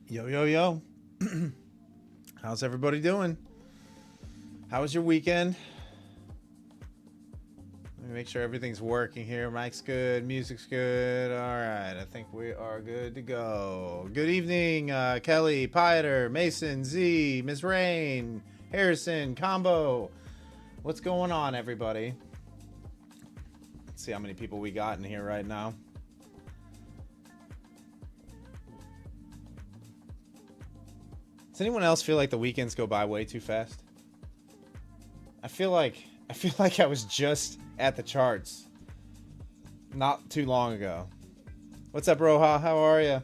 Yo, yo, yo. How's everybody doing? How was your weekend? Let me make sure everything's working here. Mic's good. Music's good. All right. I think we are good to go. Good evening, Kelly, Pieter, Mason, Z, Ms. Rain, Harrison, Combo. What's going on, everybody? Let's see how many people we got in here right now. Does anyone else feel like the weekends go by way too fast? I feel like I was just at the charts not too long ago. What's up, Roja? How are you?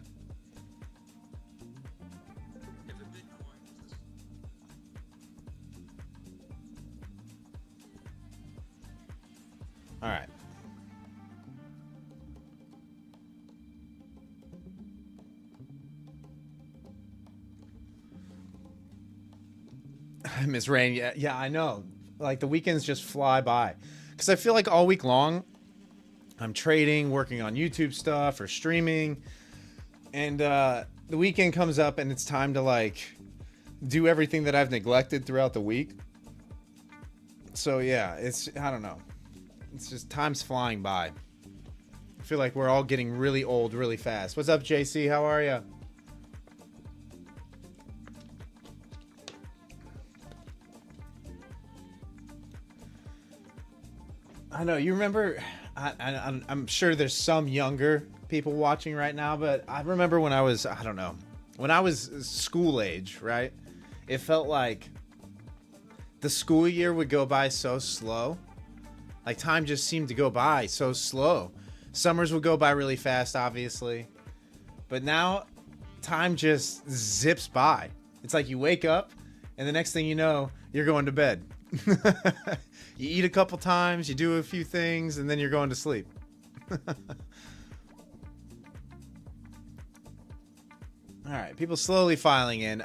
All right. Miss Rain, yeah, I know. Like the weekends just fly by, because I feel like all week long, I'm trading, working on YouTube stuff or streaming, and the weekend comes up and it's time to like do everything that I've neglected throughout the week. So yeah, I don't know. It's just time's flying by. I feel like we're all getting really old really fast. What's up, JC? How are you? I know you remember. I'm sure there's some younger people watching right now, but I remember when I don't know, when I was school age, right? It felt like the school year would go by so slow. Like time just seemed to go by so slow. Summers would go by really fast, obviously, but now time just zips by. It's like you wake up, and the next thing you know, you're going to bed. You eat a couple times, you do a few things, and then you're going to sleep. All right, people slowly filing in.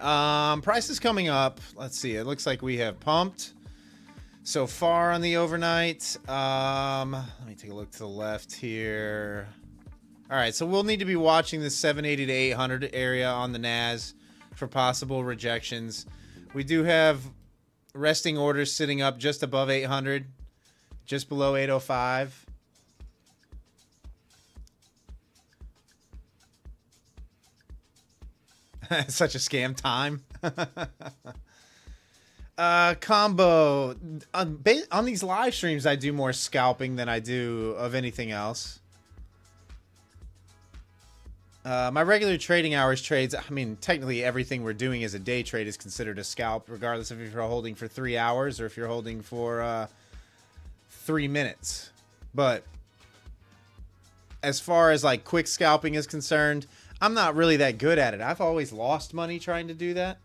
Price is coming up. Let's see. It looks like we have pumped so far on the overnight. Let me take a look to the left here. All right, so we'll need to be watching the 780 to 800 area on the NAS for possible rejections. We do have resting orders sitting up just above 800, just below 805. Such a scam time. Combo. On these live streams, I do more scalping than I do of anything else. My regular trading hours trades, I mean, technically everything we're doing as a day trade is considered a scalp, regardless of if you're holding for 3 hours or if you're holding for 3 minutes. But as far as like quick scalping is concerned, I'm not really that good at it. I've always lost money trying to do that.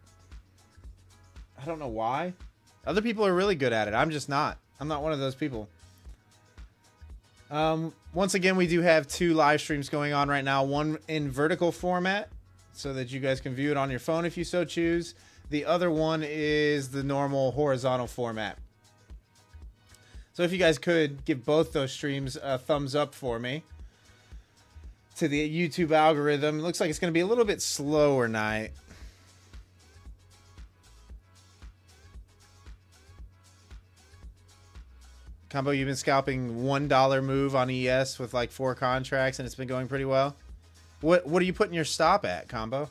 I don't know why. Other people are really good at it. I'm just not. I'm not one of those people. Once again, we do have 2 live streams going on right now. One in vertical format, so that you guys can view it on your phone if you so choose. The other one is the normal horizontal format. So if you guys could give both those streams a thumbs up for me to the YouTube algorithm. It looks like it's going to be a little bit slower night. Combo, you've been scalping $1 move on ES with like 4 contracts, and it's been going pretty well. What are you putting your stop at, Combo?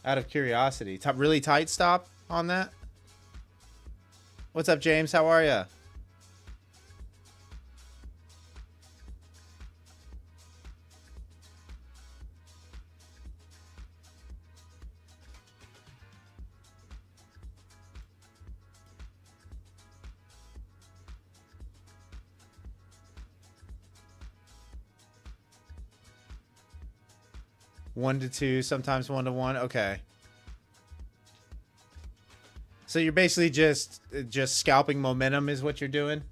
Out of curiosity, really tight stop on that. What's up, James? How are you? One to 2, sometimes 1 to 1. Okay. So you're basically just scalping momentum is what you're doing.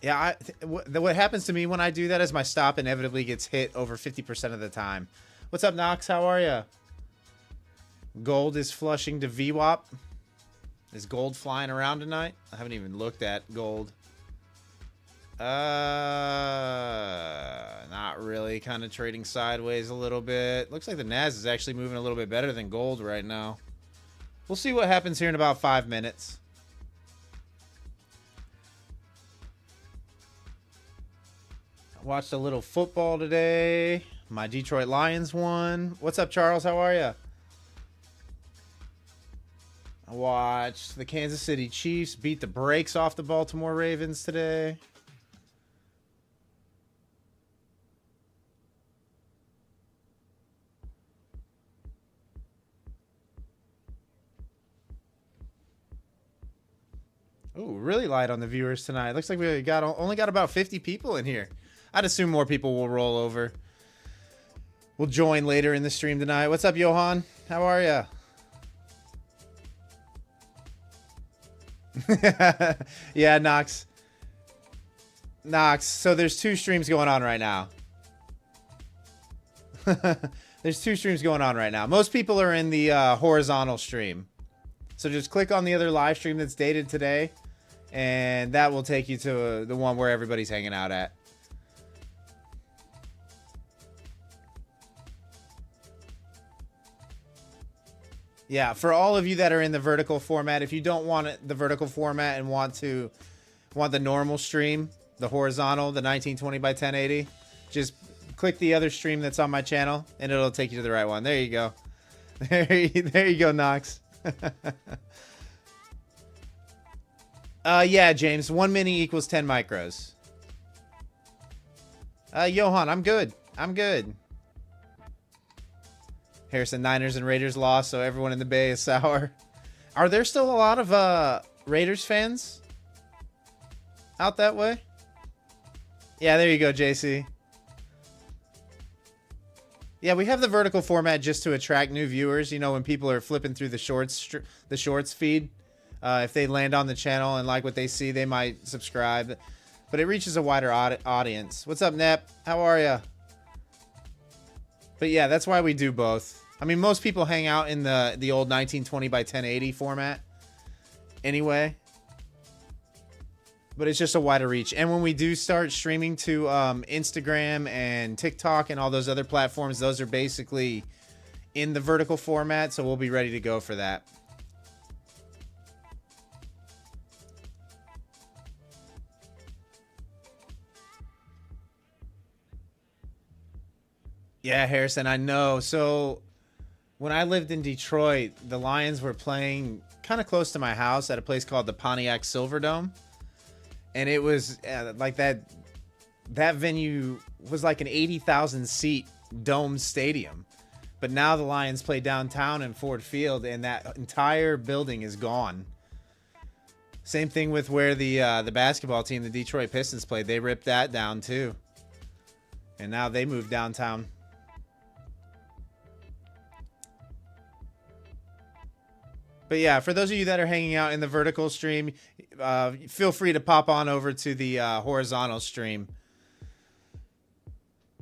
Yeah, what happens to me when I do that is my stop inevitably gets hit over 50% of the time. What's up, Knox? How are ya? Gold is flushing to VWAP. Is gold flying around tonight? I haven't even looked at gold. Not really. Kind of trading sideways a little bit. Looks like the Nas is actually moving a little bit better than gold right now. We'll see what happens here in about 5 minutes. I watched a little football today. My Detroit Lions won. What's up, Charles? How are you? I watched the Kansas City Chiefs beat the brakes off the Baltimore Ravens today. Ooh, really light on the viewers tonight. Looks like we only got about 50 people in here. I'd assume more people will roll over. We'll join later in the stream tonight. What's up, Johan? How are ya? Yeah, Knox. So there's 2 streams going on right now. There's 2 streams going on right now. Most people are in the horizontal stream. So just click on the other live stream that's dated today, and that will take you to the one where everybody's hanging out at. Yeah, for all of you that are in the vertical format, if you don't want the vertical format and want the normal stream, the horizontal, the 1920 by 1080, just click the other stream that's on my channel, and it'll take you to the right one. There you go. There you go, Knox. Yeah, James. 1 mini equals 10 micros. Johan, I'm good. Harrison, Niners and Raiders lost, so everyone in the Bay is sour. Are there still a lot of Raiders fans out that way? Yeah, there you go, JC. Yeah, we have the vertical format just to attract new viewers. You know, when people are flipping through the shorts feed, if they land on the channel and like what they see, they might subscribe. But it reaches a wider audience. What's up, Nep? How are ya? But yeah, that's why we do both. I mean, most people hang out in the old 1920 by 1080 format anyway. But it's just a wider reach. And when we do start streaming to Instagram and TikTok and all those other platforms, those are basically in the vertical format. So we'll be ready to go for that. Yeah, Harrison, I know. So when I lived in Detroit, the Lions were playing kind of close to my house at a place called the Pontiac Silverdome. And it was like that venue was like an 80,000 seat dome stadium. But now the Lions play downtown in Ford Field, and that entire building is gone. Same thing with where the basketball team, the Detroit Pistons, played. They ripped that down too. And now they moved downtown. But yeah, for those of you that are hanging out in the vertical stream, feel free to pop on over to the horizontal stream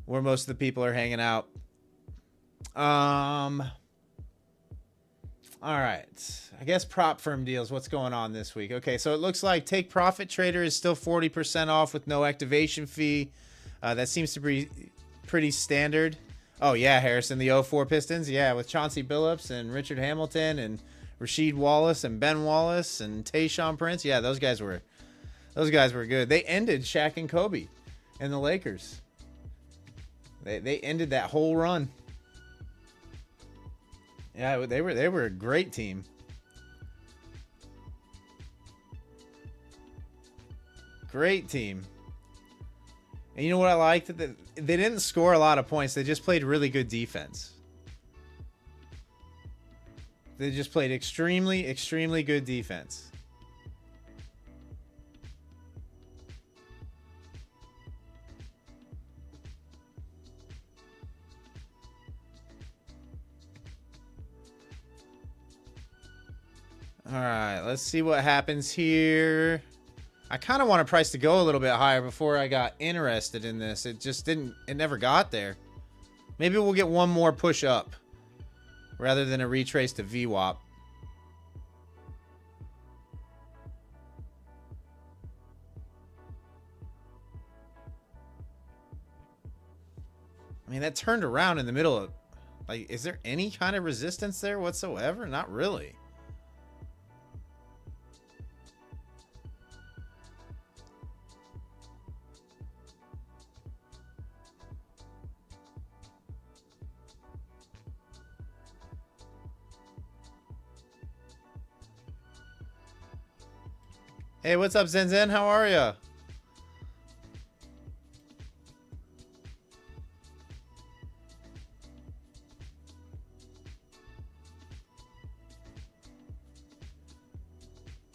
where most of the people are hanging out. All right. I guess prop firm deals. What's going on this week? Okay, so it looks like Take Profit Trader is still 40% off with no activation fee. That seems to be pretty standard. Oh, yeah, Harrison, the 04 Pistons. Yeah, with Chauncey Billups and Richard Hamilton and Rasheed Wallace and Ben Wallace and Tayshaun Prince. Yeah, those guys were good. They ended Shaq and Kobe and the Lakers. They ended that whole run. Yeah, they were a great team. Great team. And you know what I liked? They didn't score a lot of points. They just played really good defense. They just played extremely, extremely good defense. All right, let's see what happens here. I kind of want a price to go a little bit higher before I got interested in this. It just didn't, it never got there. Maybe we'll get one more push up rather than a retrace to VWAP. I mean, that turned around in the middle of... Like, is there any kind of resistance there whatsoever? Not really. Hey, what's up, Zen Zen? How are ya?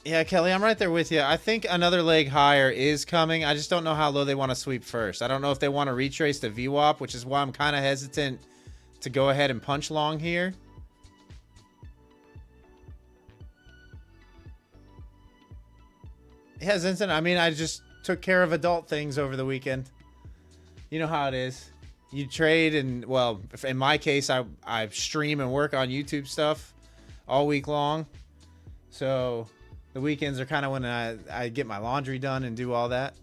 Yeah, Kelly, I'm right there with you. I think another leg higher is coming. I just don't know how low they want to sweep first. I don't know if they want to retrace the VWAP, which is why I'm kind of hesitant to go ahead and punch long here. Yeah, Zinson, I mean, I just took care of adult things over the weekend. You know how it is. You trade and, well, in my case, I stream and work on YouTube stuff all week long. So the weekends are kind of when I get my laundry done and do all that.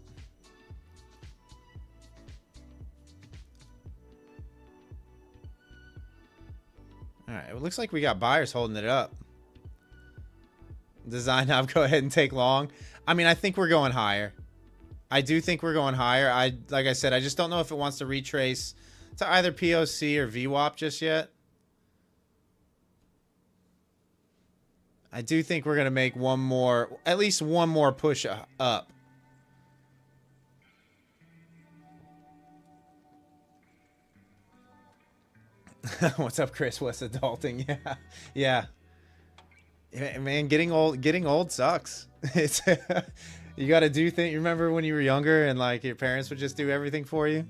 All right, it looks like we got buyers holding it up. Design knob, go ahead and take long. I mean, I think we're going higher. I do think we're going higher. Like I said, I just don't know if it wants to retrace to either POC or VWAP just yet. I do think we're going to make one more, at least one more push up. What's up, Chris? What's adulting? Yeah. Yeah. Man, getting old sucks. It's you got to do things. You remember when you were younger and like your parents would just do everything for you?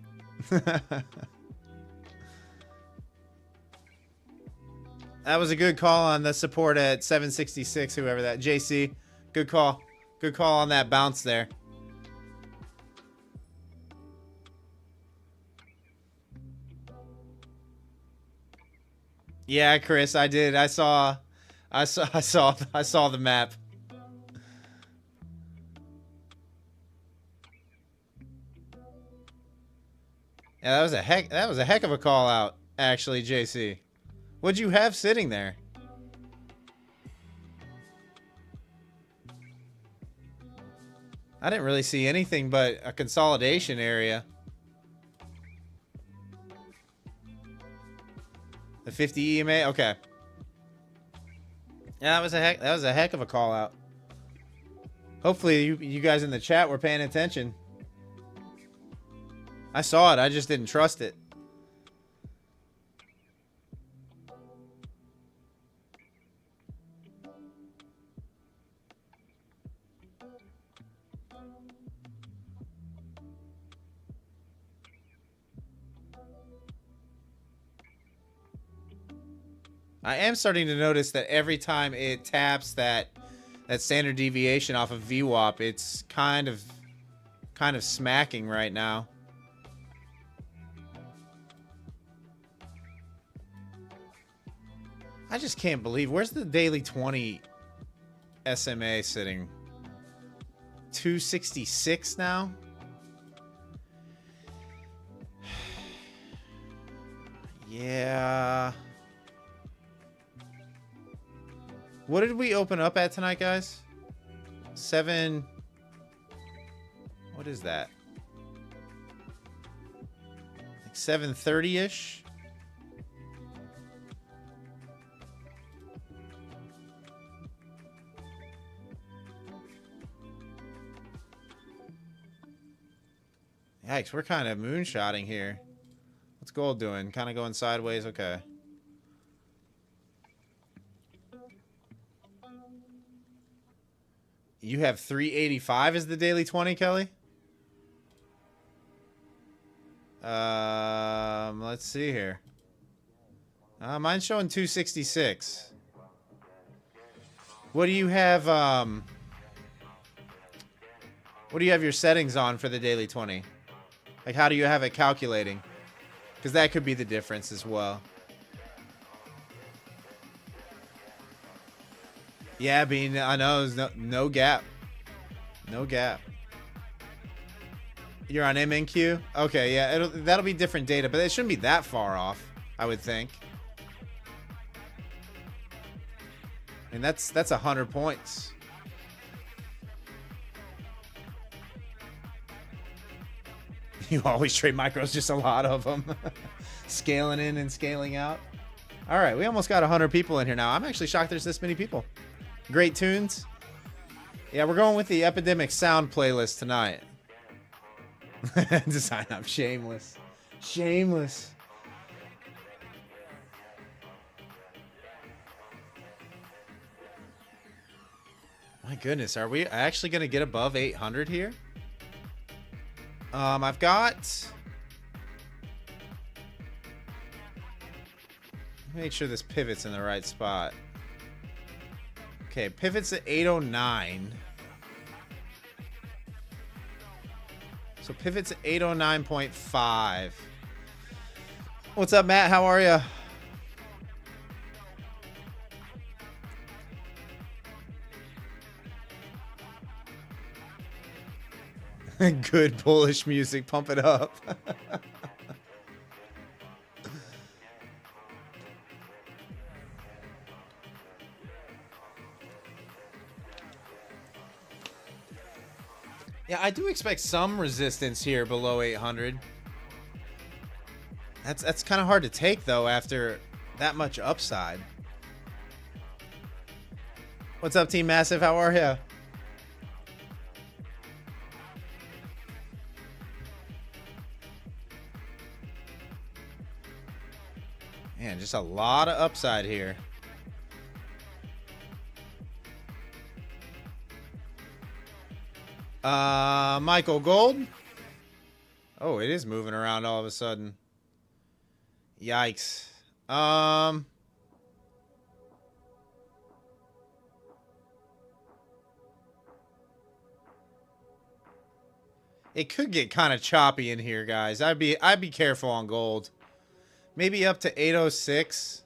That was a good call on the support at 766, whoever that. JC, good call. Good call on that bounce there. Yeah, Chris, I did. I saw the map. Yeah, that was a heck of a call out, actually, JC. What'd you have sitting there? I didn't really see anything but a consolidation area. The 50 EMA, okay. Yeah, that was a heck of a call out. Hopefully you guys in the chat were paying attention. I saw it, I just didn't trust it. I am starting to notice that every time it taps that standard deviation off of VWAP, it's kind of smacking right now. I just can't believe, where's the daily 20 SMA sitting? 266 now? Yeah. What did we open up at tonight, guys? 7. What is that? Like 730-ish? Yikes, we're kind of moonshotting here. What's gold doing? Kind of going sideways? Okay. You have 385 as the daily 20, Kelly? Let's see here. Mine's showing 266. What do you have, what do you have your settings on for the daily 20? Like, how do you have it calculating? Because that could be the difference as well. Yeah, Bean, I know. There's no gap. No gap. You're on MNQ? Okay, yeah. That'll be different data, but it shouldn't be that far off, I would think. And that's 100 points. You always trade micros, just a lot of them. Scaling in and scaling out. All right, we almost got 100 people in here now. I'm actually shocked there's this many people. Great tunes. Yeah, we're going with the Epidemic Sound playlist tonight. Design up. Shameless. Shameless. My goodness, are we actually going to get above 800 here? I've got... Make sure this pivot's in the right spot. Okay, pivot's at 809. So pivot's at 809.5. What's up, Matt? How are you? Good bullish music. Pump it up. Yeah, I do expect some resistance here below 800. That's kind of hard to take, though, after that much upside. What's up, Team Massive? How are you? Man, just a lot of upside here. Michael, gold? Oh, it is moving around all of a sudden. Yikes. It could get kind of choppy in here, guys. I'd be careful on gold. Maybe up to 806.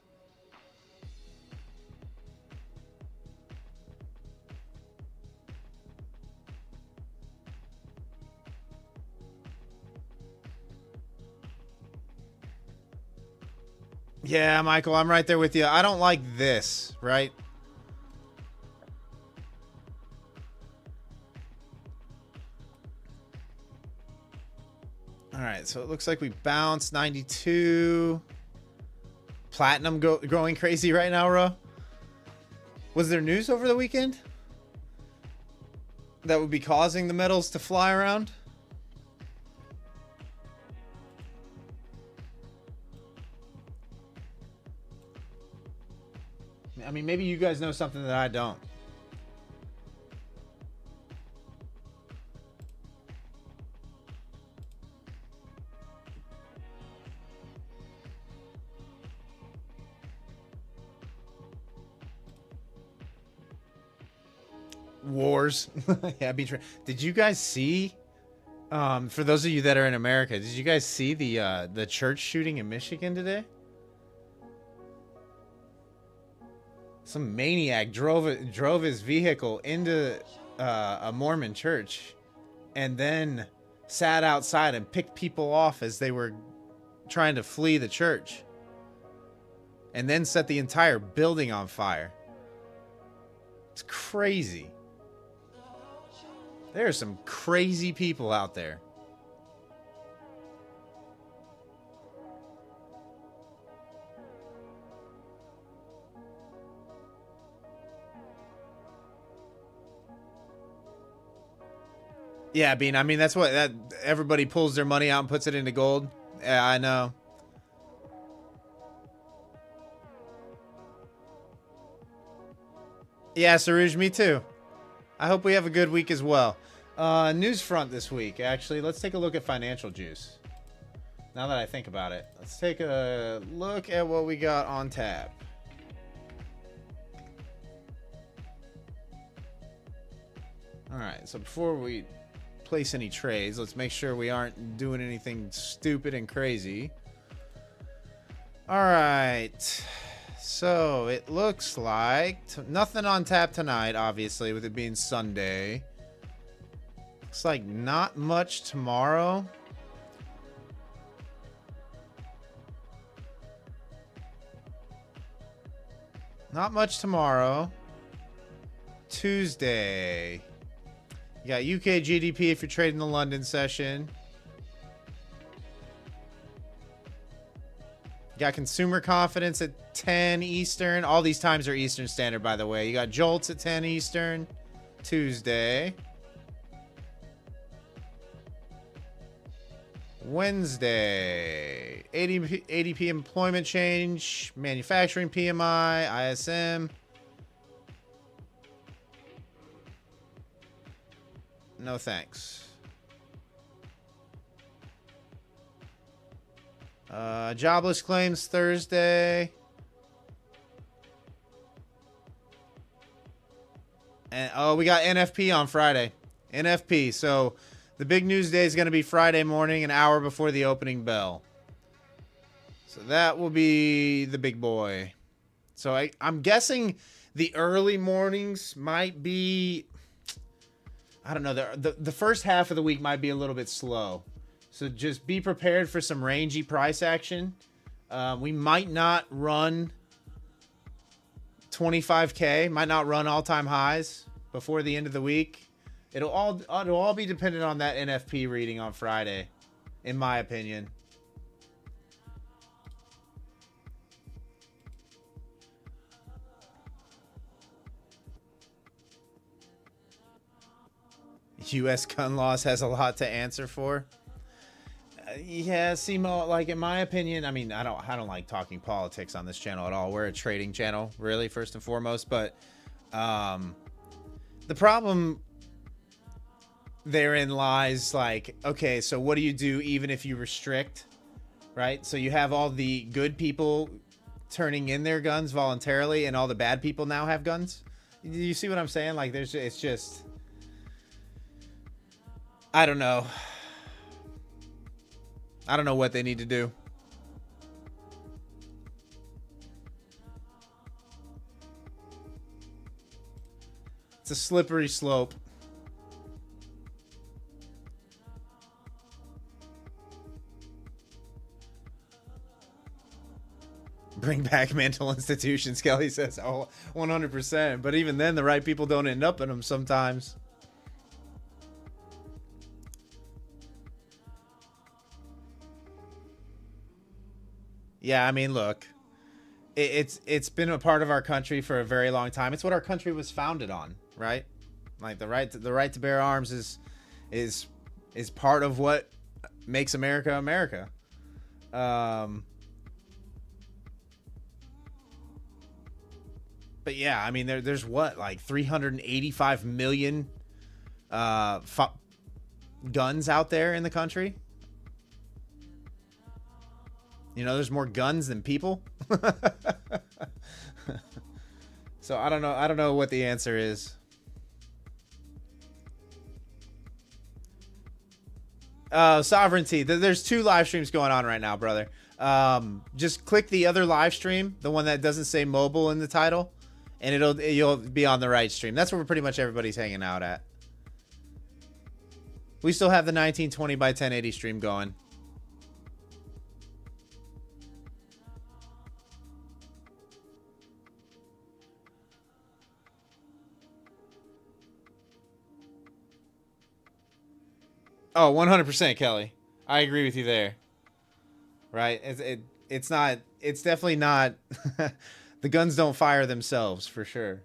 Yeah, Michael, I'm right there with you. I don't like this, right? All right, so it looks like we bounced 92. Platinum growing crazy right now, Ro. Was there news over the weekend that would be causing the metals to fly around? I mean, maybe you guys know something that I don't. Wars. Yeah, did you guys see, for those of you that are in America, did you guys see the church shooting in Michigan today? Some maniac drove his vehicle into a Mormon church and then sat outside and picked people off as they were trying to flee the church, and then set the entire building on fire. It's crazy. There are some crazy people out there. Yeah, Bean. I mean, that's what everybody pulls their money out and puts it into gold. Yeah, I know. Yeah, Saruj, me too. I hope we have a good week as well. News front this week, actually. Let's take a look at financial juice. Now that I think about it, let's take a look at what we got on tap. All right, so before we place any trades, let's make sure we aren't doing anything stupid and crazy. All right. So it looks like nothing on tap tonight, obviously, with it being Sunday. Looks like not much tomorrow. Not much tomorrow. Tuesday. You got UK GDP if you're trading the London session. You got consumer confidence at 10 Eastern. All these times are Eastern Standard, by the way. You got JOLTS at 10 Eastern. Tuesday. Wednesday. ADP employment change. Manufacturing PMI. ISM. No thanks. Jobless claims Thursday. And oh, we got NFP on Friday. NFP. So the big news day is going to be Friday morning, an hour before the opening bell. So that will be the big boy. So I'm guessing the early mornings might be, I don't know, the first half of the week might be a little bit slow. So just be prepared for some rangy price action. We might not run 25K, might not run all-time highs before the end of the week. It'll all be dependent on that NFP reading on Friday, in my opinion. U.S. gun laws has a lot to answer for. Yeah, Simo, like in my opinion, I mean, I don't like talking politics on this channel at all. We're a trading channel, really, first and foremost. But the problem therein lies, like, okay, so what do you do even if you restrict, right? So you have all the good people turning in their guns voluntarily, and all the bad people now have guns. You see what I'm saying? Like, it's just, I don't know. I don't know what they need to do. It's a slippery slope. Bring back mental institutions, Kelly says. Oh, 100%. But even then, the right people don't end up in them sometimes. Yeah, I mean, look, it's been a part of our country for a very long time. It's what our country was founded on, right? Like the right to bear arms is part of what makes America America. But yeah, I mean, there's what, like 385 million guns out there in the country. You know, there's more guns than people. So I don't know what the answer is. Sovereignty. There's two live streams going on right now, brother. Just click the other live stream, the one that doesn't say mobile in the title, and you'll be on the right stream. That's where pretty much everybody's hanging out at. We still have the 1920 by 1080 stream going. Oh, 100%, Kelly. I agree with you there. Right? It's definitely not. The guns don't fire themselves, for sure.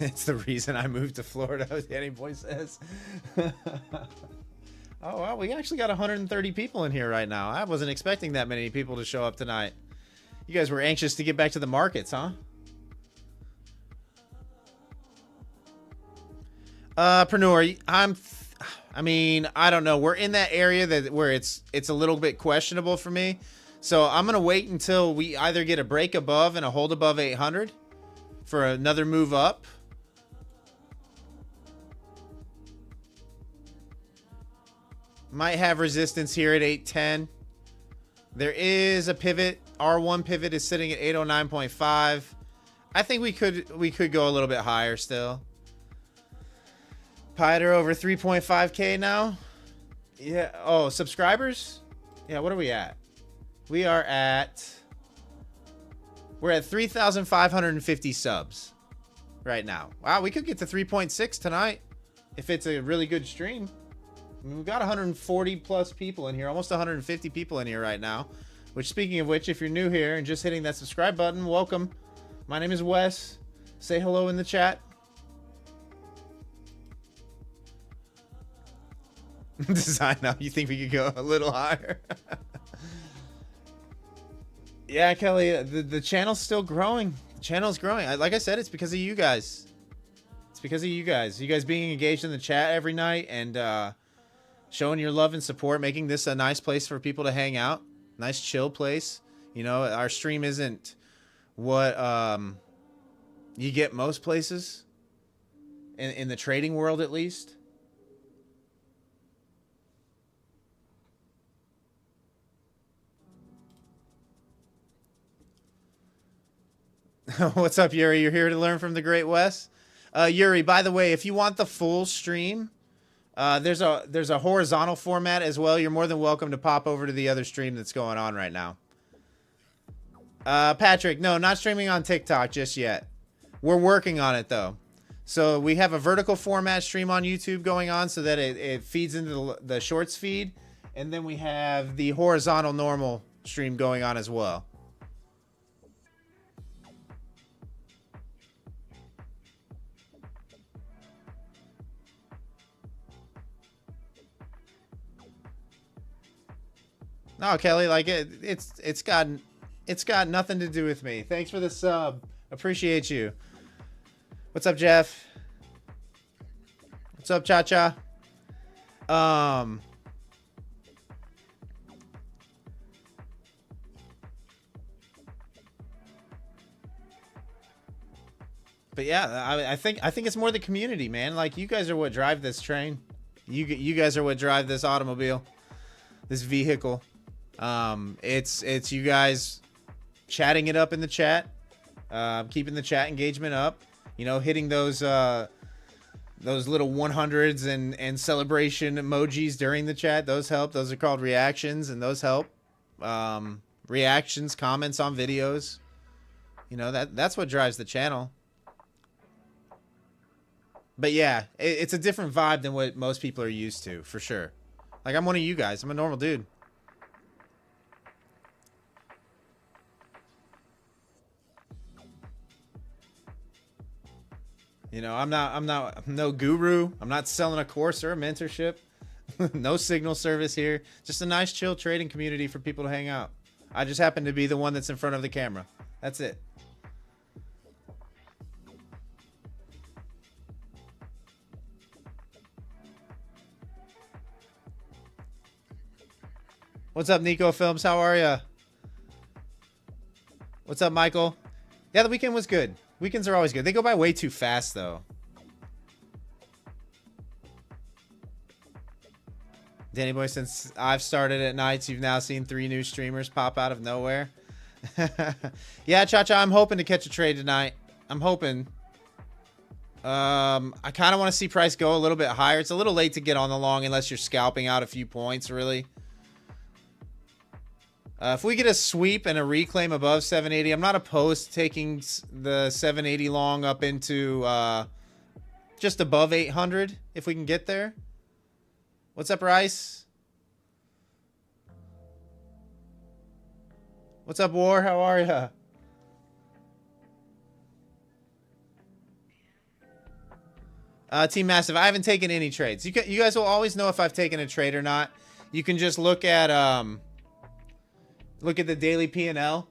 It's the reason I moved to Florida, Danny Boy says. Oh, well, we actually got 130 people in here right now. I wasn't expecting that many people to show up tonight. You guys were anxious to get back to the markets, huh? Preneur, I I mean, I don't know. We're in that area where it's a little bit questionable for me. So I'm going to wait until we either get a break above and a hold above 800 for another move up. Might have resistance here at 810. There is a pivot. R1 pivot is sitting at 809.5. I think we could go a little bit higher still. Pider over 3.5K now. Yeah. Oh, subscribers? Yeah, what are we at? We're at 3,550 subs right now. Wow, we could get to 3.6 tonight if it's a really good stream. I mean, we've got 140 plus people in here, almost 150 people in here right now. Which, speaking of which, if you're new here and just hitting that subscribe button, welcome. My name is Wes. Say hello in the chat. Design now. You think we could go a little higher? Yeah, Kelly, the channel's still growing. The channel's growing. Like I said, it's because of you guys. It's because of you guys. You guys being engaged in the chat every night and showing your love and support, making this a nice place for people to hang out. Nice chill place. You know, our stream isn't what you get most places in the trading world, at least. What's up, Yuri? You're here to learn from the Great West. Yuri, by the way, if you want the full stream, there's a horizontal format as well. You're more than welcome to pop over to the other stream that's going on right now. Patrick, no, not streaming on TikTok just yet. We're working on it though. So we have a vertical format stream on YouTube going on so that it feeds into the shorts feed. And then we have the horizontal normal stream going on as well. No, Kelly, like it's got nothing to do with me. Thanks for the sub. Appreciate you. What's up, Jeff? What's up, Cha-Cha? But yeah, I think it's more the community, man. Like, you guys are what drive this train. You guys are what drive this automobile, this vehicle. It's you guys chatting it up in the chat, keeping the chat engagement up, you know, hitting those little 100s and celebration emojis during the chat. Those help. Those are called reactions, and those help. Reactions, comments on videos, you know, that's what drives the channel. But yeah, it's a different vibe than what most people are used to, for sure. Like, I'm one of you guys. I'm a normal dude. You know, I'm no guru. I'm not selling a course or a mentorship. No signal service here. Just a nice, chill trading community for people to hang out. I just happen to be the one that's in front of the camera. That's it. What's up, Nico Films? How are ya? What's up, Michael? Yeah, the weekend was good. Weekends are always good. They go by way too fast, though. Danny Boy, since I've started at nights, you've now seen 3 new streamers pop out of nowhere. Yeah, Cha-Cha, I'm hoping to catch a trade tonight. I'm hoping. I kind of want to see price go a little bit higher. It's a little late to get on the long unless you're scalping out a few points, really. If we get a sweep and a reclaim above 780, I'm not opposed to taking the 780 long up into just above 800 if we can get there. What's up, Rice? What's up, War? How are ya? Team Massive, I haven't taken any trades. You guys will always know if I've taken a trade or not. You can just look at the daily P&L.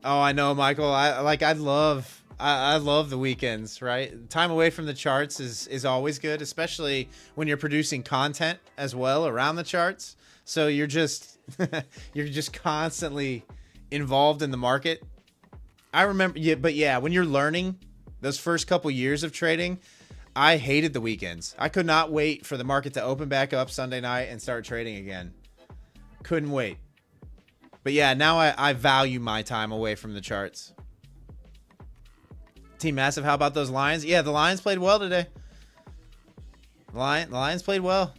Oh, I know, Michael. I love the weekends, right? Time away from the charts is always good, especially when you're producing content as well around the charts. So you're just you're just constantly involved in the market. I remember, yeah, but yeah, when you're learning those first couple years of trading, I hated the weekends. I could not wait for the market to open back up Sunday night and start trading again. Couldn't wait. But yeah, now I value my time away from the charts. Team Massive, how about those Lions? Yeah, the Lions played well today. The Lions played well.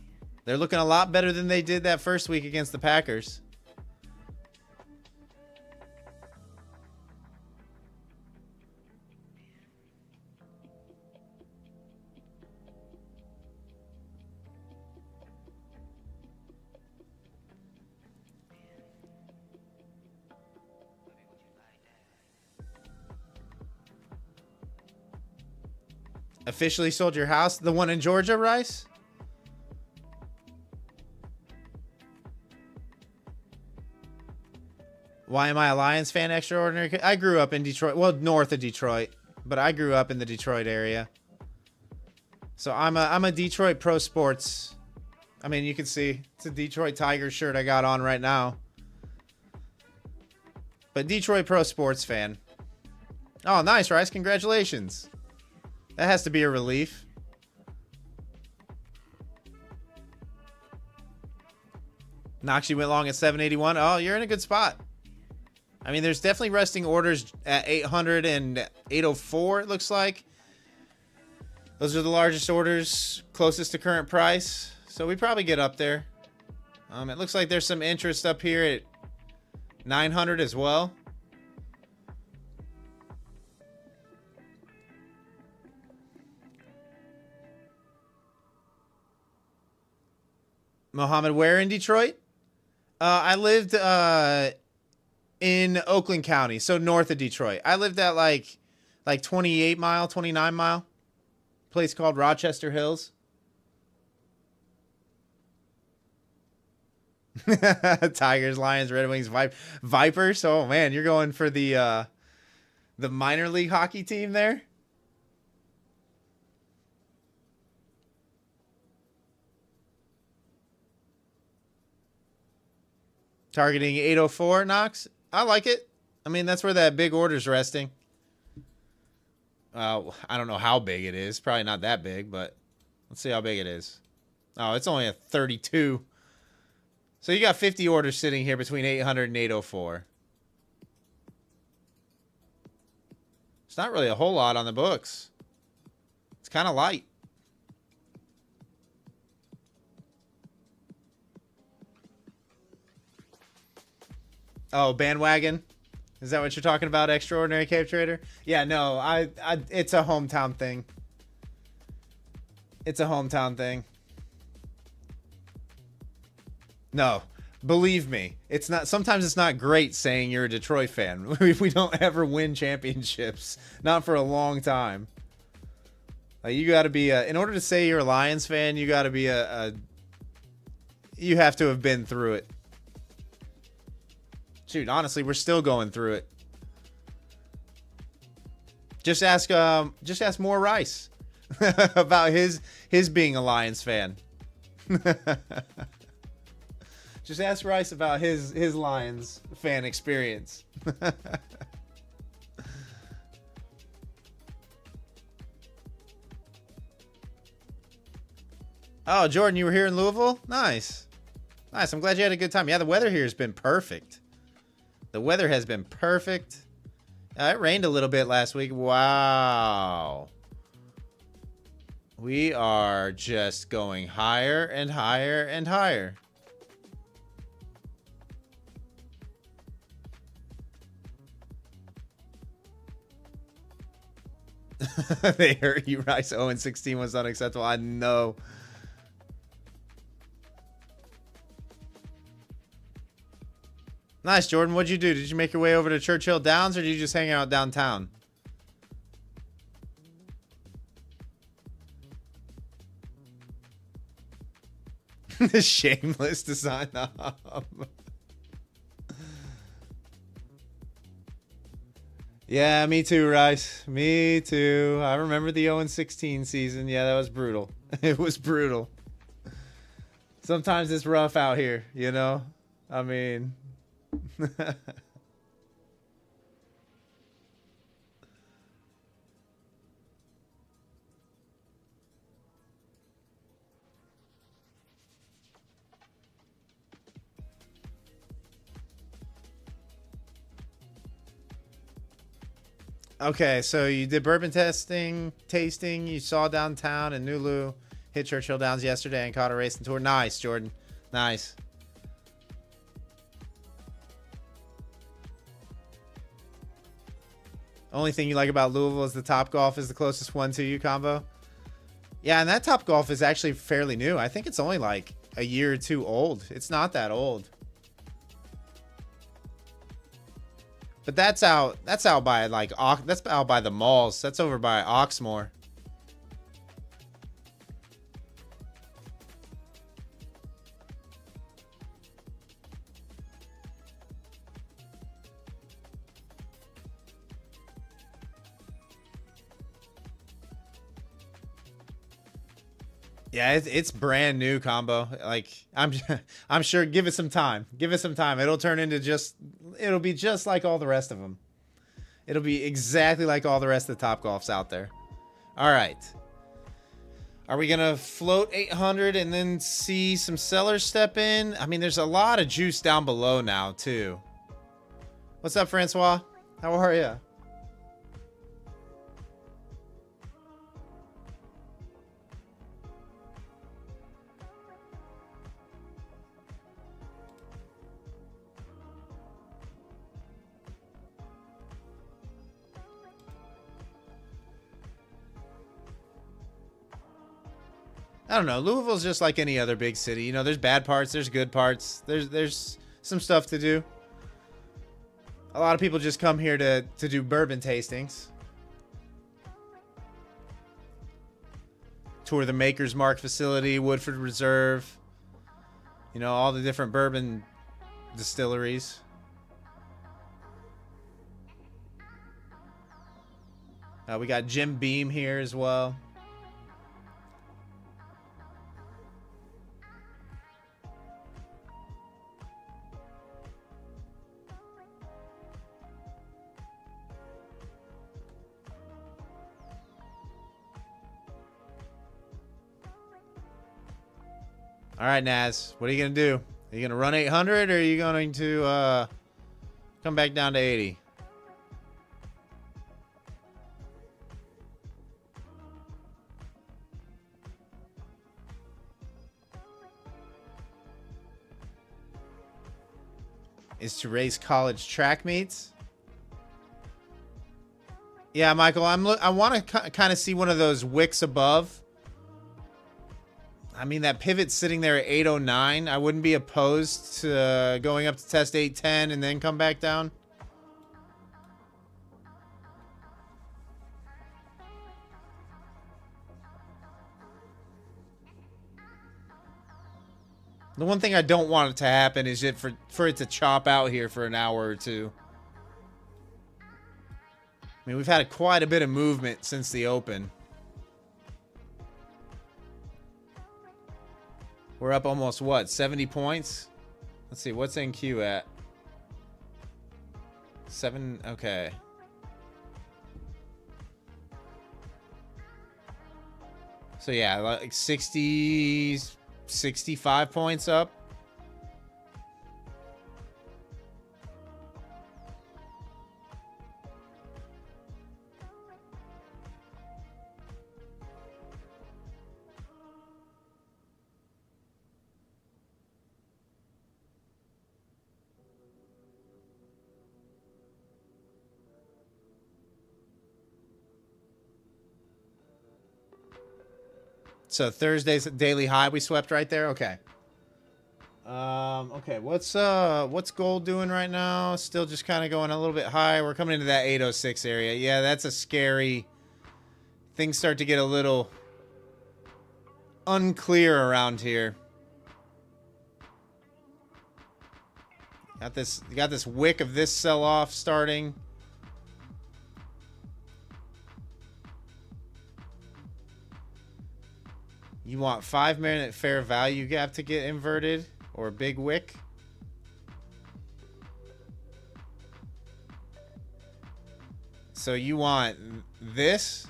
They're looking a lot better than they did that first week against the Packers. Officially sold your house? The one in Georgia, Rice? Why am I a Lions fan extraordinary? I grew up in Detroit. Well, north of Detroit. But I grew up in the Detroit area. So I'm a Detroit Pro Sports. I mean, you can see it's a Detroit Tigers shirt I got on right now. But Detroit Pro Sports fan. Oh, nice, Rice. Congratulations. That has to be a relief. Noxie went long at 781. Oh, you're in a good spot. I mean, there's definitely resting orders at 800 and 804, it looks like. Those are the largest orders closest to current price. So we probably get up there. It looks like there's some interest up here at 900 as well. Mohammed, where in Detroit? I lived in Oakland County, so north of Detroit. I lived at like 28 mile, 29 mile place called Rochester Hills. Tigers, Lions, Red Wings, Vipers. Oh man, you're going for the minor league hockey team there. Targeting 804, Knox. I like it. I mean, that's where that big order's resting. I don't know how big it is. Probably not that big, but let's see how big it is. Oh, it's only a 32. So you got 50 orders sitting here between 800 and 804. It's not really a whole lot on the books. It's kind of light. Oh, bandwagon? Is that what you're talking about, Extraordinary Cave Trader? Yeah, no, it's a hometown thing. It's a hometown thing. No, believe me, it's not. Sometimes it's not great saying you're a Detroit fan. We don't ever win championships, not for a long time. Like, you got to be in order to say you're a Lions fan, you got to be you have to have been through it. Shoot, honestly, we're still going through it. Just ask more Rice about his being a Lions fan. Just ask Rice about his Lions fan experience. Oh, Jordan, you were here in Louisville? Nice. Nice. I'm glad you had a good time. Yeah, the weather here has been perfect. The weather has been perfect. It rained a little bit last week. Wow. We are just going higher and higher and higher. They hurt you, Rice. 0-16 was unacceptable. I know. Nice, Jordan. What'd you do? Did you make your way over to Churchill Downs, or did you just hang out downtown? Shameless to sign up. Yeah, me too, Rice. Me too. I remember the 0-16 season. Yeah, that was brutal. It was brutal. Sometimes it's rough out here, you know? I mean... Okay, so you did bourbon tasting. You saw downtown in Nulu, hit Churchill Downs yesterday and caught a racing tour. Nice, Jordan. Nice. Only thing you like about Louisville is the Top Golf is the closest one to you combo. Yeah, and that Top Golf is actually fairly new. I think it's only like a year or two old. It's not that old. But that's out by like that's out by the malls. That's over by Oxmoor. Yeah, it's brand new combo. Like I'm sure. Give it some time. Give it some time. It'll turn into it'll be just like all the rest of them. It'll be exactly like all the rest of the Top Golfs out there. All right. Are we gonna float 800 and then see some sellers step in? I mean, there's a lot of juice down below now too. What's up, Francois? How are you? I don't know. Louisville's just like any other big city. You know, there's bad parts, there's good parts. There's some stuff to do. A lot of people just come here to do bourbon tastings. Tour the Maker's Mark facility, Woodford Reserve. You know, all the different bourbon distilleries. We got Jim Beam here as well. All right, Naz, what are you going to do? Are you going to run 800 or are you going to come back down to 80? Is to race college track meets? Yeah, Michael, I want to kind of see one of those wicks above. I mean, that pivot's sitting there at 809. I wouldn't be opposed to going up to test 810 and then come back down. The one thing I don't want it to happen is for it to chop out here for an hour or two. I mean, we've had quite a bit of movement since the open. We're up almost, what, 70 points? Let's see, what's NQ at? 7, okay. So yeah, like 60, 65 points up. So Thursday's daily high we swept right there. Okay. Okay. What's gold doing right now? Still just kind of going a little bit high. We're coming into that 806 area. Yeah, that's a scary. Things start to get a little unclear around here. You got this wick of this sell-off starting. You want 5-minute fair value gap to get inverted or a big wick. So you want this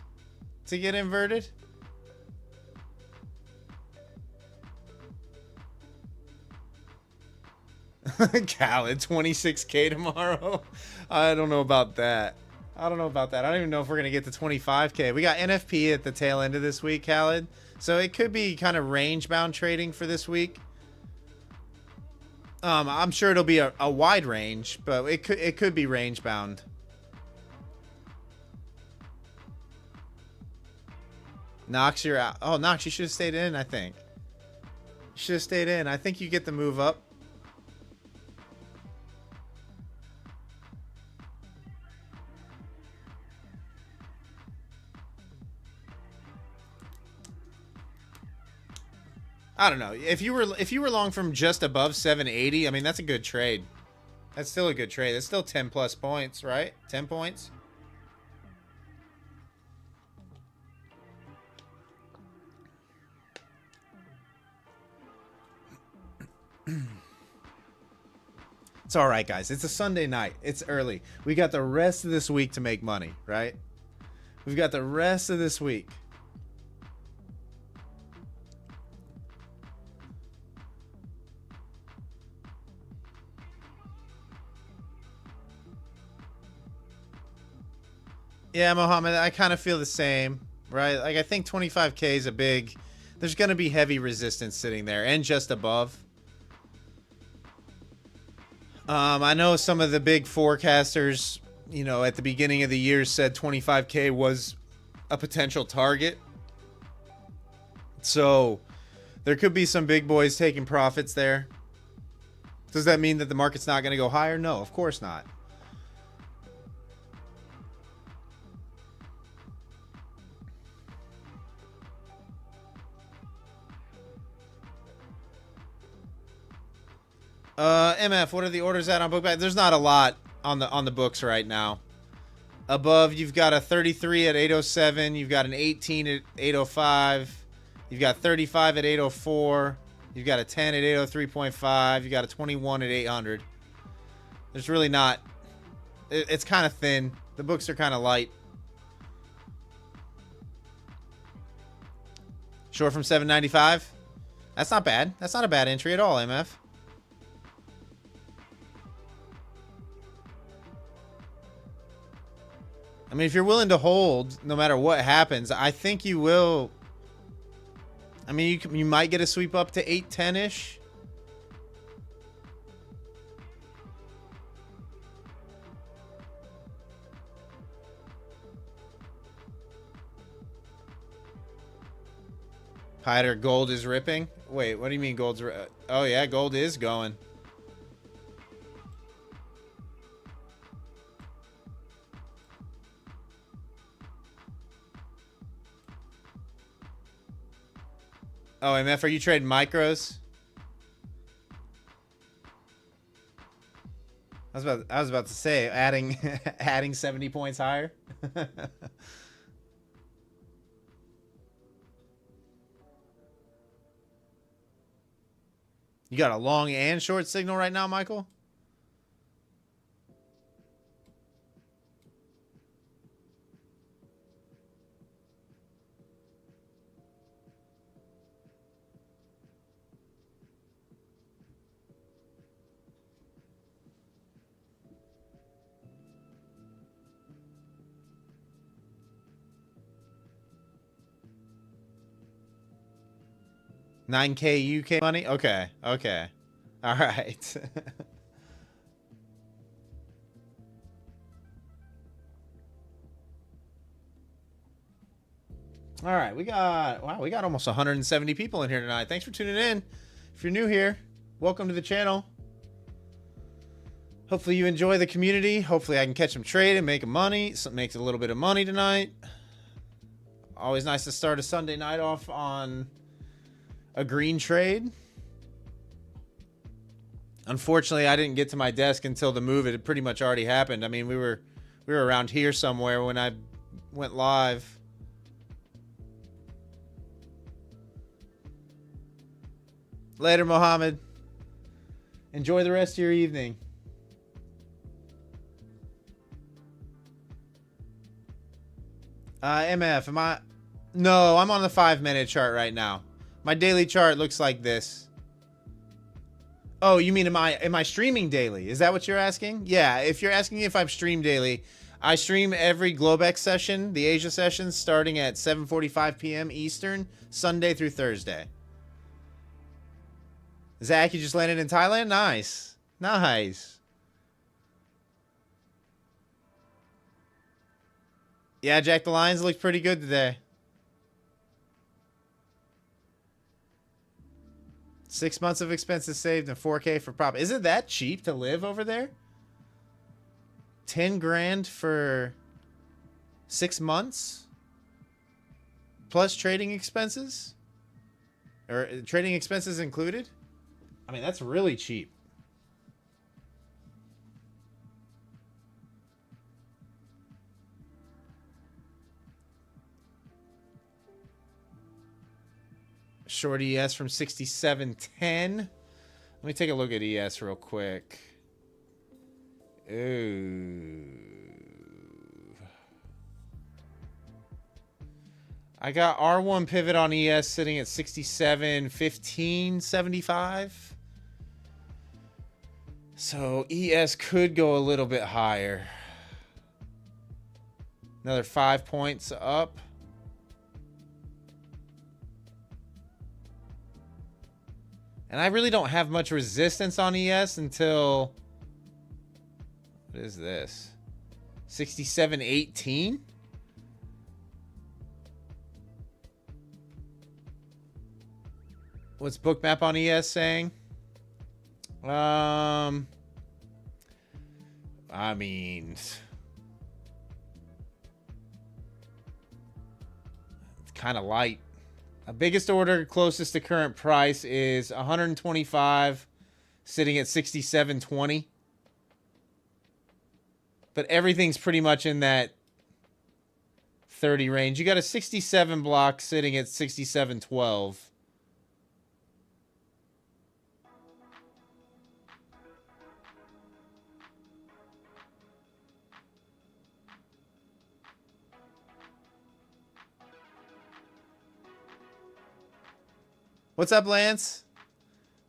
to get inverted? Khaled, 26K tomorrow. I don't know about that. I don't even know if we're going to get to 25K. We got NFP at the tail end of this week, Khaled. So it could be kind of range-bound trading for this week. I'm sure it'll be a wide range, but it could be range-bound. Knox, you're out. Oh, Knox, you should have stayed in, I think. Should have stayed in. I think you get the move up. I don't know. If you were long from just above 780, I mean, that's a good trade. That's still a good trade. That's still 10 plus points, right? 10 points. It's all right, guys. It's a Sunday night. It's early. We got the rest of this week to make money, right? We've got the rest of this week. Yeah, Mohammed, I kind of feel the same, right? Like, I think 25K is a big... There's going to be heavy resistance sitting there and just above. I know some of the big forecasters, you know, at the beginning of the year said 25K was a potential target. So there could be some big boys taking profits there. Does that mean that the market's not going to go higher? No, of course not. MF, what are the orders at on book back? There's not a lot on the books right now. Above, you've got a 33 at 807. You've got an 18 at 805. You've got 35 at 804. You've got a 10 at 803.5. You got a 21 at 800. There's really not. It's kind of thin. The books are kind of light. Short from 795. That's not bad. That's not a bad entry at all, MF. I mean, if you're willing to hold, no matter what happens, I think you will. I mean, you might get a sweep up to 810-ish. Pider, gold is ripping? Wait, what do you mean gold's... Oh, yeah, gold is going. Oh, MF, are you trading micros? I was about to say adding adding 70 points higher. You got a long and short signal right now, Michael? $9K UK money? Okay. Okay. All right. All right. We got almost 170 people in here tonight. Thanks for tuning in. If you're new here, welcome to the channel. Hopefully you enjoy the community. Hopefully I can catch some trade and make money. Make a little bit of money tonight. Always nice to start a Sunday night off on a green trade. Unfortunately, I didn't get to my desk until the move. It had pretty much already happened. I mean, we were around here somewhere when I went live. Later, Mohammed. Enjoy the rest of your evening. MF, am I? No, I'm on the 5-minute chart right now. My daily chart looks like this. Oh, you mean am I streaming daily? Is that what you're asking? Yeah, if you're asking if I'm stream daily, I stream every globex session, the Asia sessions, starting at 7:45 p.m. Eastern, Sunday through Thursday. Zach, you just landed in Thailand? Nice. Nice. Yeah, Jack the Lions looks pretty good today. 6 months of expenses saved and 4K for prop. Isn't that cheap to live over there? 10 grand for 6 months? Plus trading expenses? Or trading expenses included? I mean, that's really cheap. Short ES from 67.10. Let me take a look at ES real quick. Ooh. I got R1 pivot on ES sitting at 67.15.75. So ES could go a little bit higher. Another 5 points up. And I really don't have much resistance on ES until... What is this? 67.18? What's Bookmap on ES saying? I mean... It's kind of light. Biggest order closest to current price is 125, sitting at 67.20. But everything's pretty much in that 30 range. You got a 67 block sitting at 67.12. What's up, Lance?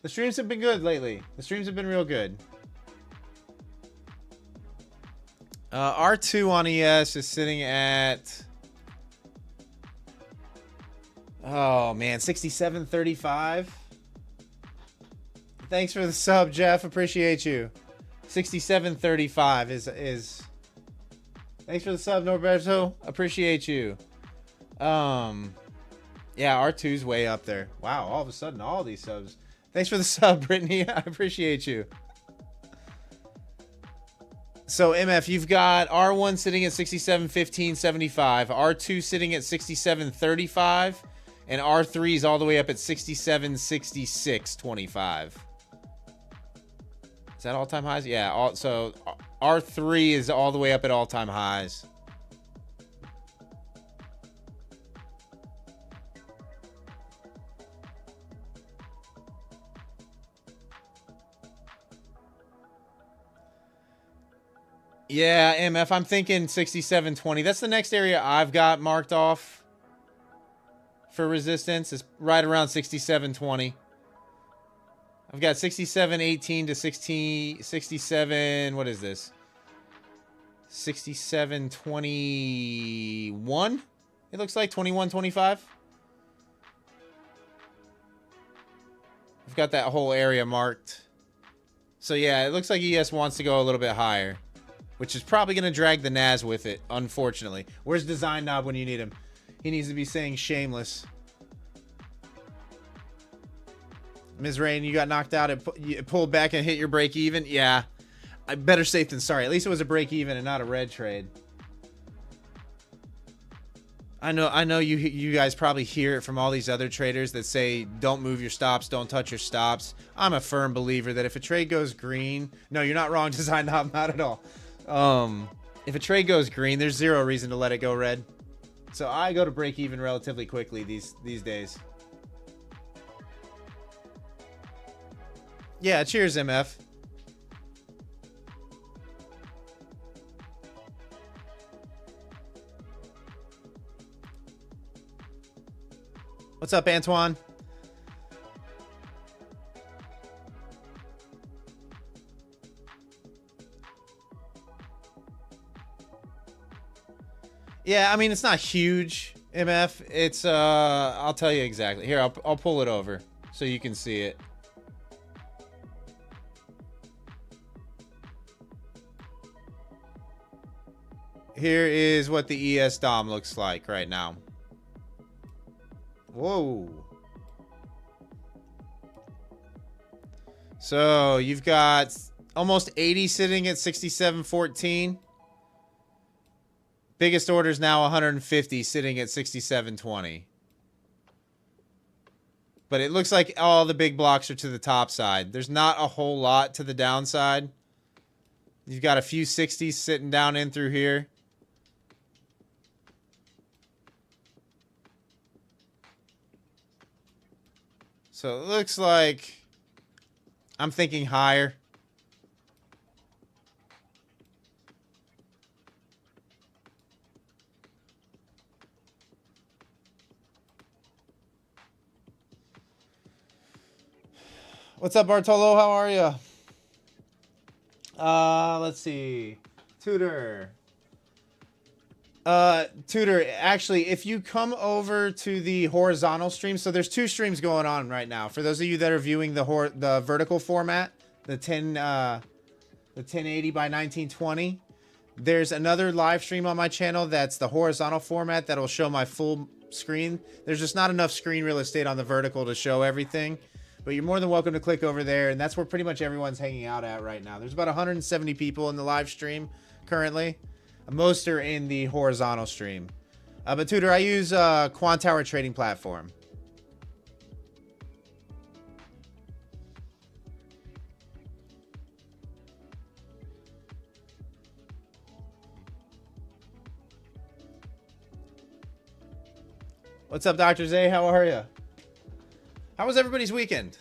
The streams have been good lately. The streams have been real good. R2 on ES is sitting at... Oh, man. 67.35. Thanks for the sub, Jeff. Appreciate you. 67.35 is... Thanks for the sub, Norberto. Appreciate you. Yeah, R2's way up there. Wow, all of a sudden, all these subs. Thanks for the sub, Brittany. I appreciate you. So, MF, you've got R1 sitting at 67.15.75, R2 sitting at 67.35, and R3 is all the way up at 67.66.25. Is that all-time highs? Yeah, so R3 is all the way up at all-time highs. Yeah, MF, I'm thinking 67.20. That's the next area I've got marked off for resistance. Is right around 67.20. I've got 67.18 to 67. What is this? 67.21. It looks like 21.25. I've got that whole area marked. So yeah, it looks like ES wants to go a little bit higher, which is probably going to drag the Nas with it, unfortunately. Where's Design Knob when you need him? He needs to be saying shameless. Ms. Rain, you got knocked out. You pulled back and hit your break even? Yeah. Better safe than sorry. At least it was a break even and not a red trade. I know you guys probably hear it from all these other traders that say don't move your stops, don't touch your stops. I'm a firm believer that if a trade goes green... No, you're not wrong, Design Knob, not at all. If a trade goes green, there's zero reason to let it go red. So I go to break even relatively quickly these days. Yeah, cheers, MF. What's up, Antoine? Yeah, I mean, it's not huge, MF. It's, I'll tell you exactly. Here, I'll pull it over so you can see it. Here is what the ES DOM looks like right now. Whoa. So you've got almost 80 sitting at 67.14. Biggest orders now 150 sitting at 67.20. But it looks like all the big blocks are to the top side. There's not a whole lot to the downside. You've got a few 60s sitting down in through here. So it looks like I'm thinking higher. What's up, Bartolo? How are you? Let's see. Tutor. Tutor, actually, if you come over to the horizontal stream, so there's two streams going on right now. For those of you that are viewing the vertical format, the 1080 by 1920, there's another live stream on my channel that's the horizontal format that'll show my full screen. There's just not enough screen real estate on the vertical to show everything, but you're more than welcome to click over there, and that's where pretty much everyone's hanging out at right now. There's about 170 people in the live stream currently. Most are in the horizontal stream. But Tutor, I use Quant Tower trading platform. What's up, Dr. Zay? How are you? How was everybody's weekend?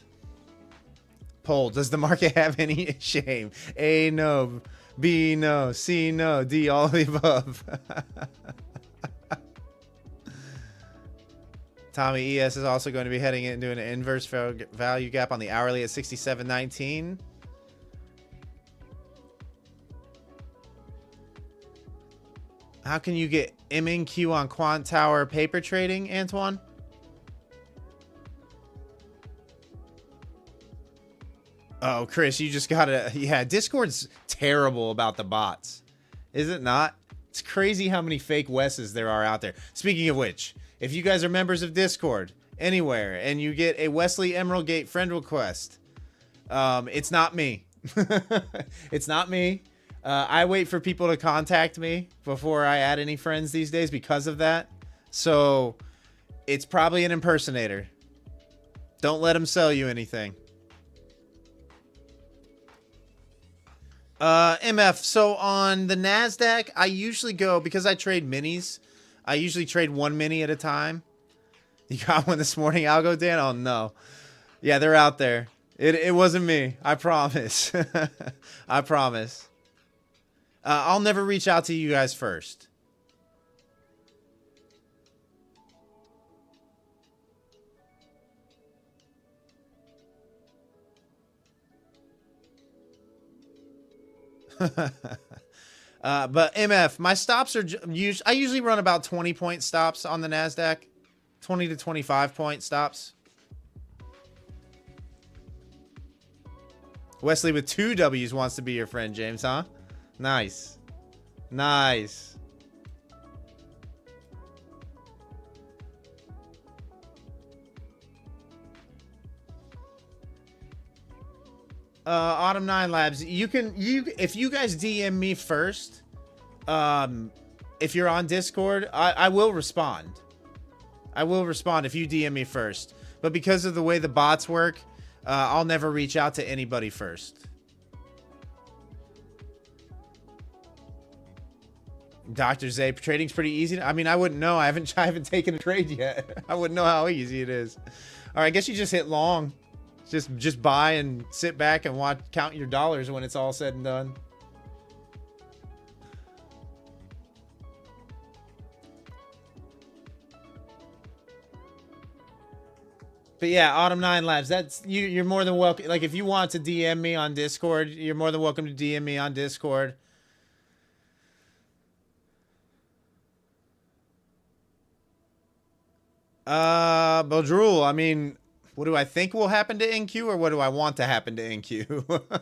Poll, does the market have any shame? A, no. B, no. C, no. D, all of the above. Tommy, ES is also going to be heading into an inverse value gap on the hourly at 67.19. How can you get MNQ on Quant Tower paper trading, Antoine? Oh, Chris, you just gotta... Yeah, Discord's terrible about the bots. Is it not? It's crazy how many fake Wes's there are out there. Speaking of which, if you guys are members of Discord anywhere and you get a WesleyEmeraldGate friend request, it's not me. It's not me. I wait for people to contact me before I add any friends these days because of that. So it's probably an impersonator. Don't let him sell you anything. MF, so on the Nasdaq, I usually go, because I trade minis, I usually trade one mini at a time. You got one this morning, Algo Dan? Oh, no. Yeah, they're out there. It wasn't me. I promise. I promise. I'll never reach out to you guys first. But MF, my stops are I usually run about 20 point stops on the Nasdaq, 20 to 25 point stops. Wesley with 2 W's wants to be your friend, James, huh? Nice. Nice. Autumn 9 Labs, if you guys DM me first, if you're on Discord, I will respond. I will respond if you DM me first. But because of the way the bots work, I'll never reach out to anybody first. Dr. Zay, trading's pretty easy. I mean, I wouldn't know. I haven't taken a trade yet. I wouldn't know how easy it is. All right, I guess you just hit long. Just buy and sit back and watch, count your dollars when it's all said and done. But yeah, Autumn 9 Labs, that's you're more than welcome. Like, if you want to DM me on Discord, you're more than welcome to DM me on Discord. Bodrul, I mean, what do I think will happen to NQ, or what do I want to happen to NQ?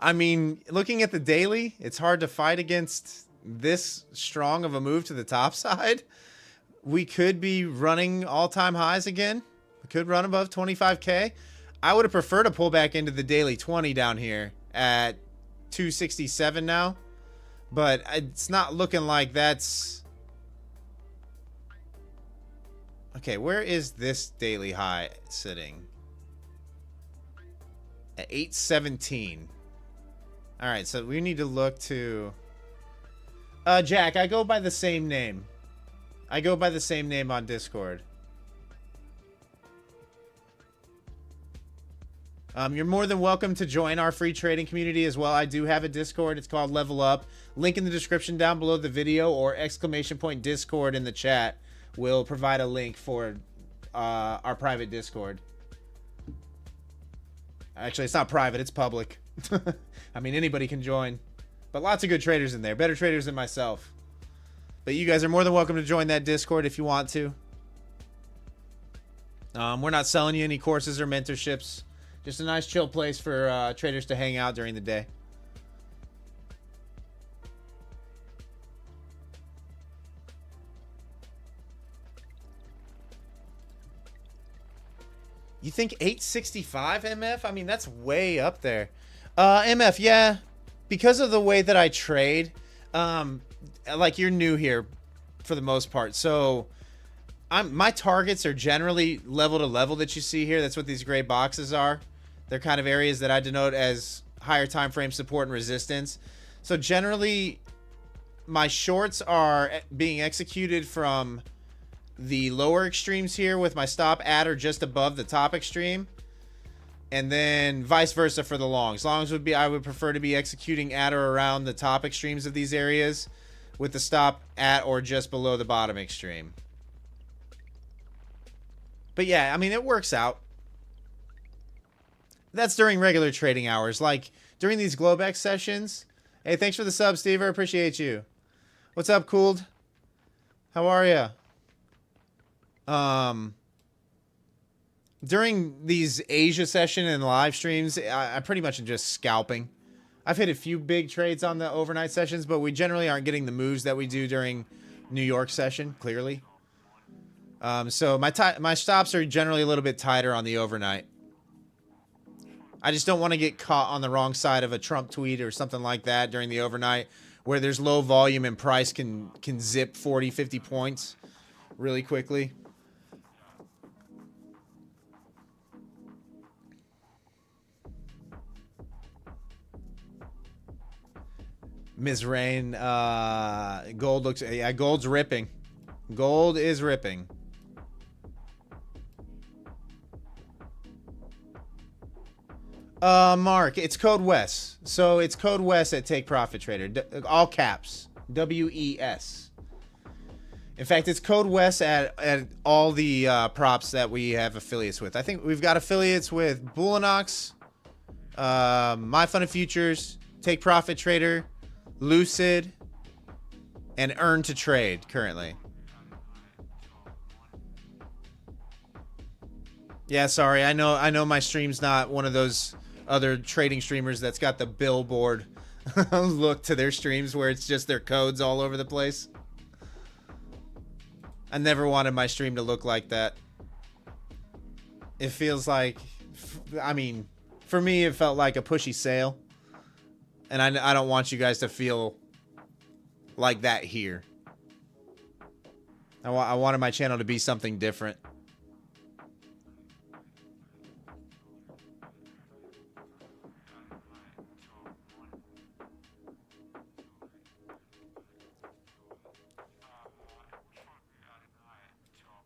I mean, looking at the daily, it's hard to fight against this strong of a move to the top side. We could be running all-time highs again. We could run above 25K. I would have preferred to pull back into the daily 20 down here at 267 now. But it's not looking like that's... Okay, where is this daily high sitting? At 817. Alright, so we need to look to... Jack, I go by the same name. I go by the same name on Discord. You're more than welcome to join our free trading community as well. I do have a Discord. It's called Level Up. Link in the description down below the video, or ! Discord in the chat will provide a link for our private Discord. Actually, it's not private. It's public. I mean, anybody can join. But lots of good traders in there. Better traders than myself. But you guys are more than welcome to join that Discord if you want to. We're not selling you any courses or mentorships. Just a nice chill place for traders to hang out during the day. You think 865 MF? I mean, that's way up there. MF, yeah. Because of the way that I trade, like, you're new here for the most part. So my targets are generally level to level that you see here. That's what these gray boxes are. They're kind of areas that I denote as higher time frame support and resistance. So generally, my shorts are being executed from the lower extremes here, with my stop at or just above the top extreme. And then vice versa for the longs. Longs would be, I would prefer to be executing at or around the top extremes of these areas, with the stop at or just below the bottom extreme. But yeah, I mean, it works out. That's during regular trading hours. Like, during these globex sessions. Hey, thanks for the sub, Steve. I appreciate you. What's up, Cooled? How are ya? During these Asia session and live streams, I pretty much am just scalping. I've hit a few big trades on the overnight sessions, but we generally aren't getting the moves that we do during New York session, clearly. So my stops are generally a little bit tighter on the overnight. I just don't want to get caught on the wrong side of a Trump tweet or something like that during the overnight, where there's low volume and price can zip 40, 50 points really quickly. Ms. Rain, gold looks, yeah, gold's ripping. Gold is ripping. Mark, it's code Wes. So it's code Wes at Take Profit Trader. All caps. WES. In fact, it's code Wes at all the props that we have affiliates with. I think we've got affiliates with Bullinox, My Fun of Futures, Take Profit Trader, Lucid, and Earn to Trade currently. Yeah, sorry. I know my stream's not one of those other trading streamers that's got the billboard look to their streams where it's just their codes all over the place. I never wanted my stream to look like that. It feels like, I mean, for me, it felt like a pushy sale. And I don't want you guys to feel like that here. I wanted my channel to be something different.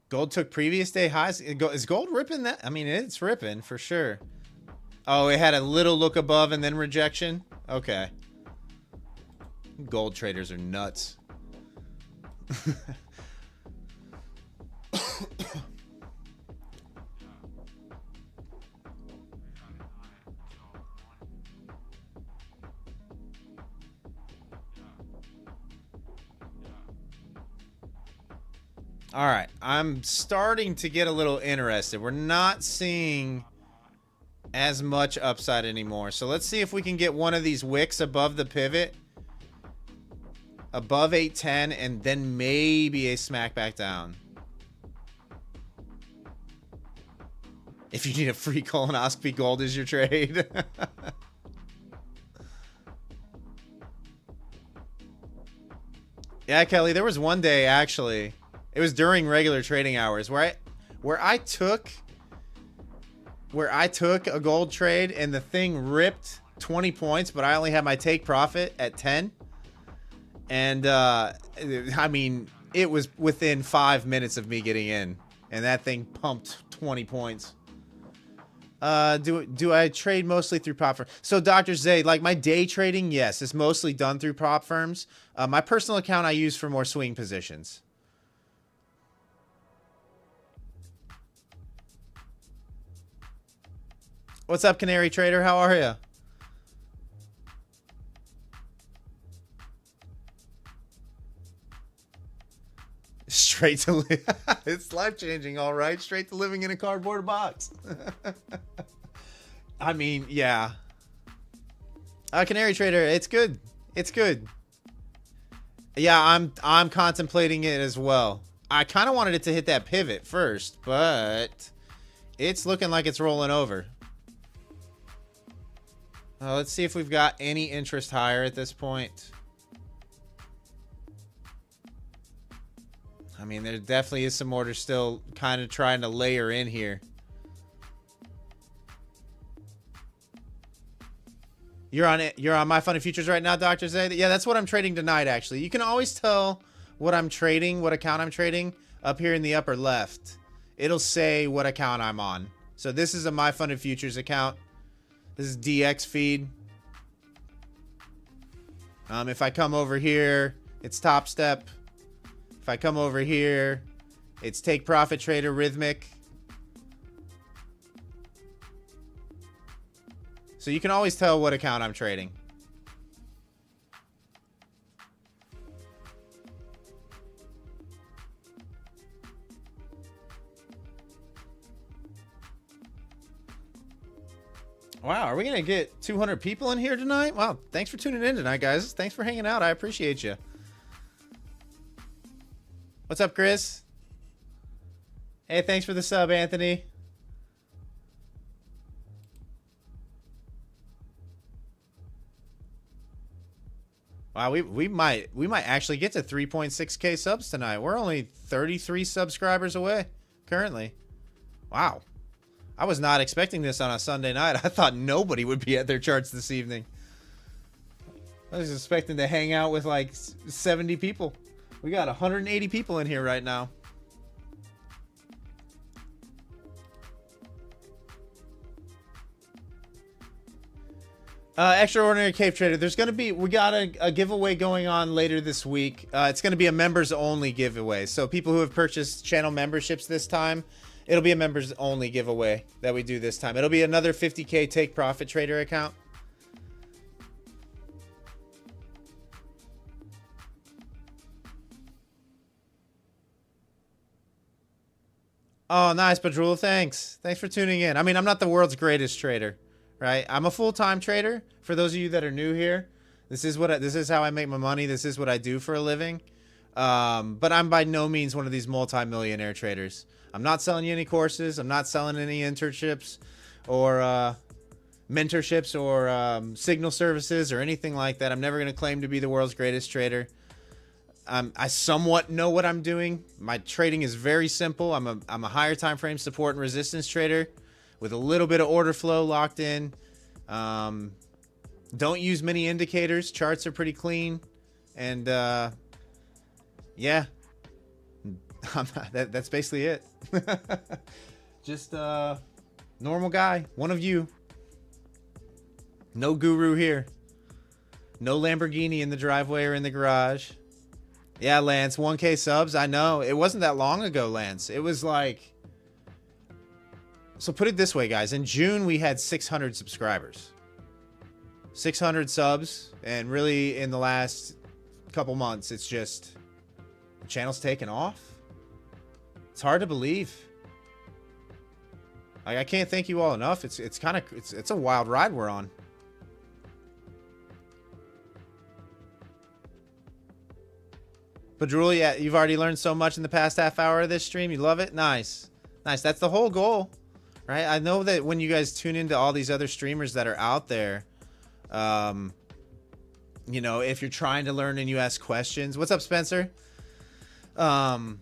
Gold took previous day highs. Is gold ripping that? I mean, it's ripping for sure. Oh, it had a little look above and then rejection? Okay. Gold traders are nuts. All right, I'm starting to get a little interested. We're not seeing as much upside anymore. So let's see if we can get one of these wicks above the pivot, above 810, and then maybe a smack back down. If you need a free colonoscopy, gold is your trade. Yeah, Kelly, there was one day actually. It was during regular trading hours where I took a gold trade and the thing ripped 20 points, but I only had my take profit at 10. And I mean, it was within 5 minutes of me getting in, and that thing pumped 20 points. Do I trade mostly through prop firms? So Dr. Zay, like my day trading, yes, it's mostly done through prop firms. My personal account I use for more swing positions. What's up, Canary Trader? How are you? Straight to live. It's life-changing, all right. Straight to living in a cardboard box. I mean, yeah. Canary Trader, it's good. It's good. Yeah, I'm contemplating it as well. I kind of wanted it to hit that pivot first, but it's looking like it's rolling over. Let's see if we've got any interest higher at this point. I mean, there definitely is some orders still kind of trying to layer in here. You're on it. You're on My Funny Futures right now, Dr. Zay. Yeah, that's what I'm trading tonight, actually. You can always tell what I'm trading, what account I'm trading, up here in the upper left. It'll say what account I'm on. So this is a My Funny Futures account. This is DX feed. If I come over here, it's Top Step. If I come over here, it's Take Profit Trader Rhythmic. So you can always tell what account I'm trading. Wow, are we going to get 200 people in here tonight? Wow, thanks for tuning in tonight, guys. Thanks for hanging out. I appreciate you. What's up, Chris? Hey, thanks for the sub, Anthony. Wow, we might actually get to 3.6K subs tonight. We're only 33 subscribers away currently. Wow. I was not expecting this on a Sunday night. I thought nobody would be at their charts this evening. I was expecting to hang out with like 70 people. We got 180 people in here right now. Extraordinary Cave Trader. There's going to be, we got a giveaway going on later this week. It's going to be a members only giveaway. So people who have purchased channel memberships this time, it'll be a members only giveaway that we do this time. It'll be another 50K Take Profit Trader account. Oh, nice, Padrul. Thanks. Thanks for tuning in. I mean, I'm not the world's greatest trader, right? I'm a full-time trader. For those of you that are new here, this is how I make my money. This is what I do for a living. But I'm by no means one of these multi-millionaire traders. I'm not selling you any courses. I'm not selling any internships or mentorships or signal services or anything like that. I'm never going to claim to be the world's greatest trader. I somewhat know what I'm doing. My trading is very simple. I'm a higher time frame support and resistance trader with a little bit of order flow locked in. Don't use many indicators. Charts are pretty clean. And yeah, that's basically it. Just normal guy, one of you. No guru here. No Lamborghini in the driveway or in the garage. Yeah, Lance, 1K subs. I know. It wasn't that long ago, Lance. It was like... So put it this way, guys. In June, we had 600 subscribers. 600 subs. And really, in the last couple months, it's just... The channel's taken off. It's hard to believe. Like, I can't thank you all enough. It's kind of... It's a wild ride we're on. Padrul, yeah, you've already learned so much in the past half hour of this stream. You love it? Nice. Nice. That's the whole goal, right? I know that when you guys tune into all these other streamers that are out there, you know, if you're trying to learn and you ask questions. What's up, Spencer? You're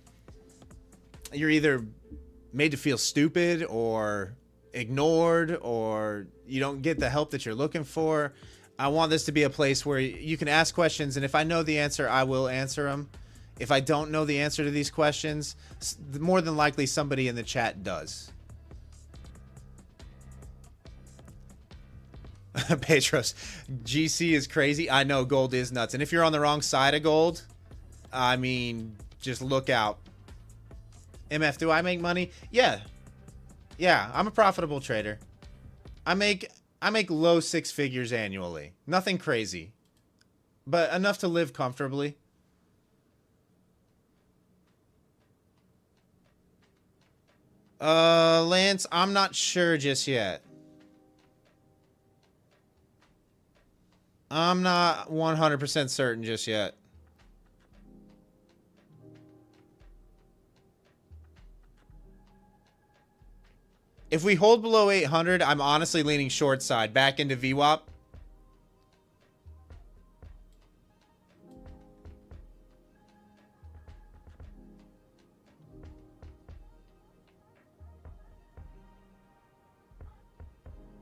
either made to feel stupid or ignored, or you don't get the help that you're looking for. I want this to be a place where you can ask questions, and if I know the answer, I will answer them. If I don't know the answer to these questions, more than likely somebody in the chat does. Petros, GC is crazy. I know gold is nuts. And if you're on the wrong side of gold, I mean, just look out. MF, do I make money? Yeah. Yeah, I'm a profitable trader. I make low six figures annually. Nothing crazy, but enough to live comfortably. Lance, I'm not sure just yet. I'm not 100% certain just yet. If we hold below 800, I'm honestly leaning short side back into VWAP.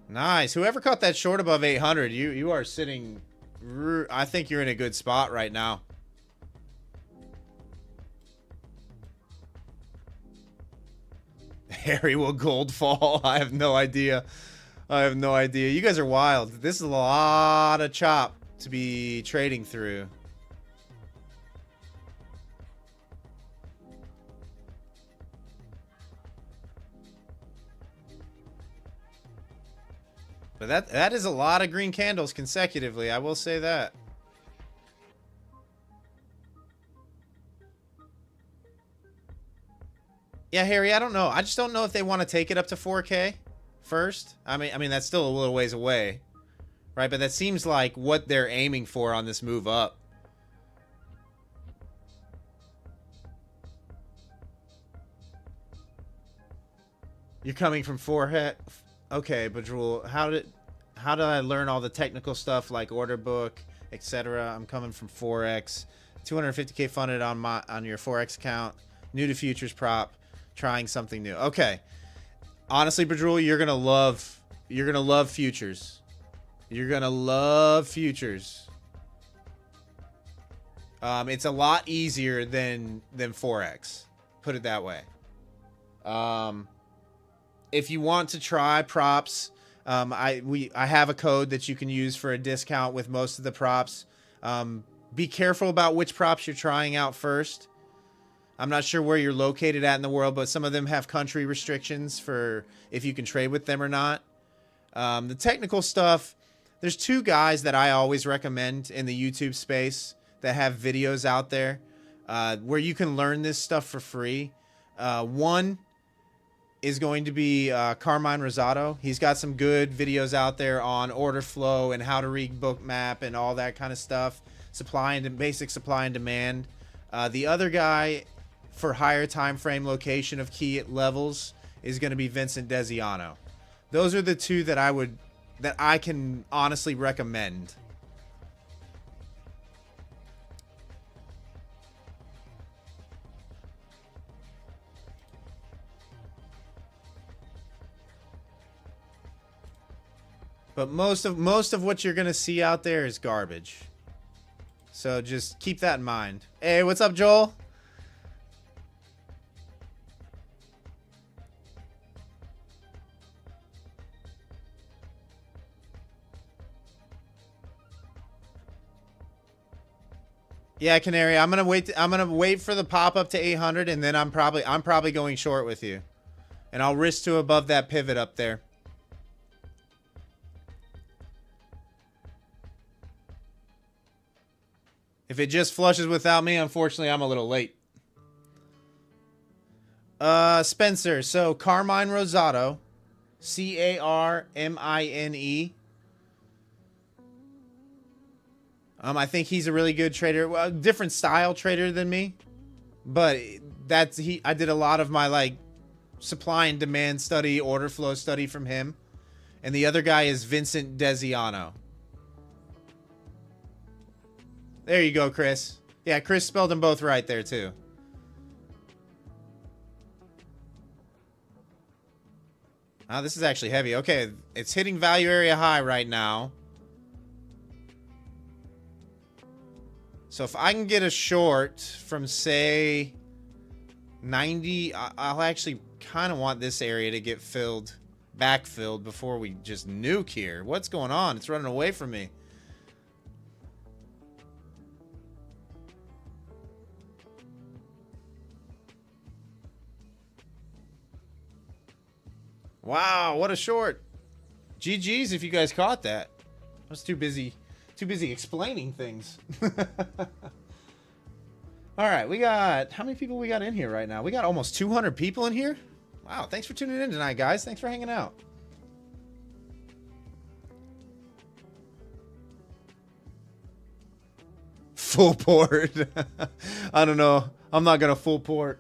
Nice. Whoever caught that short above 800, you are sitting... I think you're in a good spot right now. Harry, will gold fall? I have no idea. I have no idea. You guys are wild. This is a lot of chop to be trading through. But that is a lot of green candles consecutively. I will say that. Yeah, Harry, I don't know. I just don't know if they want to take it up to 4K first. I mean that's still a little ways away, right? But that seems like what they're aiming for on this move up. You're coming from forehead. Okay, Badrul, how did I learn all the technical stuff like order book, etc.? I'm coming from Forex. 250K funded on your Forex account. New to futures prop. Trying something new. Okay. Honestly, Badrul, you're gonna love futures. You're gonna love futures. It's a lot easier than Forex. Put it that way. If you want to try props, I have a code that you can use for a discount with most of the props. Be careful about which props you're trying out first. I'm not sure where you're located at in the world, but some of them have country restrictions for if you can trade with them or not. The technical stuff, there's two guys that I always recommend in the YouTube space that have videos out there where you can learn this stuff for free. One is going to be Carmine Rosado. He's got some good videos out there on order flow and how to read book map and all that kind of stuff. Basic supply and demand. The other guy for higher time frame location of key levels is going to be Vincent Desiano. Those are the two that I can honestly recommend. But most of what you're going to see out there is garbage. So just keep that in mind. Hey, what's up, Joel? Yeah, Canary. I'm gonna wait for the pop up to 800, and then I'm probably going short with you, and I'll risk to above that pivot up there. If it just flushes without me, unfortunately, I'm a little late. Spencer. So Carmine Rosado, Carmine. I think he's a really good trader. Well, different style trader than me, but I did a lot of my like supply and demand study, order flow study from him, and the other guy is Vincent Desiano. There you go, Chris. Yeah, Chris spelled them both right there too. Oh, this is actually heavy. Okay, it's hitting value area high right now. So if I can get a short from, say, 90, I'll actually kind of want this area to get backfilled before we just nuke here. What's going on? It's running away from me. Wow, what a short. GG's if you guys caught that. I was too busy explaining things. All right, we got, how many people we got in here right now? We got almost 200 people in here. Wow, thanks for tuning in tonight, guys. Thanks for hanging out. Full port. I don't know. I'm not gonna full port.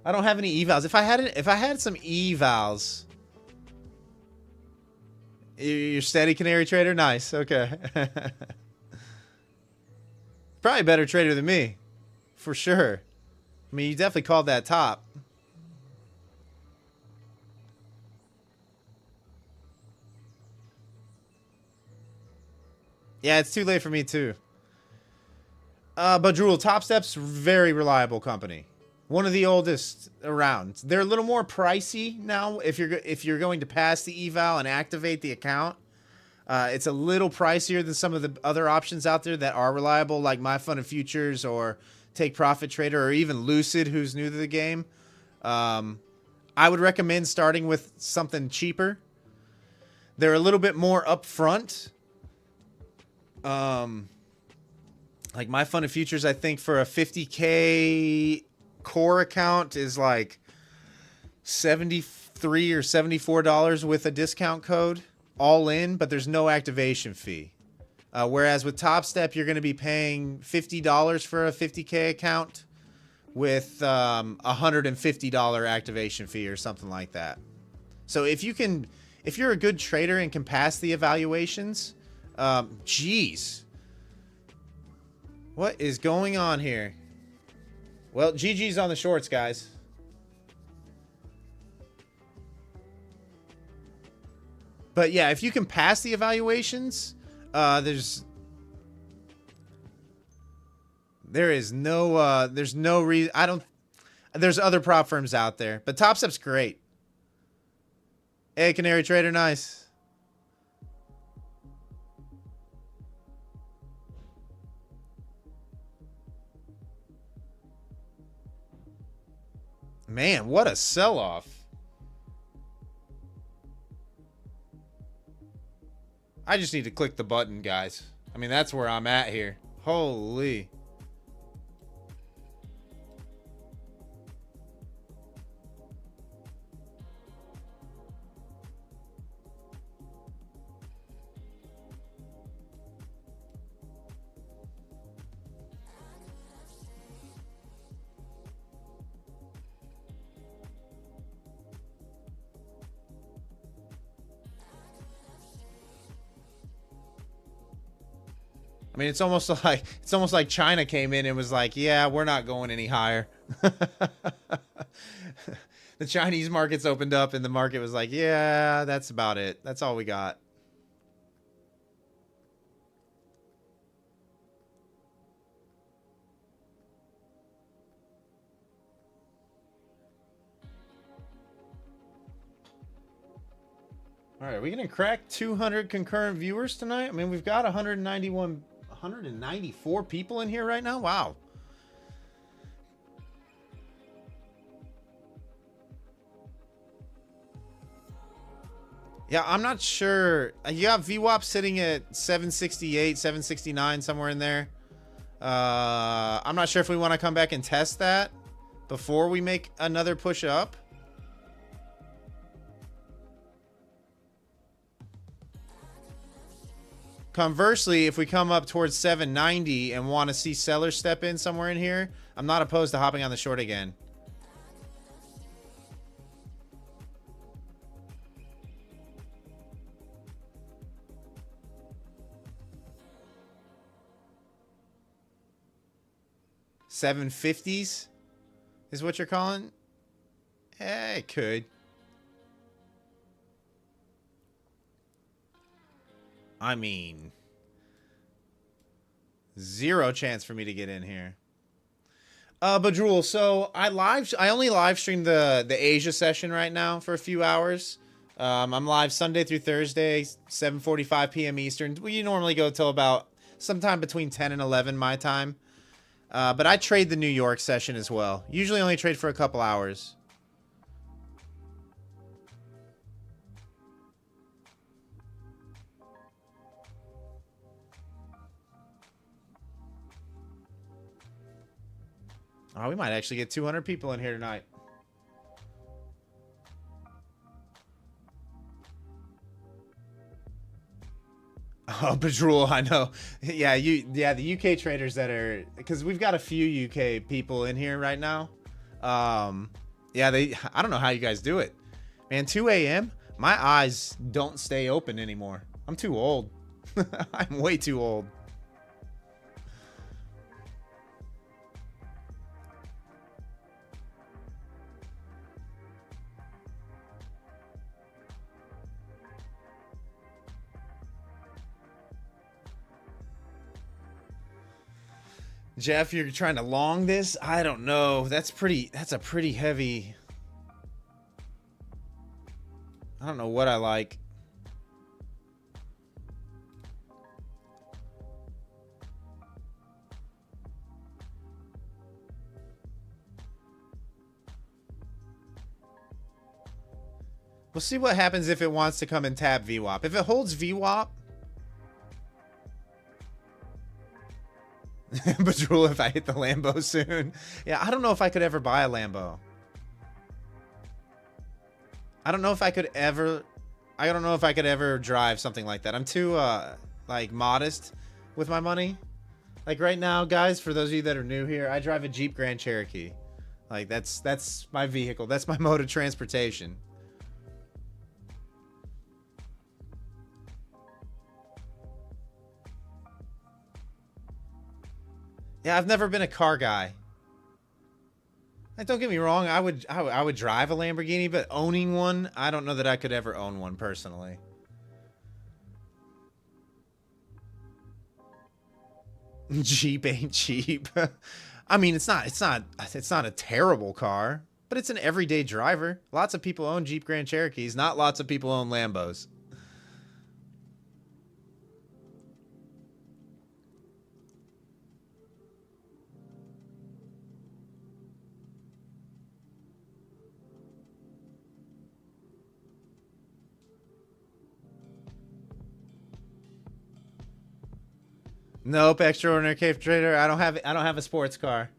I don't have any evals. If I had some evals. You're steady, Canary Trader? Nice. Okay. Probably a better trader than me. For sure. I mean, you definitely called that top. Yeah, it's too late for me too. Badrul, Top Step's very reliable company. One of the oldest around. They're a little more pricey now if you're going to pass the eval and activate the account. It's a little pricier than some of the other options out there that are reliable, like My Fun and Futures or Take Profit Trader or even Lucid, who's new to the game. I would recommend starting with something cheaper. They're a little bit more upfront. Like My Fun and Futures, I think for a 50K core account is like $73 or $74 with a discount code all in, but there's no activation fee. Whereas with Top Step, you're going to be paying $50 for a 50K account with $150 activation fee or something like that. So if you're a good trader and can pass the evaluations, geez, what is going on here? Well, GG's on the shorts, guys. But yeah, if you can pass the evaluations, there's no reason. There's other prop firms out there, but Top Step's great. Hey, Canary Trader, nice. Man, what a sell-off. I just need to click the button, guys. I mean, that's where I'm at here. Holy. I mean, it's almost like China came in and was like, "Yeah, we're not going any higher." The Chinese markets opened up and the market was like, "Yeah, that's about it. That's all we got." All right, are we gonna crack 200 concurrent viewers tonight? I mean, we've got 191 194 people in here right now. Wow. Yeah, I'm not sure. You got VWAP sitting at 768, 769, somewhere in there. I'm not sure if we want to come back and test that before we make another push up. Conversely, if we come up towards 790 and want to see sellers step in somewhere in here, I'm not opposed to hopping on the short again. $750s is what you're calling? Eh, it could. I mean, zero chance for me to get in here. Badrul, so I only live stream the Asia session right now for a few hours. I'm live Sunday through Thursday, 7:45 p.m. Eastern. We normally go till about sometime between 10 and 11 my time. But I trade the New York session as well. Usually only trade for a couple hours. Oh, we might actually get 200 people in here tonight. Oh, Badrul, I know. Yeah, the UK traders that are, because we've got a few UK people in here right now. Yeah, I don't know how you guys do it. Man, 2 a.m., my eyes don't stay open anymore. I'm too old. I'm way too old. Jeff, you're trying to long this? I don't know. That's a pretty heavy. I don't know what I like. We'll see what happens if it wants to come and tap VWAP. If it holds VWAP, Badrul, if I hit the Lambo soon. Yeah, I don't know if I could ever buy a Lambo. I don't know if I could ever drive something like that. I'm too like modest with my money. Like right now, guys, for those of you that are new here, I drive a Jeep Grand Cherokee. Like that's my vehicle. That's my mode of transportation. Yeah, I've never been a car guy. Don't get me wrong, I would drive a Lamborghini, but owning one, I don't know that I could ever own one personally. Jeep ain't cheap. I mean, it's not a terrible car, but it's an everyday driver. Lots of people own Jeep Grand Cherokees, not lots of people own Lambos. Nope, extraordinary cave trader. I don't have a sports car.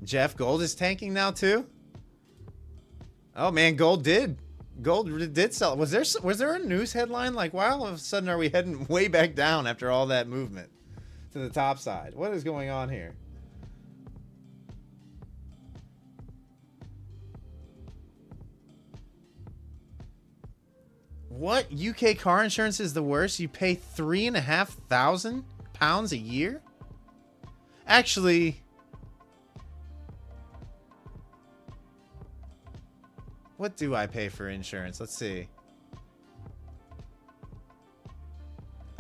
Jeff, gold is tanking now too? Oh man, gold did sell. Was there a news headline like, wow, all of a sudden are we heading way back down after all that movement to the top side? What is going on here? What? UK car insurance is the worst? You pay £3,500 a year? Actually, what do I pay for insurance? Let's see.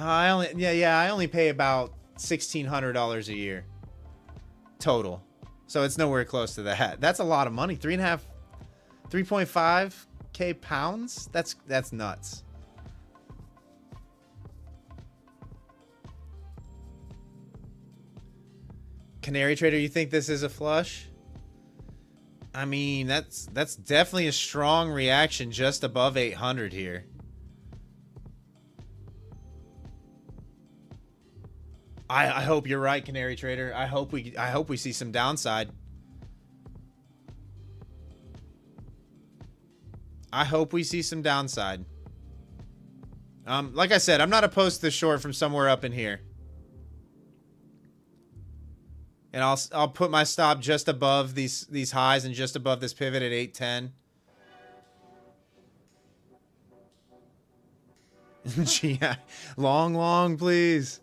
I only pay about $1,600 a year total. So it's nowhere close to that. That's a lot of money. 3.5K pounds? That's nuts. Canary Trader, you think this is a flush? I mean, that's definitely a strong reaction just above 800 here. I hope you're right, Canary Trader. I hope we see some downside. I hope we see some downside. Like I said, I'm not opposed to the short from somewhere up in here. And I'll put my stop just above these highs and just above this pivot at 810. GI. Long, please.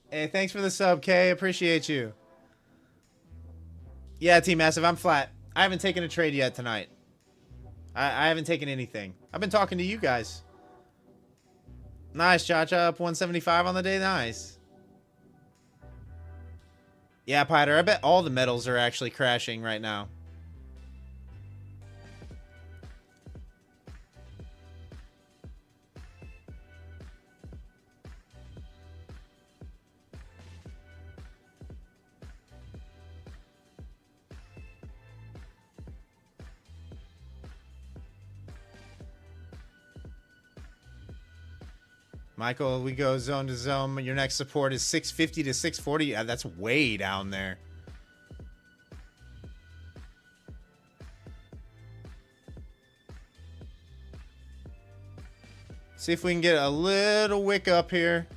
Hey, thanks for the sub, Kay. Appreciate you. Yeah, Team Massive, I'm flat. I haven't taken a trade yet tonight. I haven't taken anything. I've been talking to you guys. Nice, Cha-Cha. Up 175 on the day. Nice. Yeah, Piter, I bet all the metals are actually crashing right now. Michael, we go zone to zone. Your next support is 650 to 640. Yeah, that's way down there. See if we can get a little wick up here.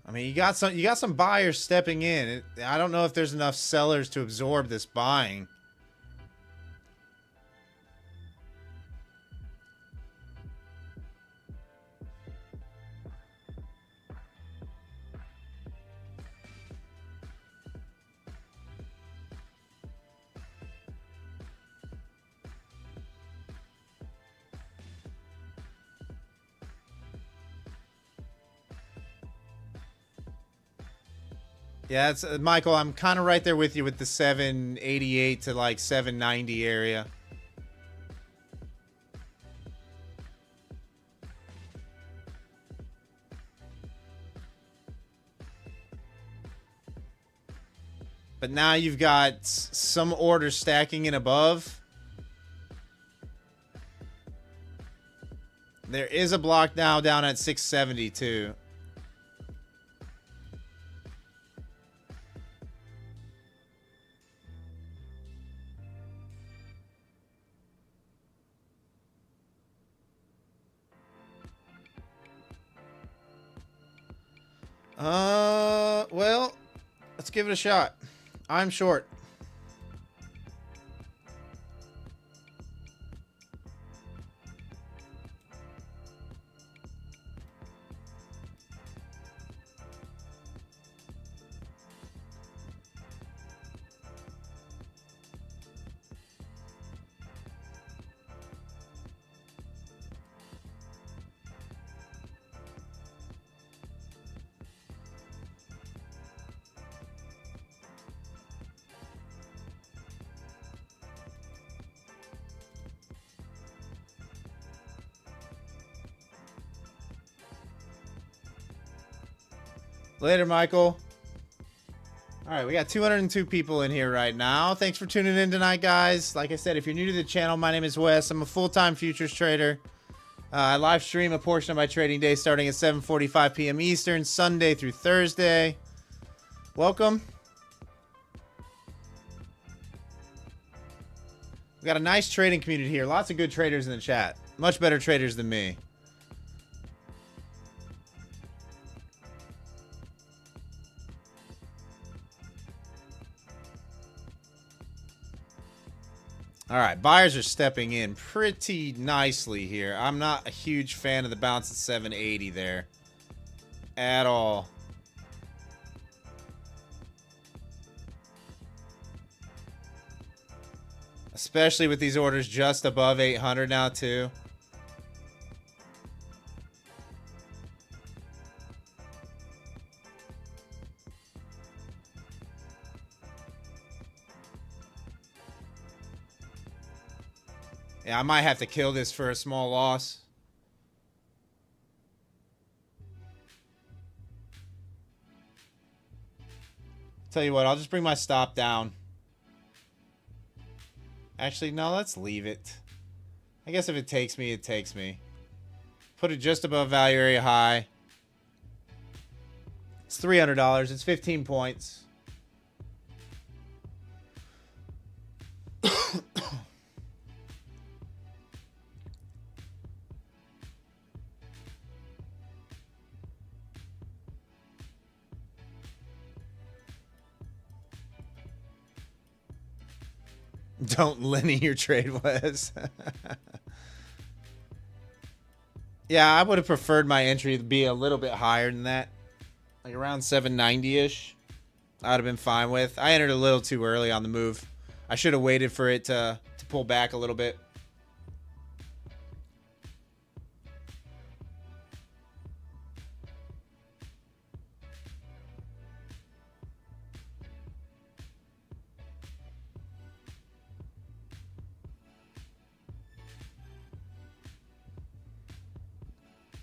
I mean, you got some buyers stepping in. I don't know if there's enough sellers to absorb this buying. Yeah, it's Michael, I'm kind of right there with you with the 788 to like 790 area. But now you've got some orders stacking in above. There is a block now down at 670 too. Well, let's give it a shot. I'm short. Later, Michael. All right, we got 202 people in here right now. Thanks for tuning in tonight, guys. Like I said, if you're new to the channel, my name is Wes. I'm a full-time futures trader. I live stream a portion of my trading day starting at 7:45 p.m. Eastern, Sunday through Thursday. Welcome. We got a nice trading community here. Lots of good traders in the chat. Much better traders than me. All right, buyers are stepping in pretty nicely here. I'm not a huge fan of the bounce at 780 there. at all. Especially with these orders just above 800 now too. Yeah, I might have to kill this for a small loss. Tell you what, I'll just bring my stop down. Actually, no, let's leave it. I guess if it takes me, it takes me. Put it just above value area high. It's $300. It's 15 points. Don't linear trade, Wes. Yeah, I would have preferred my entry to be a little bit higher than that. Like around 790-ish. I would have been fine with. I entered a little too early on the move. I should have waited for it to pull back a little bit.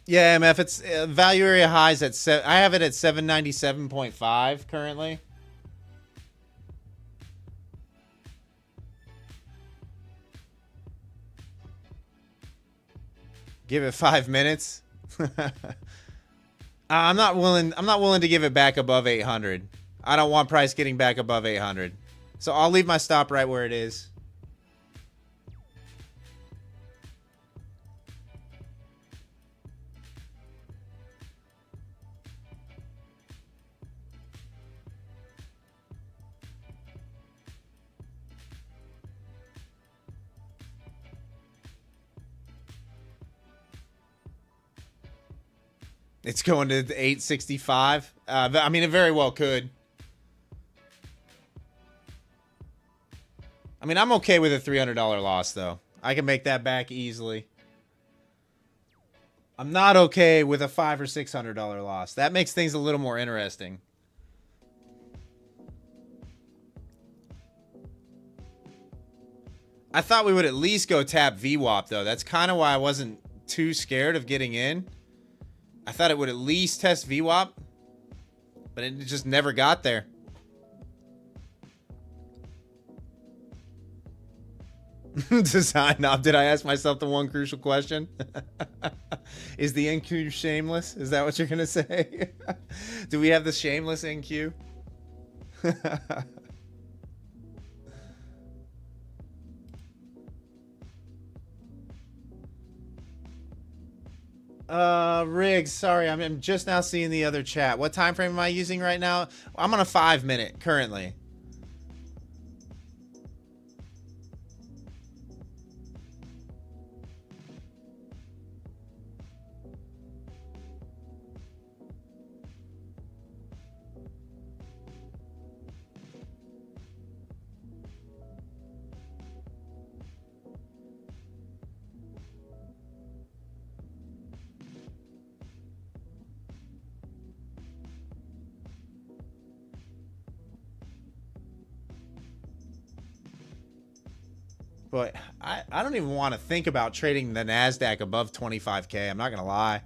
Yeah, MF, it's value area highs at I have it at 797.5 currently. Give it 5 minutes. I'm not willing to give it back above 800. I don't want price getting back above 800. So I'll leave my stop right where it is. It's going to 865. I mean, it very well could. I mean, I'm okay with a $300 loss, though. I can make that back easily. I'm not okay with a $500 or $600 loss. That makes things a little more interesting. I thought we would at least go tap VWAP, though. That's kind of why I wasn't too scared of getting in. I thought it would at least test VWAP, but it just never got there. Design knob. Did I ask myself the one crucial question? Is the NQ shameless? Is that what you're going to say? Do we have the shameless NQ? Riggs, sorry, I'm just now seeing the other chat. What time frame am I using right now? I'm on a 5-minute currently. But I don't even want to think about trading the Nasdaq above 25K. I'm not going to lie.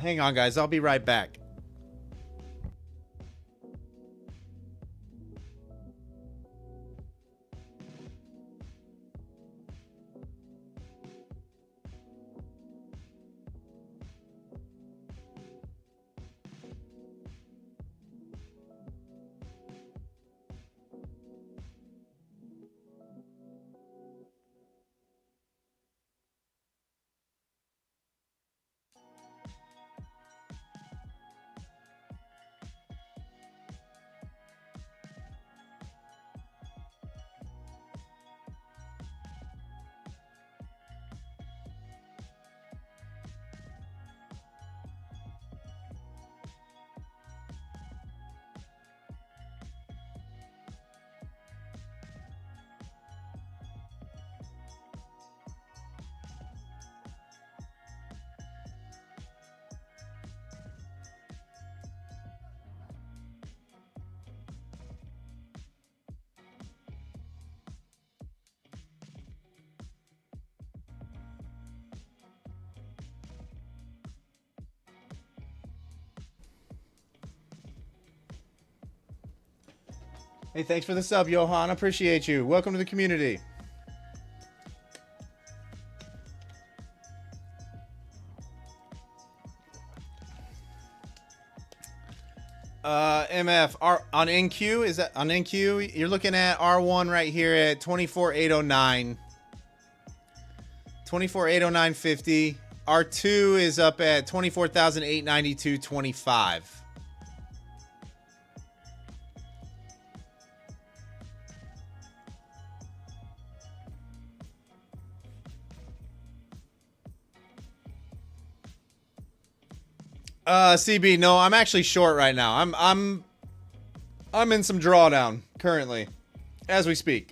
Hang on, guys. I'll be right back. Hey, thanks for the sub, Johan. Appreciate you. Welcome to the community. MF on NQ, is that on NQ? You're looking at R1 right here at 24,809. 24,809.50. R2 is up at 24,892.25. CB, no, I'm actually short right now. I'm in some drawdown currently as we speak.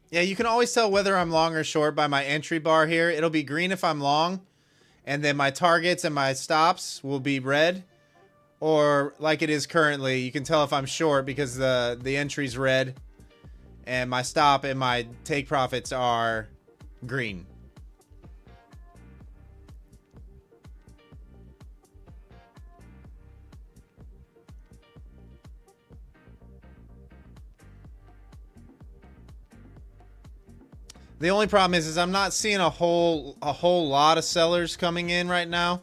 Yeah, you can always tell whether I'm long or short by my entry bar here. It'll be green if I'm long, and then my targets and my stops will be red. Or like it is currently, you can tell if I'm short because the entry's red, and my stop and my take profits are green. The only problem is I'm not seeing a whole lot of sellers coming in right now.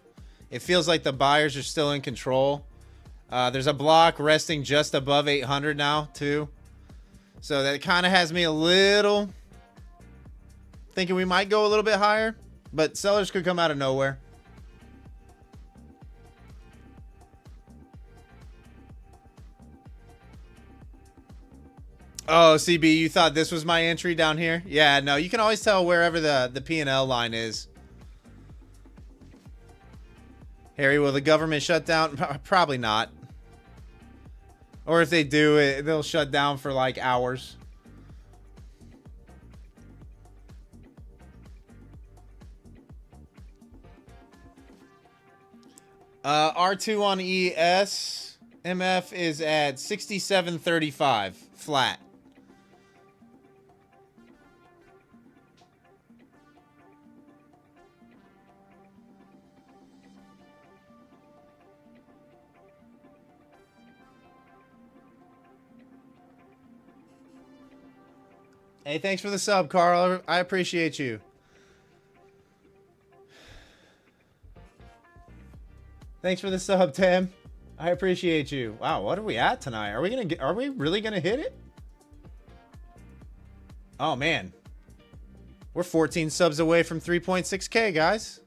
It feels like the buyers are still in control. There's a block resting just above 800 now too. So that kind of has me a little thinking we might go a little bit higher, but sellers could come out of nowhere. Oh, CB, you thought this was my entry down here? Yeah, no, you can always tell wherever the P&L line is. Harry, will the government shut down? Probably not. Or if they do, they'll shut down for like hours. R2 on ES. MF is at 67.35 flat. Hey, thanks for the sub, Carl. I appreciate you. Thanks for the sub, Tim. I appreciate you. Wow, what are we at tonight? Are we really gonna hit it? Oh man. We're 14 subs away from 3.6K, guys.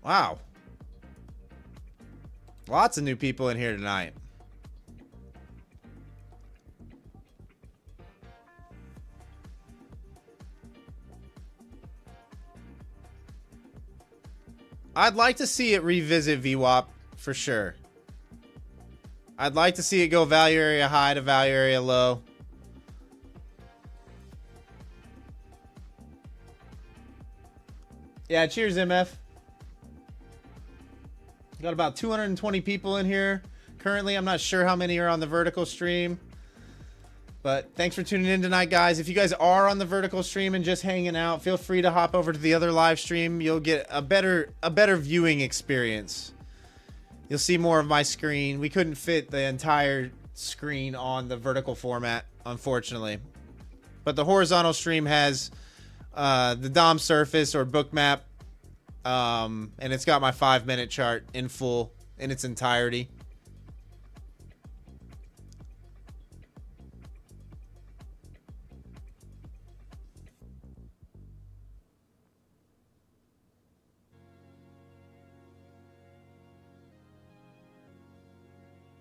Wow. Lots of new people in here tonight. I'd like to see it revisit VWAP for sure. I'd like to see it go value area high to value area low. Yeah, cheers, MF. Got about 220 people in here. Currently, I'm not sure how many are on the vertical stream. But thanks for tuning in tonight, guys. If you guys are on the vertical stream and just hanging out, feel free to hop over to the other live stream. You'll get a better viewing experience. You'll see more of my screen. We couldn't fit the entire screen on the vertical format, unfortunately. But the horizontal stream has the DOM surface or book map, and it's got my 5-minute chart in full in its entirety.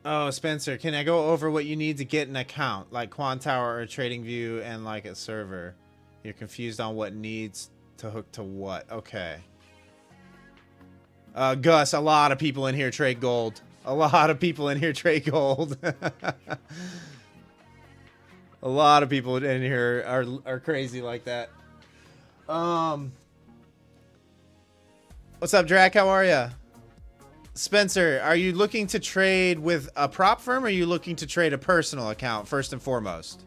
Oh, Spencer, can I go over what you need to get an account, like Quantower or TradingView and like a server? You're confused on what needs to hook to what. Okay. Gus, a lot of people in here trade gold. A lot of people in here trade gold. A lot of people in here are crazy like that. What's up, Drac? How are ya? Spencer, are you looking to trade with a prop firm or are you looking to trade a personal account first and foremost?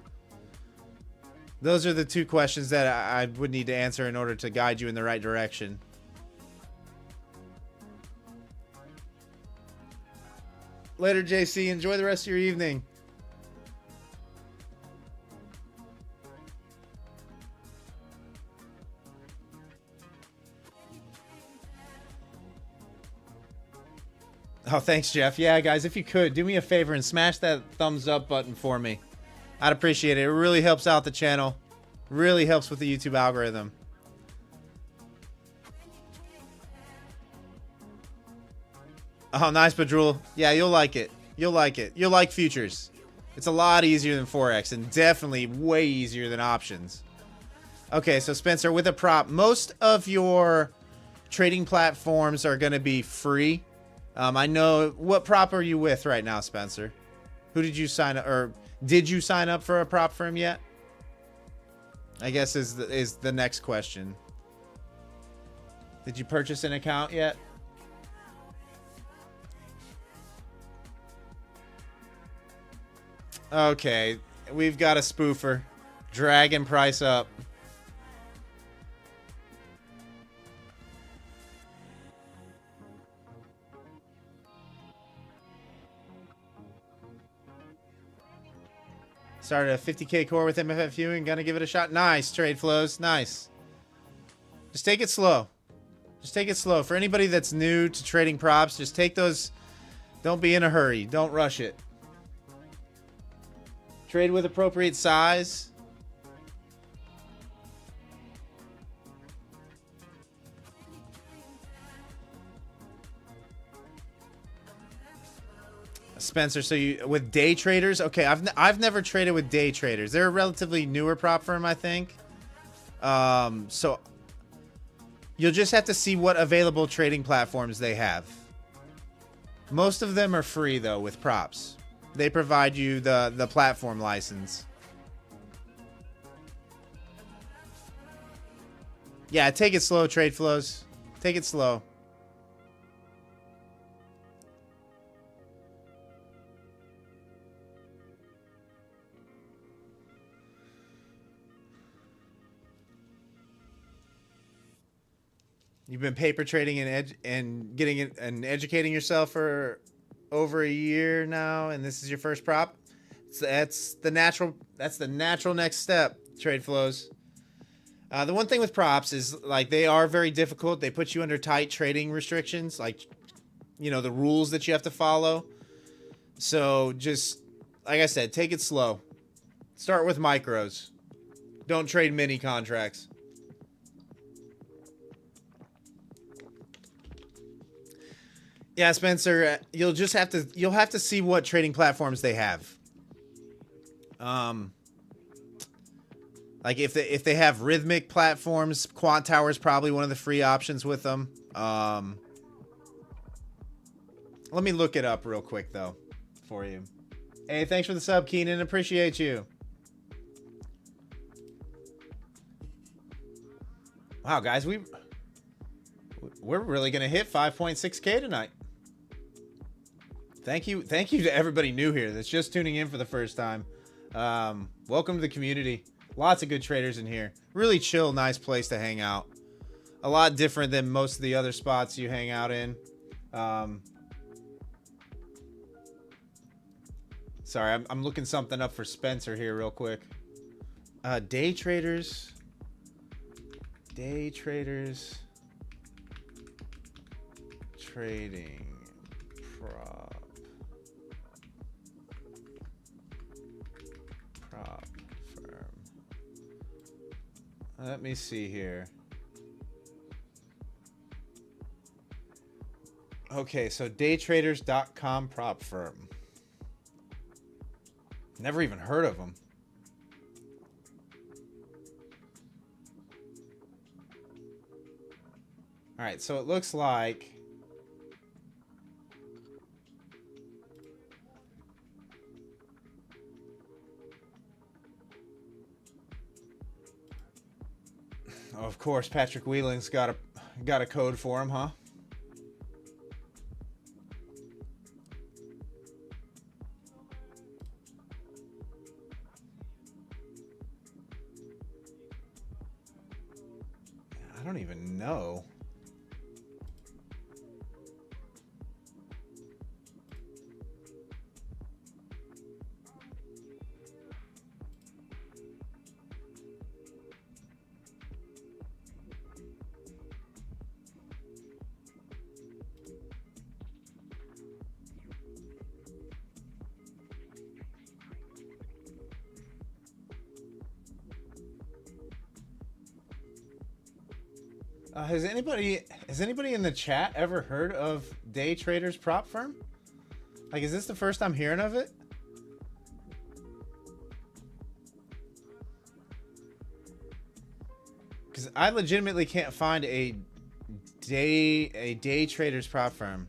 Those are the two questions that I would need to answer in order to guide you in the right direction. Later, JC. Enjoy the rest of your evening. Oh, thanks, Jeff. Yeah, guys, if you could, do me a favor and smash that thumbs up button for me. I'd appreciate it. It really helps out the channel. Really helps with the YouTube algorithm. Oh, nice, Badrul. Yeah, you'll like it. You'll like it. You'll like futures. It's a lot easier than Forex and definitely way easier than options. Okay, so Spencer, with a prop, most of your trading platforms are going to be free. I know. What prop are you with right now, Spencer? Who did you sign up, or did you sign up for a prop firm yet? I guess is the next question. Did you purchase an account yet? Okay, we've got a spoofer. Dragging price up. Started a 50K core with MFFU and gonna give it a shot. Nice trade flows. Nice. Just take it slow. Just take it slow. For anybody that's new to trading props, just take those. Don't be in a hurry. Don't rush it. Trade with appropriate size. Spencer, so you with day traders? Okay, I've never traded with day traders. They're a relatively newer prop firm, I think. So you'll just have to see what available trading platforms they have. Most of them are free though with props. They provide you the platform license. Yeah, take it slow, trade flows. Take it slow. You've been paper trading and getting it and educating yourself for over a year now, and this is your first prop. So that's the natural next step. Trade flows. The one thing with props is like they are very difficult. They put you under tight trading restrictions, like the rules that you have to follow. So just like I said, take it slow. Start with micros. Don't trade mini contracts. Yeah, Spencer, you'll have to see what trading platforms they have. Like if they have rhythmic platforms, Quant Tower is probably one of the free options with them. Let me look it up real quick though for you. Hey, thanks for the sub, Keenan. Appreciate you. Wow, guys, we're really gonna hit 5.6K tonight. Thank you to everybody new here that's just tuning in for the first time. Welcome to the community. Lots of good traders in here. Really chill, nice place to hang out. A lot different than most of the other spots you hang out in. Sorry, I'm looking something up for Spencer here real quick. Day traders. Day traders. Trading prop firm. Let me see here. Okay, so daytraders.com prop firm. Never even heard of them. All right, so it looks like of course, Patrick Wheeling's got a code for him, huh? don't even know. Has anybody in the chat ever heard of Day Traders Prop Firm? Like, is this the first I'm hearing of it? Because I legitimately can't find a day traders prop firm.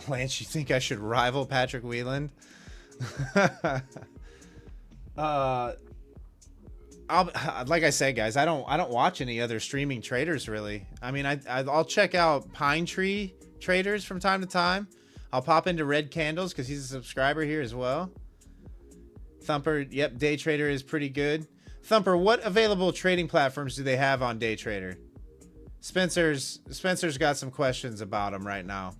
Lance, you think I should rival Patrick Wheeland? Like I said, guys, I don't watch any other streaming traders really. I mean, I'll check out Pine Tree Traders from time to time. I'll pop into Red Candles because he's a subscriber here as well. Thumper, yep, Day Trader is pretty good. Thumper, what available trading platforms do they have on Day Trader? Spencer's got some questions about them right now.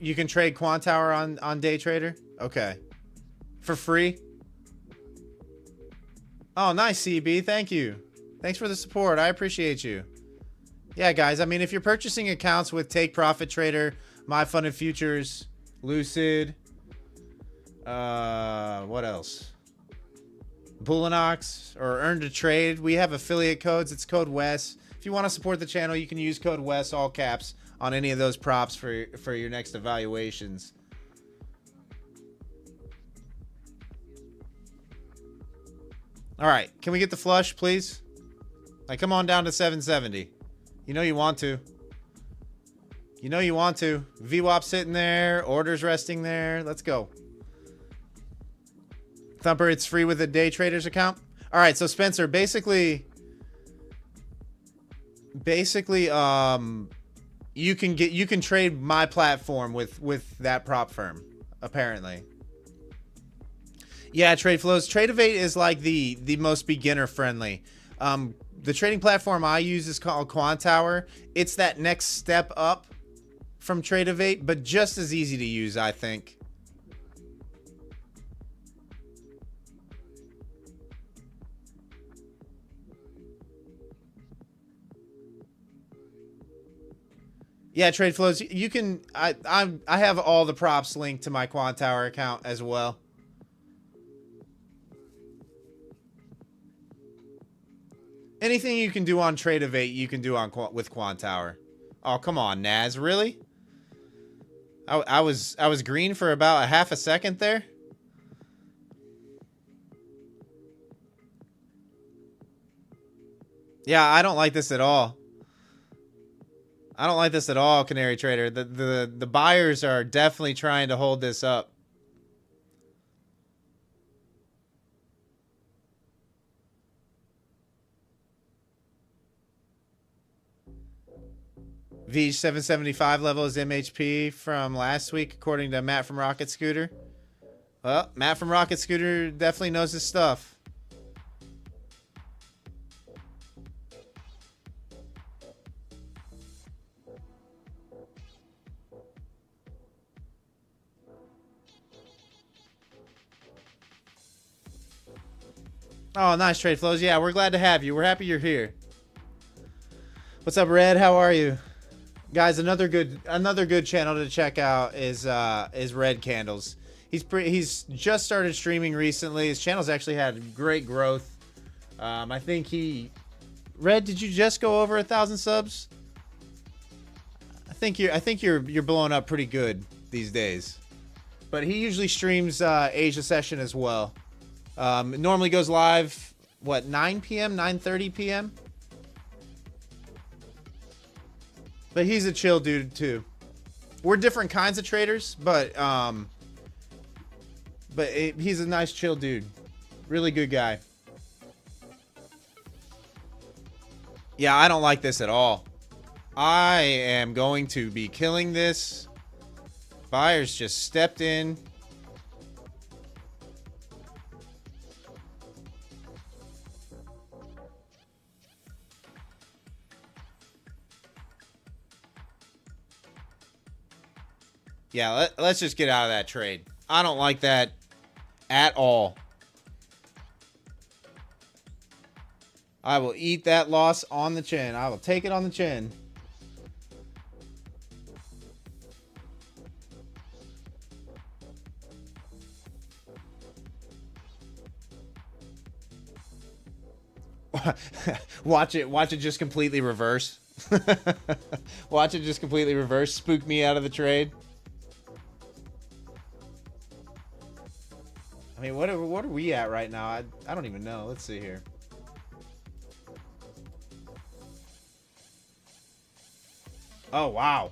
You can trade Quantower on Day Trader? Okay. For free? Oh, nice, CB. Thank you. Thanks for the support. I appreciate you. Yeah, guys. I mean, if you're purchasing accounts with Take Profit Trader, My Funded Futures, Lucid, what else? Bullinox or Earn to Trade, we have affiliate codes. It's code WES. If you want to support the channel, you can use code WES, all caps, on any of those props for your next evaluations. All right, can we get the flush, please? Like, come on down to 770. You know you want to. You know you want to. VWAP sitting there, orders resting there. Let's go. Thumper, it's free with a Day Traders account. All right, so Spencer, basically, you can trade my platform with that prop firm, apparently. Yeah, Trade Flows. Tradeovate is like the most beginner friendly. The trading platform I use is called Quantower. It's that next step up from Tradeovate, but just as easy to use, I think. Yeah, Trade Flows. You can. I have all the props linked to my Quantower account as well. Anything you can do on Tradeovate, you can do with Quantower. Oh, come on, Naz, really? I was green for about a half a second there. Yeah, I don't like this at all. I don't like this at all, Canary Trader. The buyers are definitely trying to hold this up. V 775 level is MHP from last week, according to Matt from Rocket Scooter. Well, Matt from Rocket Scooter definitely knows his stuff. Oh, nice, Trade Flows. Yeah, we're glad to have you. We're happy you're here. What's up, Red? How are you? Guys, another good channel to check out is Red Candles. He's just started streaming recently. His channel's actually had great growth. I think Red, did you just go over 1,000 subs? I think you're blowing up pretty good these days. But he usually streams Asia session as well. It normally goes live, what, 9 p.m., 9:30 p.m.? But he's a chill dude too. We're different kinds of traders, but he's a nice chill dude. Really good guy. Yeah, I don't like this at all. I am going to be killing this. Buyers just stepped in. Yeah, let's just get out of that trade. I don't like that at all. I will eat that loss on the chin. I will take it on the chin. Watch it just completely reverse. Watch it just completely reverse. Spook me out of the trade. I mean, what are we at right now? I don't even know. Let's see here. Oh, wow.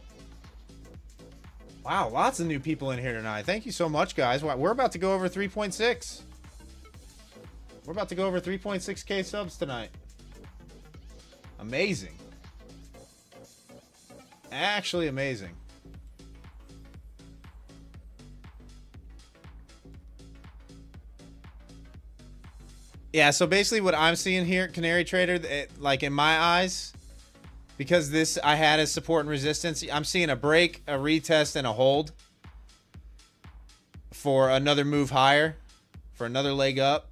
Wow, lots of new people in here tonight. Thank you so much, guys. We're about to go over 3.6. We're about to go over 3.6K subs tonight. Amazing. Actually amazing. Yeah, so basically what I'm seeing here, Canary Trader, like in my eyes, because this I had as support and resistance, I'm seeing a break, a retest, and a hold for another move higher, for another leg up.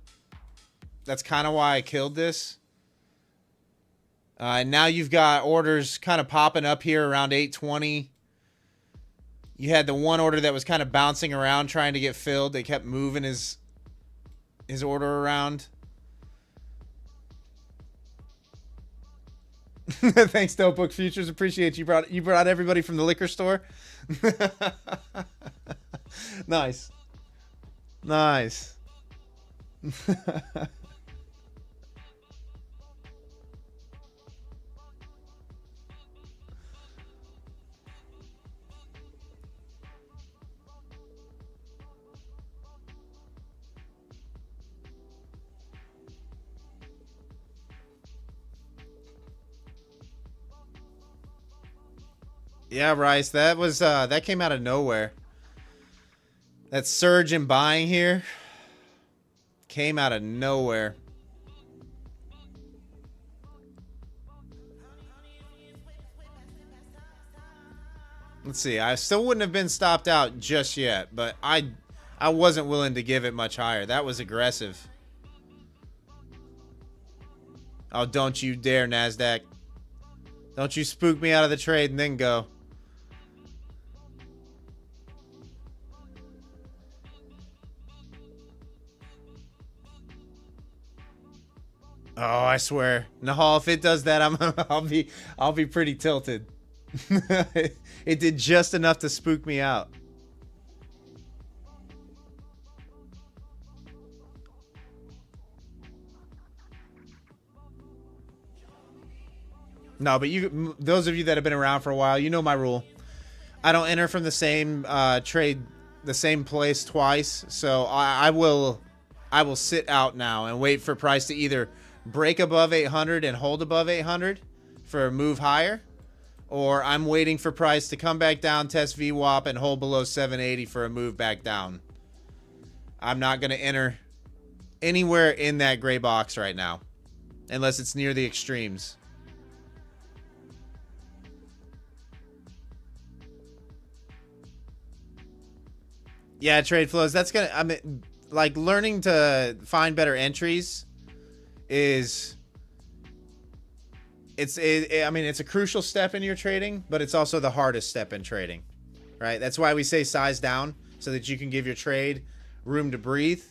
That's kind of why I killed this. And now you've got orders kind of popping up here around 820. You had the one order that was kind of bouncing around trying to get filled. They kept moving his order around. Thanks, Notebook Futures. Appreciate you brought everybody from the liquor store. Nice. Nice. Yeah, Rice, that was that came out of nowhere. That surge in buying here came out of nowhere. Let's see. I still wouldn't have been stopped out just yet, but I wasn't willing to give it much higher. That was aggressive. Oh, don't you dare, Nasdaq. Don't you spook me out of the trade and then go. Oh, I swear. Nahal, if it does that, I'll be pretty tilted. It did just enough to spook me out. No, but those of you that have been around for a while, you know my rule. I don't enter from the same trade, the same place twice. So I will sit out now and wait for price to either break above 800 and hold above 800 for a move higher, or I'm waiting for price to come back down, test VWAP, and hold below 780 for a move back down. I'm not going to enter anywhere in that gray box right now, unless it's near the extremes. Yeah, trade flows. That's gonna. I mean, like learning to find better entries is. I mean, it's a crucial step in your trading, but it's also the hardest step in trading, right? That's why we say size down, so that you can give your trade room to breathe.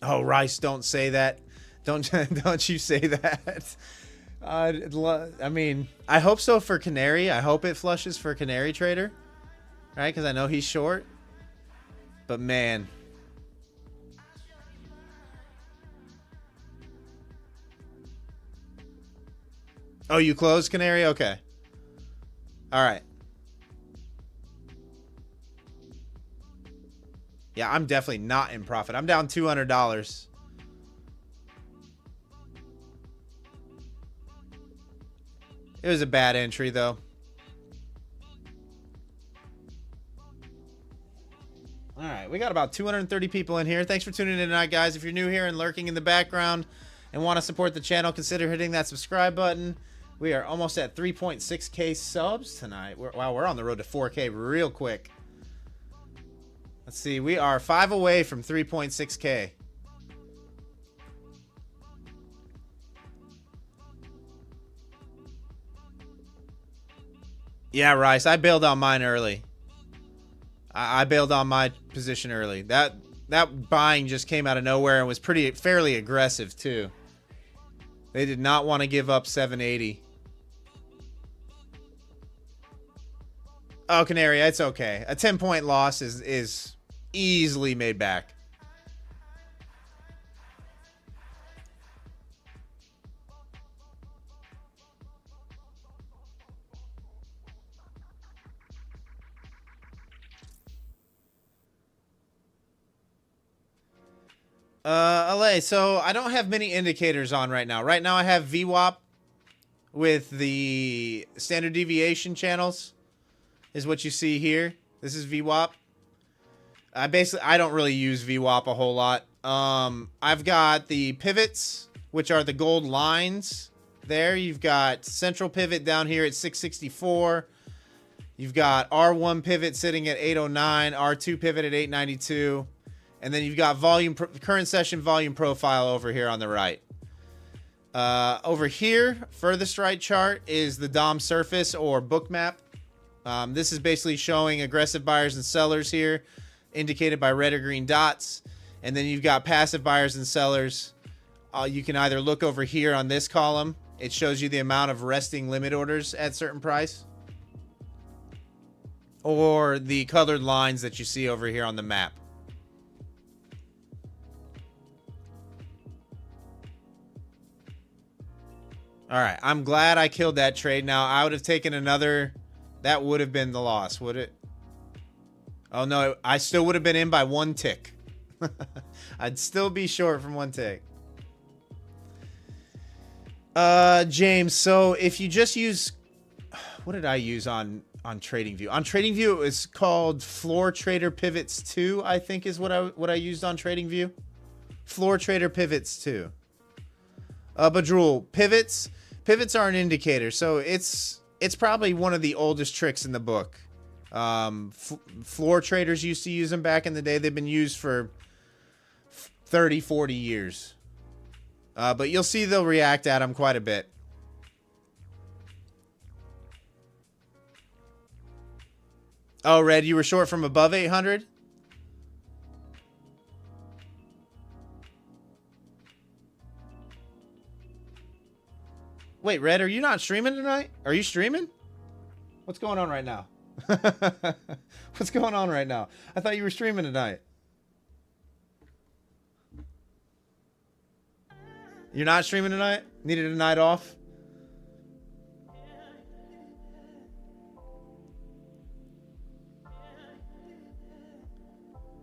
Oh, Rice, don't say that. Don't you say that. I mean, I hope so for Canary. I hope it flushes for Canary Trader, right? Because I know he's short. But man. Oh, you closed Canary? Okay. All right. Yeah, I'm definitely not in profit. I'm down $200. It was a bad entry, though. All right, we got about 230 people in here. Thanks for tuning in tonight, guys. If you're new here and lurking in the background and want to support the channel, consider hitting that subscribe button. We are almost at 3.6K subs tonight. Wow, we're on the road to 4K real quick. Let's see, we are 5 away from 3.6K. Yeah, Rice, I bailed on mine early. I bailed on my position early. That buying just came out of nowhere and was fairly aggressive too. They did not want to give up 780. Oh, Canary, it's okay. A 10-point loss is easily made back. LA, so I don't have many indicators on right now. Right now I have VWAP with the standard deviation channels is what you see here. This is VWAP. I don't really use VWAP a whole lot. I've got the pivots, which are the gold lines there. You've got central pivot down here at 664. You've got R1 pivot sitting at 809, R2 pivot at 892. And then you've got current session volume profile over here on the right. Over here, furthest right chart is the DOM surface or book map. This is basically showing aggressive buyers and sellers here, indicated by red or green dots. And then you've got passive buyers and sellers. You can either look over here on this column. It shows you the amount of resting limit orders at certain price. Or the colored lines that you see over here on the map. All right, I'm glad I killed that trade. Now, I would have taken another. That would have been the loss, would it? Oh, no, I still would have been in by 1 tick. I'd still be short from 1 tick. James, so if you just use... What did I use on TradingView? On TradingView, it was called Floor Trader Pivots 2, I think is what I used on TradingView. Floor Trader Pivots 2. Badrul, pivots are an indicator, so it's probably one of the oldest tricks in the book. Floor traders used to use them back in the day. They've been used for 30, 40 years. But you'll see they'll react at them quite a bit. Oh, Red, you were short from above 800? Wait, Red, are you not streaming tonight? Are you streaming? What's going on right now? What's going on right now? I thought you were streaming tonight. You're not streaming tonight? Needed a night off?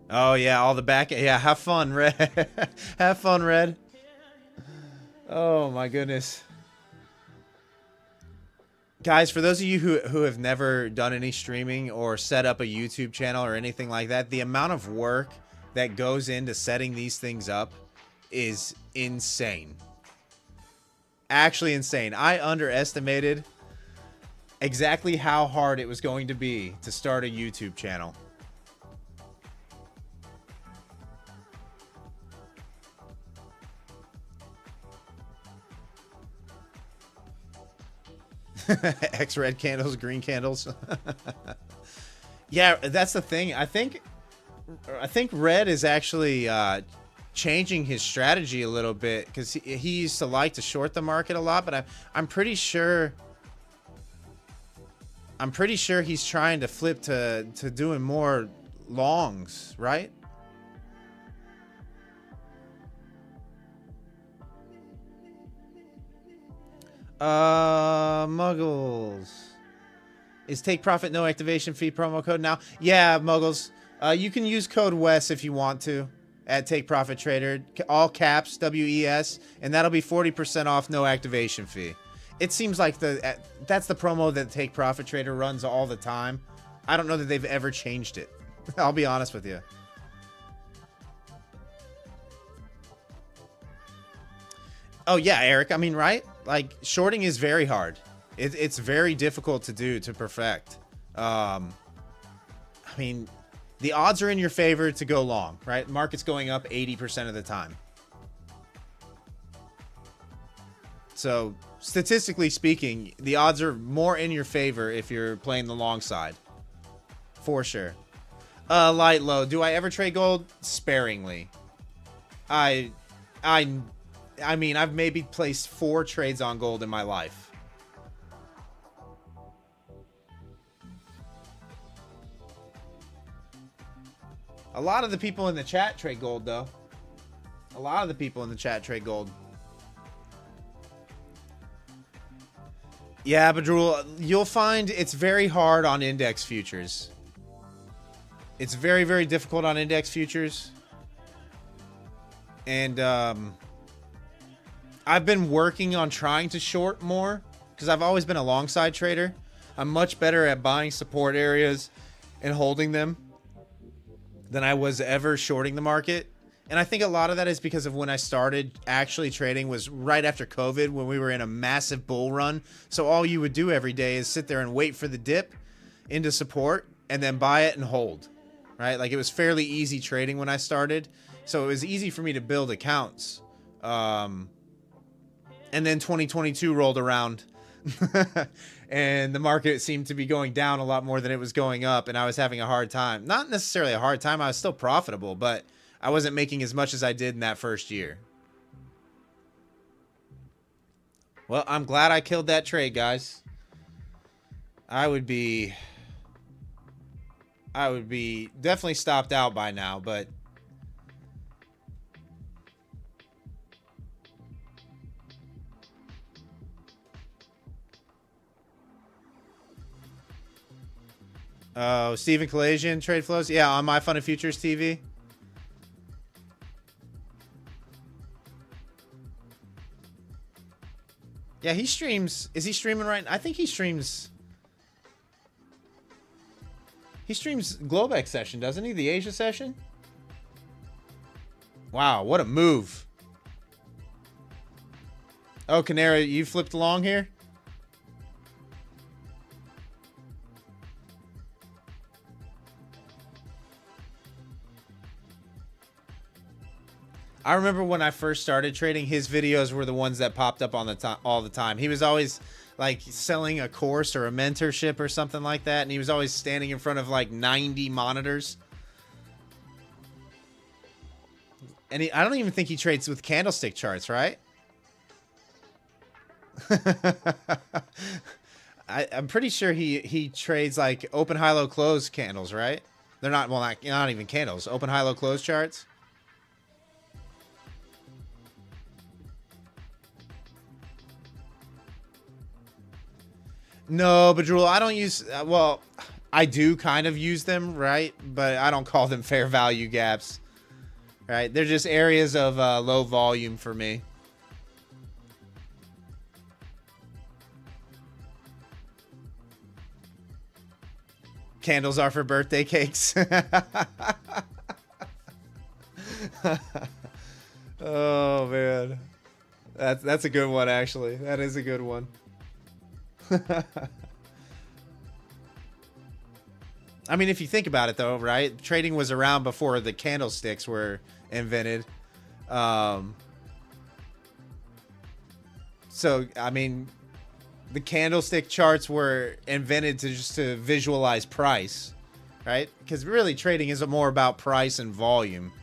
Oh, yeah, all the back. Yeah, have fun, Red. Have fun, Red. Oh, my goodness. Guys, for those of you who have never done any streaming or set up a YouTube channel or anything like that, the amount of work that goes into setting these things up is insane. Actually insane. I underestimated exactly how hard it was going to be to start a YouTube channel. X red candles, green candles. Yeah, that's the thing. I think Red is actually changing his strategy a little bit because he used to like to short the market a lot, but I'm pretty sure he's trying to flip to doing more longs, right? Muggles. Is take profit no activation fee promo code now? Yeah, Muggles. You can use code WES if you want to at Take Profit Trader. All caps, WES, and that'll be 40% off no activation fee. it seems like that's the promo that Take Profit Trader runs all the time. I don't know that they've ever changed it. I'll be honest with you. Oh yeah, Eric. I mean, right? Like, shorting is very hard. It's very difficult to do, to perfect. I mean, the odds are in your favor to go long, right? Market's going up 80% of the time. So, statistically speaking, the odds are more in your favor if you're playing the long side. For sure. Light low. Do I ever trade gold? Sparingly. I mean, I've maybe placed 4 trades on gold in my life. A lot of the people in the chat trade gold, though. A lot of the people in the chat trade gold. Yeah, Badrul, you'll find it's very hard on index futures. It's very, very difficult on index futures. And I've been working on trying to short more because I've always been a long side trader. I'm much better at buying support areas and holding them than I was ever shorting the market. And I think a lot of that is because of when I started actually trading was right after COVID, when we were in a massive bull run. So all you would do every day is sit there and wait for the dip into support and then buy it and hold, right? Like, it was fairly easy trading when I started. So it was easy for me to build accounts. And then 2022 rolled around and the market seemed to be going down a lot more than it was going up. And I was having a hard time. Not necessarily a hard time. I was still profitable, but I wasn't making as much as I did in that first year. Well, I'm glad I killed that trade, guys. I would be definitely stopped out by now, but oh, Stephen Kalasian trade flows. Yeah, on My Fun of Futures TV. Yeah, he streams. Is he streaming right now? I think he streams. He streams globex session, doesn't he? The Asia session? Wow, what a move. Oh, Canara, you flipped along here? I remember when I first started trading, his videos were the ones that popped up on the all the time. He was always like selling a course or a mentorship or something like that, and he was always standing in front of like 90 monitors. And I don't even think he trades with candlestick charts, right? I'm pretty sure he trades like open, high, low, close candles, right? They're not, well, not even candles. Open, high, low, close charts. No, but Drool, I don't use, well, I do kind of use them, right? But I don't call them fair value gaps, right? They're just areas of low volume for me. Candles are for birthday cakes. Oh, man. That's a good one, actually. That is a good one. I mean, if you think about it, though, right? Trading was around before the candlesticks were invented. So, I mean, the candlestick charts were invented to visualize price, right? Because really, trading is more about price and volume.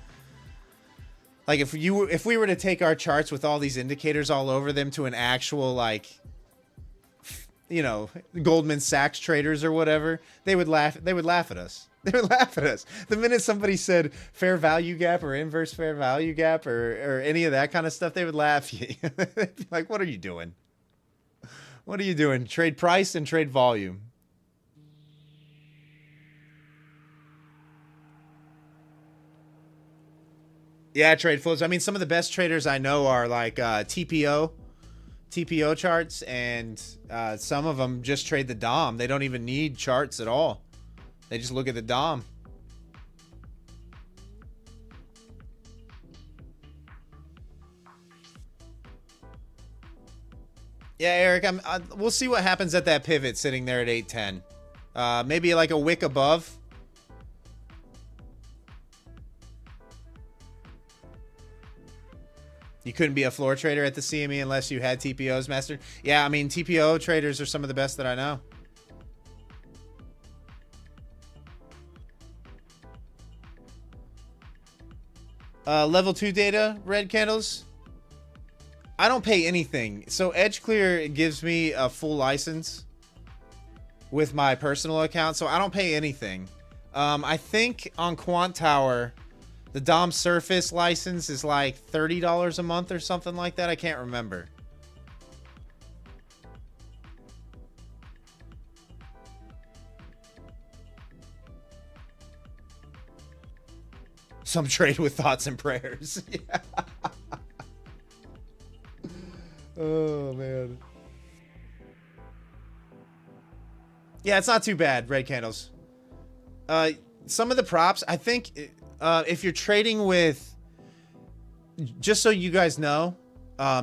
Like, if we were to take our charts with all these indicators all over them to an actual, like, you know, Goldman Sachs traders or whatever, they would laugh at us. They would laugh at us. The minute somebody said fair value gap or inverse fair value gap or any of that kind of stuff, they would laugh at you. They'd be like, what are you doing? What are you doing? Trade price and trade volume. Yeah, trade flows. I mean, some of the best traders I know are like TPO. TPO charts, and some of them just trade the DOM. They don't even need charts at all. They just look at the DOM. Yeah, Eric, we'll see what happens at that pivot sitting there at 810. Maybe like a wick above. You couldn't be a floor trader at the CME unless you had TPOs mastered. Yeah, I mean, TPO traders are some of the best that I know. Level 2 data, red candles. I don't pay anything. So EdgeClear gives me a full license with my personal account, so I don't pay anything. I think on Quant Tower, the DOM Surface license is like $30 a month or something like that. I can't remember. Some trade with thoughts and prayers. Yeah. Oh, man. Yeah, it's not too bad, red candles. Some of the props, I think, if you're trading with, just so you guys know,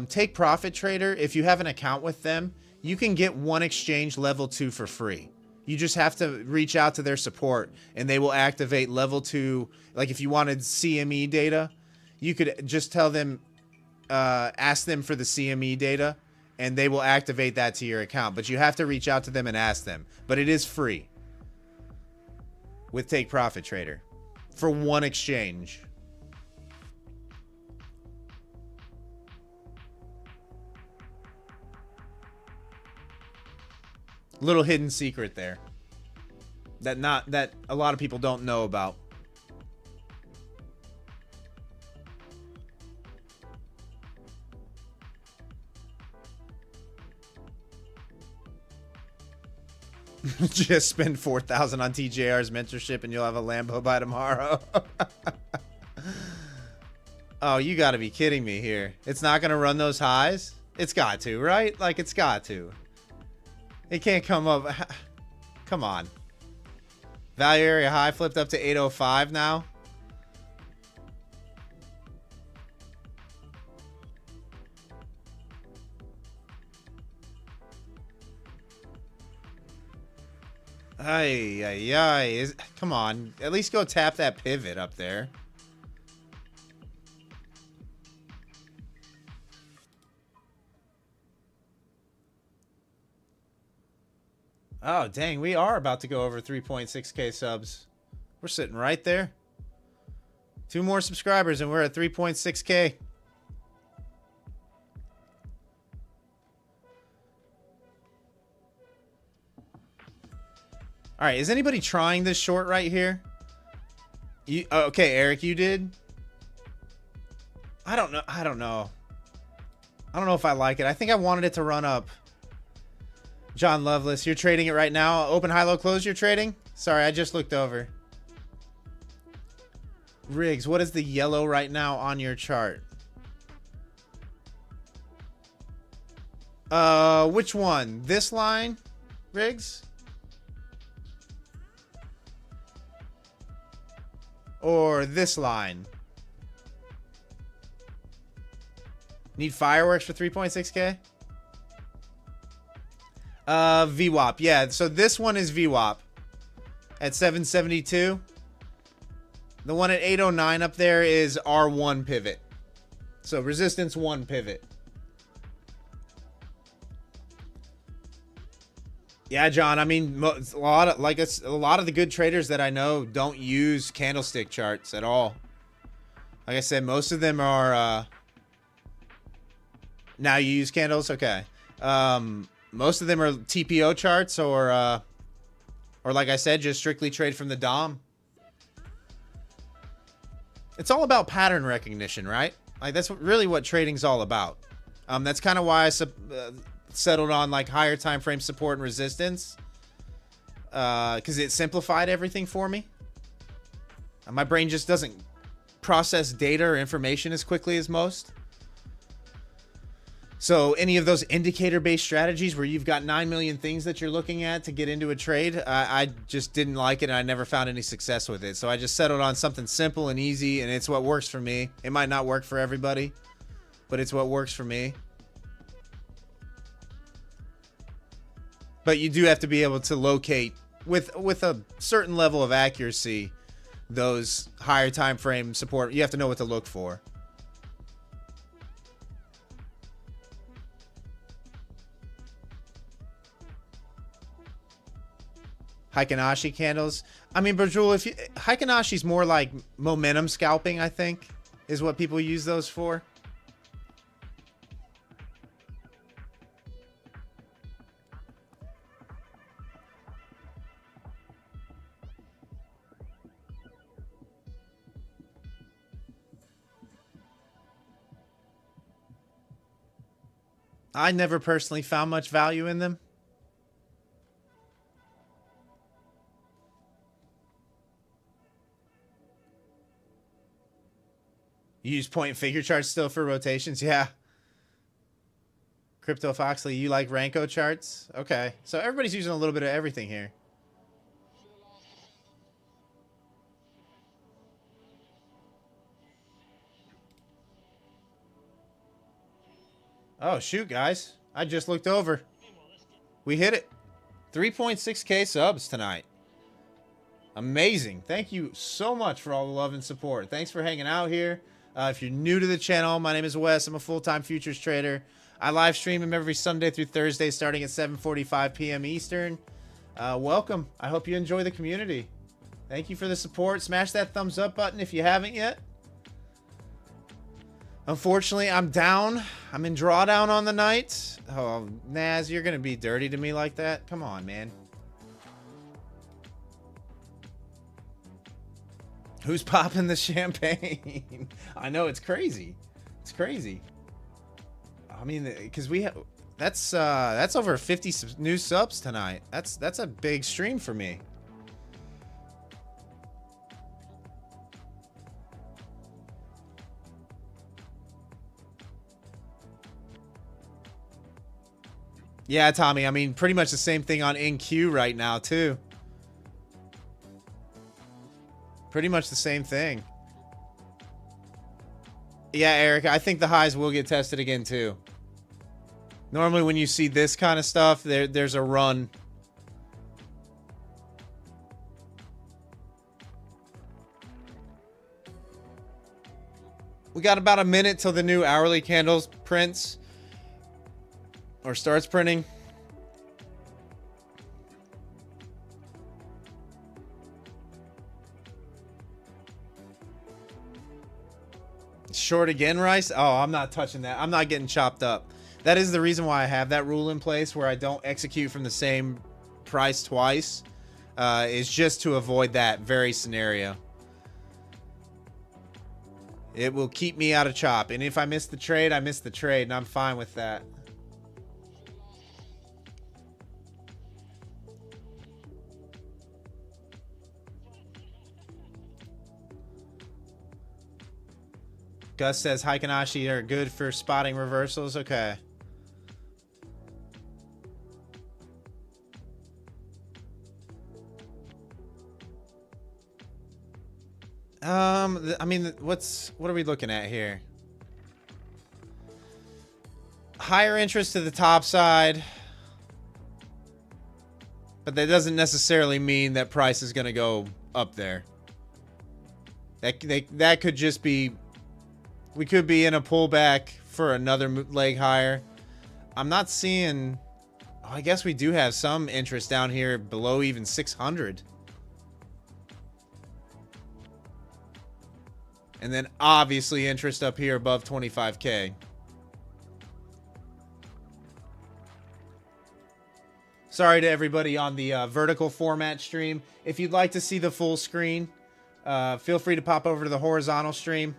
Take Profit Trader, if you have an account with them, you can get one exchange level 2 for free. You just have to reach out to their support and they will activate level 2. Like if you wanted CME data, you could just tell them, ask them for the CME data and they will activate that to your account. But you have to reach out to them and ask them. But it is free with Take Profit Trader for one exchange. Little hidden secret there that a lot of people don't know about. Just spend 4,000 on TJR's mentorship and you'll have a Lambo by tomorrow. Oh, you got to be kidding me here. It's not going to run those highs? It's got to, right? Like it's got to. It can't come up. Come on. Value area high flipped up to 805 now. Ay, ay, ay. Come on. At least go tap that pivot up there. Oh, dang. We are about to go over 3.6K subs. We're sitting right there. 2 more subscribers and we're at 3.6K. All right, is anybody trying this short right here? You okay, Eric, you did? I don't know. I don't know if I like it. I think I wanted it to run up. John Lovelace, you're trading it right now. Open, high, low, close, you're trading? Sorry, I just looked over. Riggs, what is the yellow right now on your chart? Which one? This line, Riggs? Or this line? Need fireworks for 3.6K? VWAP. Yeah, so this one is VWAP at 772. The one at 809 up there is R1 pivot. So resistance 1 pivot. Yeah, John, I mean, a lot of the good traders that I know don't use candlestick charts at all. Like I said, most of them are now you use candles, okay. Most of them are TPO charts or like I said, just strictly trade from the DOM. It's all about pattern recognition, right? Like that's really what trading's all about. That's kind of why I settled on like higher time frame support and resistance, because it simplified everything for me. My brain just doesn't process data or information as quickly as most. So any of those indicator-based strategies where you've got 9 million things that you're looking at to get into a trade, I just didn't like it, and I never found any success with it. So I just settled on something simple and easy, and it's what works for me. It might not work for everybody, but it's what works for me. But you do have to be able to locate with a certain level of accuracy those higher time frame support. You have to know what to look for. Heikin-Ashi candles. I mean, Bajul, if you, Heikin-Ashi's more like momentum scalping, I think, is what people use those for. I never personally found much value in them. You use point and figure charts still for rotations? Yeah. Crypto Foxley, you like Ranko charts? Okay. So everybody's using a little bit of everything here. Oh, shoot, guys. I just looked over. We hit it. 3.6K subs tonight. Amazing. Thank you so much for all the love and support. Thanks for hanging out here. If you're new to the channel, my name is Wes. I'm a full-time futures trader. I live stream them every Sunday through Thursday starting at 7:45 p.m. Eastern. Welcome. I hope you enjoy the community. Thank you for the support. Smash that thumbs up button if you haven't yet. Unfortunately, I'm down. I'm in drawdown on the night. Oh, Naz, you're going to be dirty to me like that? Come on, man. Who's popping the champagne? I know, it's crazy. It's crazy. I mean, because we have... That's over 50 new subs tonight. That's a big stream for me. Yeah, Tommy. I mean, pretty much the same thing on NQ right now, too. Pretty much the same thing. Yeah, Eric, I think the highs will get tested again, too. Normally, when you see this kind of stuff, there's a run. We got about a minute till the new hourly candles prints. Or starts printing. Short again, Rice? Oh, I'm not touching that. I'm not getting chopped up. That is the reason why I have that rule in place where I don't execute from the same price twice. Is just to avoid that very scenario. It will keep me out of chop. And if I miss the trade, I miss the trade. And I'm fine with that. Gus says Heikin-Ashi are good for spotting reversals. Okay. I mean, what are we looking at here? Higher interest to the top side. But that doesn't necessarily mean that price is going to go up there. That could just be... We could be in a pullback for another leg higher. I'm not seeing... Oh, I guess we do have some interest down here below even 600. And then obviously interest up here above 25K. Sorry to everybody on the vertical format stream. If you'd like to see the full screen, feel free to pop over to the horizontal stream.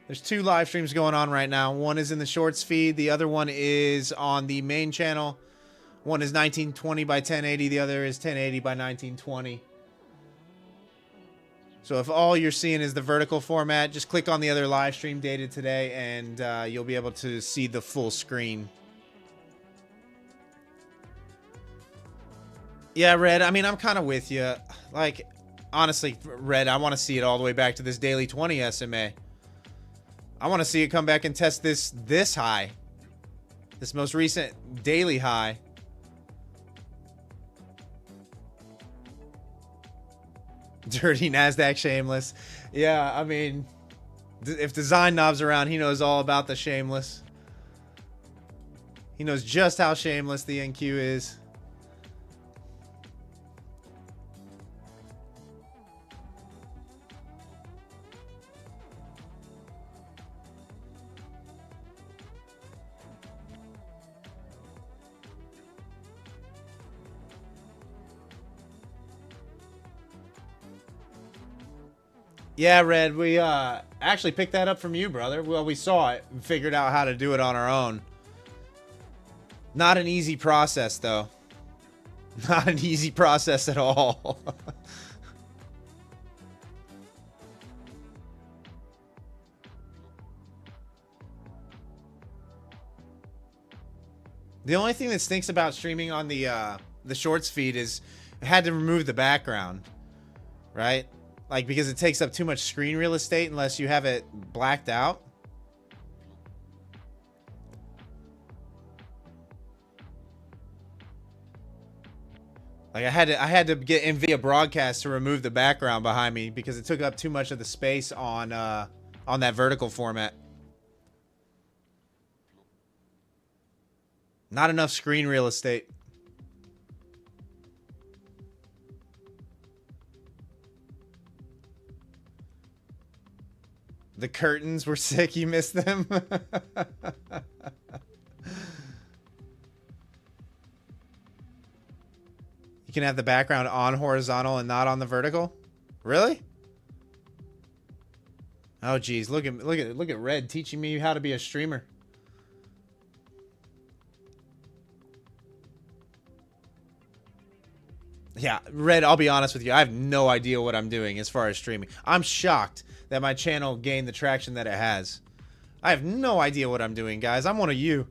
There's two live streams going on right now. One is in the shorts feed. The other one is on the main channel. One is 1920 by 1080. The other is 1080 by 1920. So if all you're seeing is the vertical format, just click on the other live stream dated today, and you'll be able to see the full screen. Yeah, Red, I mean, I'm kind of with you. Like, honestly, Red, I want to see it all the way back to this daily 20 SMA. I want to see it come back and test this high. This most recent daily high. Dirty Nasdaq shameless. Yeah, I mean, if Design Knob's around, he knows all about the shameless. He knows just how shameless the NQ is. Yeah, Red, we actually picked that up from you, brother. Well, we saw it and figured out how to do it on our own. Not an easy process, though. Not an easy process at all. The only thing that stinks about streaming on the Shorts feed is I had to remove the background, right? Like, because it takes up too much screen real estate unless you have it blacked out. Like, I had to get NVIDIA Broadcast to remove the background behind me because it took up too much of the space on that vertical format. Not enough screen real estate. The curtains were sick. You missed them. You can have the background on horizontal and not on the vertical. Really? Oh, geez. Look at Red teaching me how to be a streamer. Yeah, Red, I'll be honest with you. I have no idea what I'm doing as far as streaming. I'm shocked that my channel gained the traction that it has. I have no idea what I'm doing, guys. I'm one of you.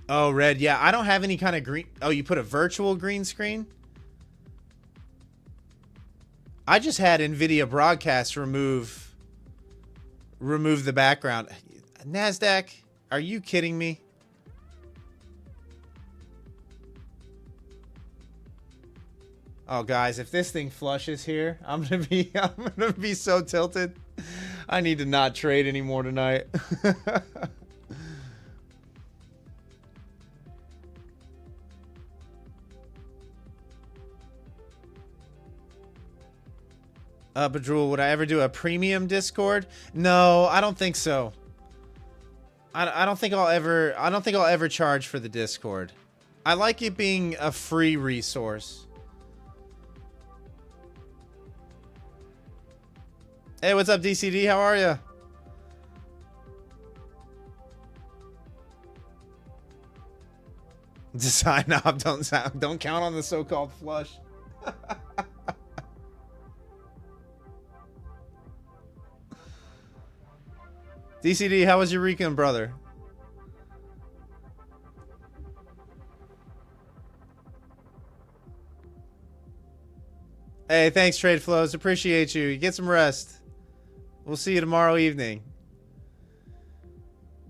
Oh, Red, yeah. I don't have any kind of green... Oh, you put a virtual green screen? I just had NVIDIA Broadcast remove the background. Nasdaq, are you kidding me? Oh, guys, if this thing flushes here, I'm gonna be so tilted. I need to not trade anymore tonight. Badrul, would I ever do a premium Discord? No, I don't think so. I don't think I'll ever charge for the Discord. I like it being a free resource. Hey, what's up, DCD? How are you? Design knob, don't count on the so-called flush. DCD, how was your weekend, brother? Hey, thanks, Trade Flows. Appreciate you. Get some rest. We'll see you tomorrow evening.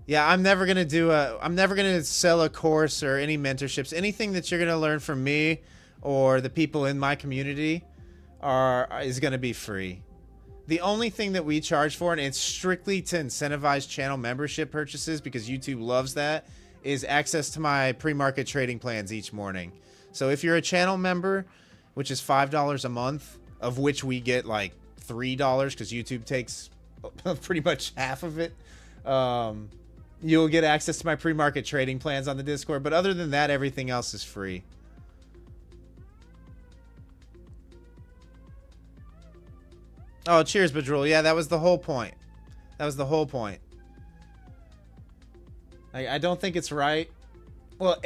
Yeah, I'm never gonna sell a course or any mentorships. Anything that you're gonna learn from me or the people in my community is gonna be free. The only thing that we charge for, and it's strictly to incentivize channel membership purchases because YouTube loves that, is access to my pre-market trading plans each morning. So if you're a channel member, which is $5 a month, of which we get like $3 because YouTube takes pretty much half of it, you'll get access to my pre-market trading plans on the Discord. But other than that, everything else is free. Oh, cheers, Badrul. Yeah, that was the whole point. That was the whole point. I don't think it's right Well,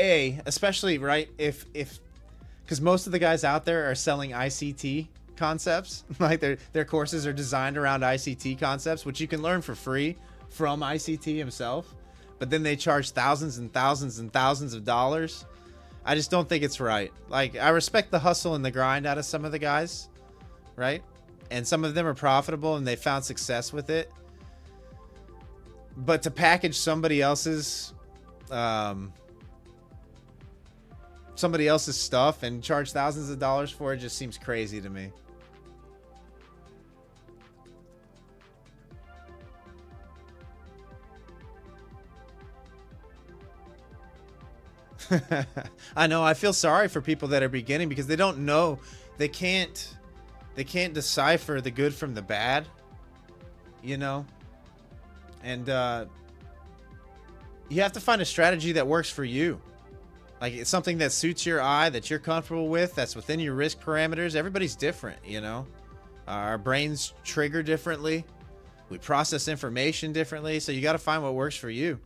especially right if because most of the guys out there are selling ICT concepts. Like their courses are designed around ICT concepts, which you can learn for free from ICT himself. But then they charge thousands and thousands and thousands of dollars. I just don't think it's right. Like, I respect the hustle and the grind out of some of the guys, right? And some of them are profitable and they found success with it. But to package somebody else's stuff and charge thousands of dollars for it just seems crazy to me. I know. I feel sorry for people that are beginning because they don't know. They can't decipher the good from the bad, you know? And you have to find a strategy that works for you. Like, it's something that suits your eye, that you're comfortable with, that's within your risk parameters. Everybody's different, you know? Our brains trigger differently. We process information differently. So you got to find what works for you.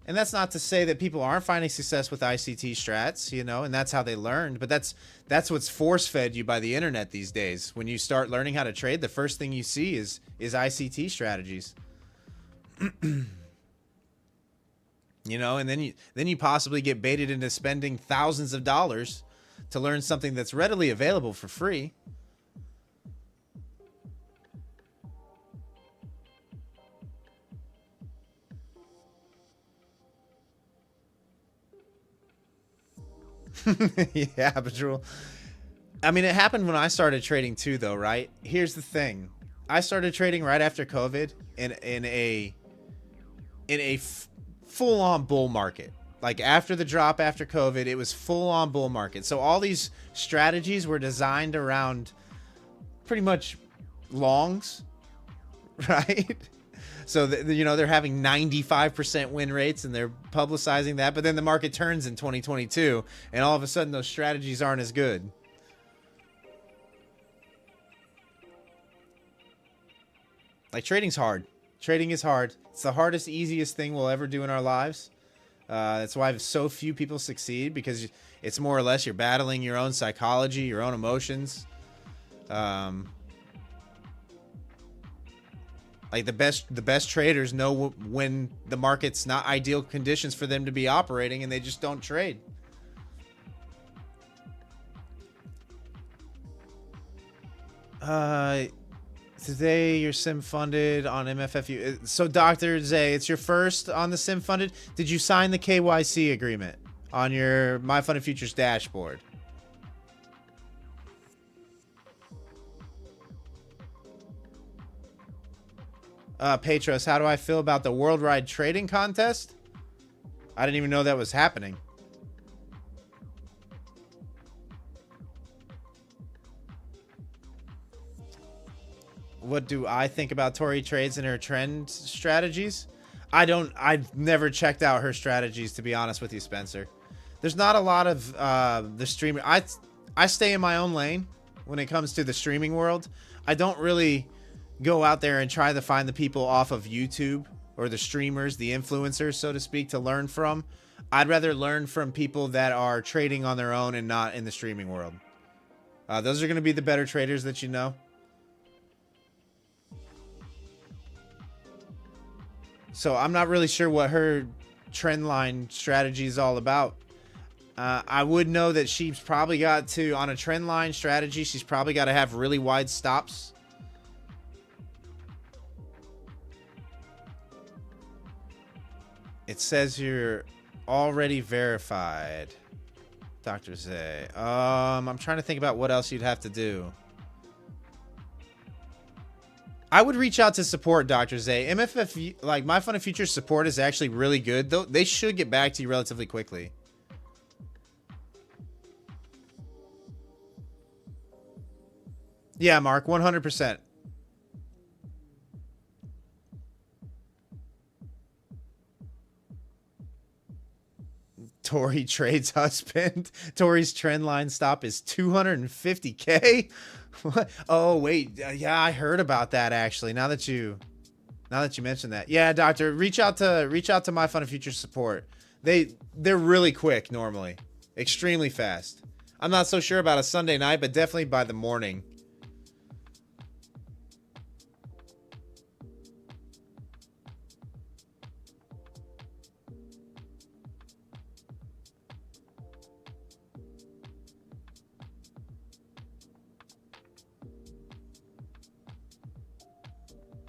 And that's not to say that people aren't finding success with ICT strats, you know, and that's how they learned. But that's what's force-fed you by the internet these days. When you start learning how to trade, the first thing you see is ICT strategies. You know, and then you possibly get baited into spending thousands of dollars to learn something that's readily available for free. Yeah, Patrol. I mean, it happened when I started trading too, though, right? Here's the thing. I started trading right after COVID in a full-on bull market. Like, after the drop after COVID, it was full-on bull market. So all these strategies were designed around pretty much longs, right? So, you know, they're having 95% win rates and they're publicizing that. But then the market turns in 2022 and all of a sudden those strategies aren't as good. Like, trading's hard. Trading is hard. It's the hardest, easiest thing we'll ever do in our lives. That's why so few people succeed, because it's more or less you're battling your own psychology, your own emotions. Like, the best traders know when the market's not ideal conditions for them to be operating, and they just don't trade. Today you're sim funded on MFFU. So Dr. Zay, it's your first on the sim funded. Did you sign the KYC agreement on your My Funded Futures dashboard? Petros, how do I feel about the worldwide trading contest? I didn't even know that was happening. What do I think about Tori trades and her trend strategies? I've never checked out her strategies, to be honest with you, Spencer. There's not a lot of the streamer. I stay in my own lane when it comes to the streaming world. I don't really go out there and try to find the people off of YouTube or the streamers, the influencers, so to speak, to learn from. I'd rather learn from people that are trading on their own and not in the streaming world. Those are going to be the better traders that you know. So I'm not really sure what her trend line strategy is all about. I would know that she's probably got to, on a trend line strategy, she's probably got to have really wide stops. It says you're already verified, Dr. Zay. I'm trying to think about what else you'd have to do. I would reach out to support, Dr. Zay. MFF, like, My Funded Futures support is actually really good, though. They should get back to you relatively quickly. Yeah, Mark, 100%. Tori trades husband. Tori's trend line stop is 250K. What? Oh wait, yeah, I heard about that actually. Now that you mentioned that, yeah, Doctor, reach out to My Funded Futures support. They're really quick normally. Extremely fast. I'm not so sure about a Sunday night, but definitely by the morning.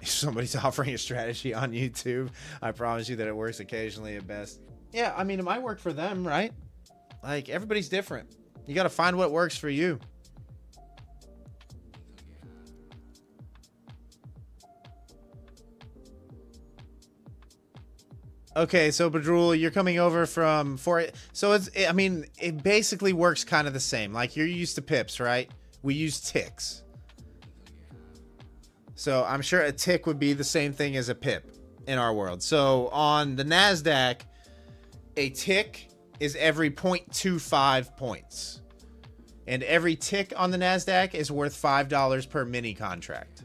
If somebody's offering a strategy on YouTube, I promise you that it works occasionally at best. Yeah, I mean, it might work for them, right? Like, everybody's different. You got to find what works for you. Okay, so Badrul, you're coming over from so I mean, it basically works kind of the same. Like, you're used to pips, right? We use ticks. So I'm sure a tick would be the same thing as a pip in our world. So on the Nasdaq, a tick is every 0.25 points. And every tick on the Nasdaq is worth $5 per mini contract.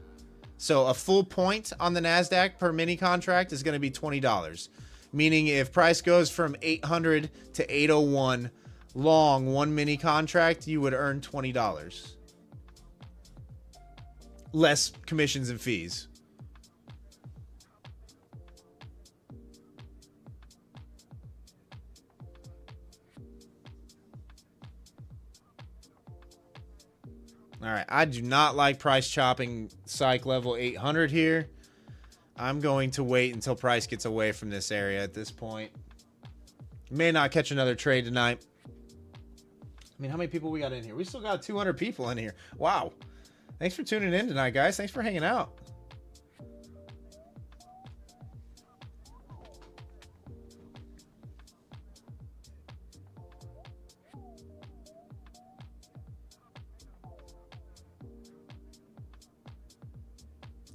So a full point on the Nasdaq per mini contract is going to be $20. Meaning if price goes from 800 to 801 long one mini contract, you would earn $20. Less commissions and fees. All right, I do not like price chopping psych level 800 here. I'm going to wait until price gets away from this area at this point. May not catch another trade tonight. I mean, how many people we got in here? We still got 200 people in here. Wow. Thanks for tuning in tonight, guys. Thanks for hanging out.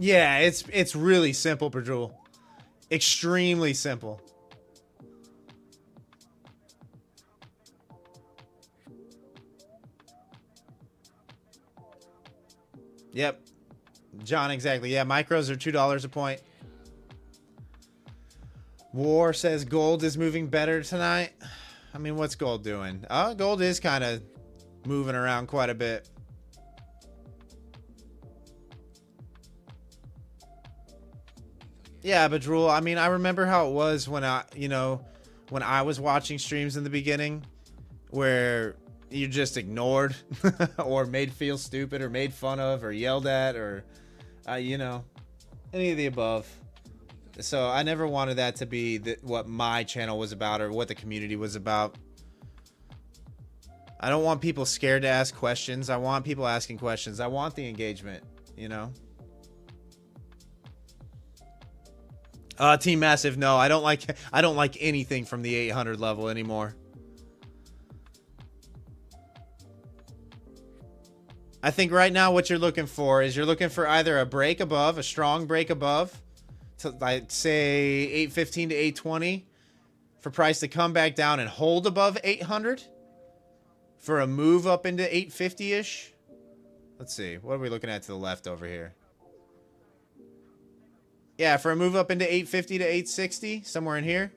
Yeah, it's really simple, Pedrul. Extremely simple. Yep. John, exactly. Yeah, micros are $2 a point. War says gold is moving better tonight. I mean, what's gold doing? Gold is kind of moving around quite a bit. Yeah, but Drool, I mean, I remember how it was when when I was watching streams in the beginning where you just ignored or made feel stupid or made fun of or yelled at or, any of the above. So I never wanted that to be what my channel was about or what the community was about. I don't want people scared to ask questions. I want people asking questions. I want the engagement, Team Massive, no, I don't like anything from the 800 level anymore. I think right now what you're looking for is either a break above, a strong break above, to like say 815 to 820 for price to come back down and hold above 800 for a move up into 850-ish. Let's see. What are we looking at to the left over here? Yeah, for a move up into 850 to 860, somewhere in here.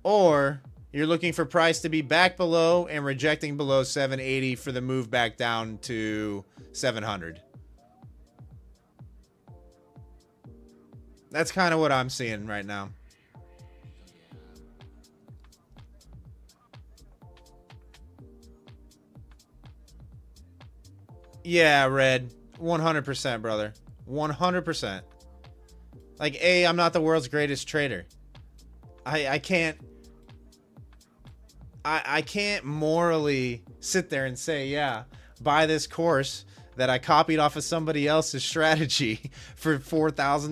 Or you're looking for price to be back below and rejecting below 780 for the move back down to 700. That's kind of what I'm seeing right now. Yeah, Red. 100%, brother. 100%. Like, I'm not the world's greatest trader. I can't morally sit there and say, yeah, buy this course that I copied off of somebody else's strategy for $4,000,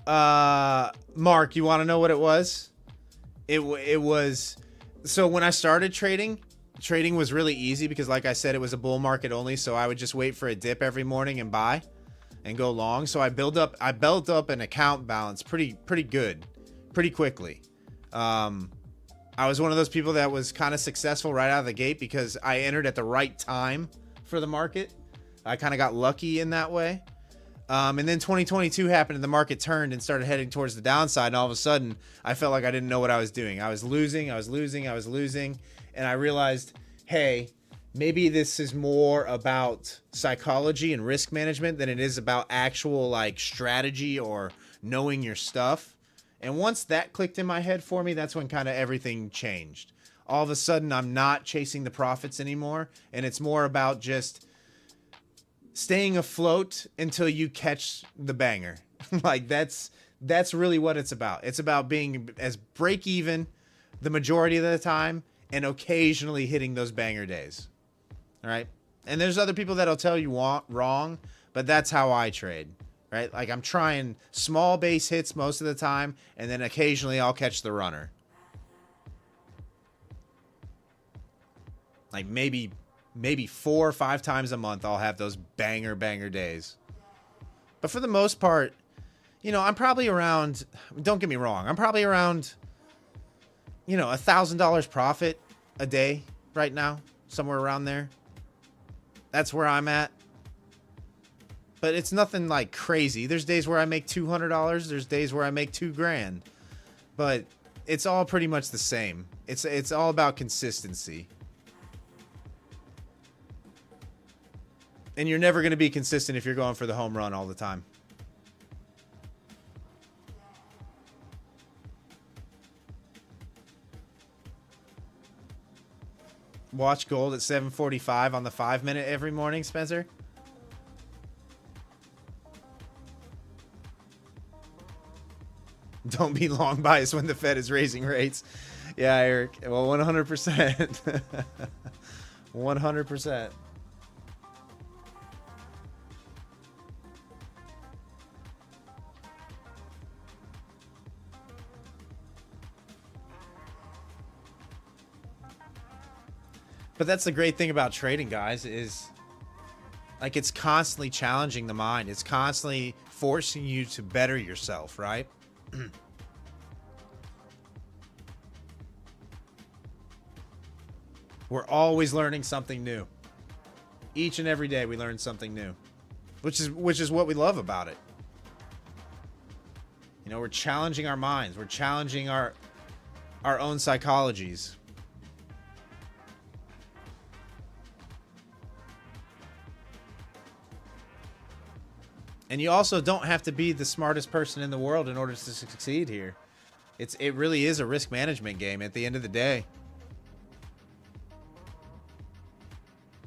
$5,000. Mark, you want to know what it was? It was, so when I started trading was really easy because, like I said, it was a bull market only. So I would just wait for a dip every morning and buy and go long. So I built up an account balance pretty good, pretty quickly. I was one of those people that was kind of successful right out of the gate because I entered at the right time for the market. I kind of got lucky in that way. And then 2022 happened and the market turned and started heading towards the downside. And all of a sudden, I felt like I didn't know what I was doing. I was losing. And I realized, hey, maybe this is more about psychology and risk management than it is about actual like strategy or knowing your stuff. And once that clicked in my head for me, that's when kind of everything changed. All of a sudden, I'm not chasing the profits anymore. And it's more about just staying afloat until you catch the banger. Like that's really what it's about. It's about being as break even the majority of the time and occasionally hitting those banger days. All right. And there's other people that'll tell you wrong, but that's how I trade, right? Like I'm trying small base hits most of the time, and then occasionally I'll catch the runner. Like maybe 4 or 5 times a month I'll have those banger days. But for the most part, you know, I'm probably around, don't get me wrong, I'm probably around, you know, $1,000 profit a day right now, somewhere around there. That's where I'm at. But it's nothing like crazy. There's days where I make $200. There's days where I make $2,000. But it's all pretty much the same. It's all about consistency. And you're never going to be consistent if you're going for the home run all the time. Watch gold at 7:45 on the 5-minute every morning, Spencer. Don't be long biased when the Fed is raising rates. Yeah, Eric. Well, 100%. 100%. But that's the great thing about trading, guys, is like it's constantly challenging the mind. It's constantly forcing you to better yourself, right? We're always learning something new. Each and every day we learn something new, which is what we love about it. You know, we're challenging our minds. We're challenging our own psychologies. And you also don't have to be the smartest person in the world in order to succeed here. It really is a risk management game at the end of the day.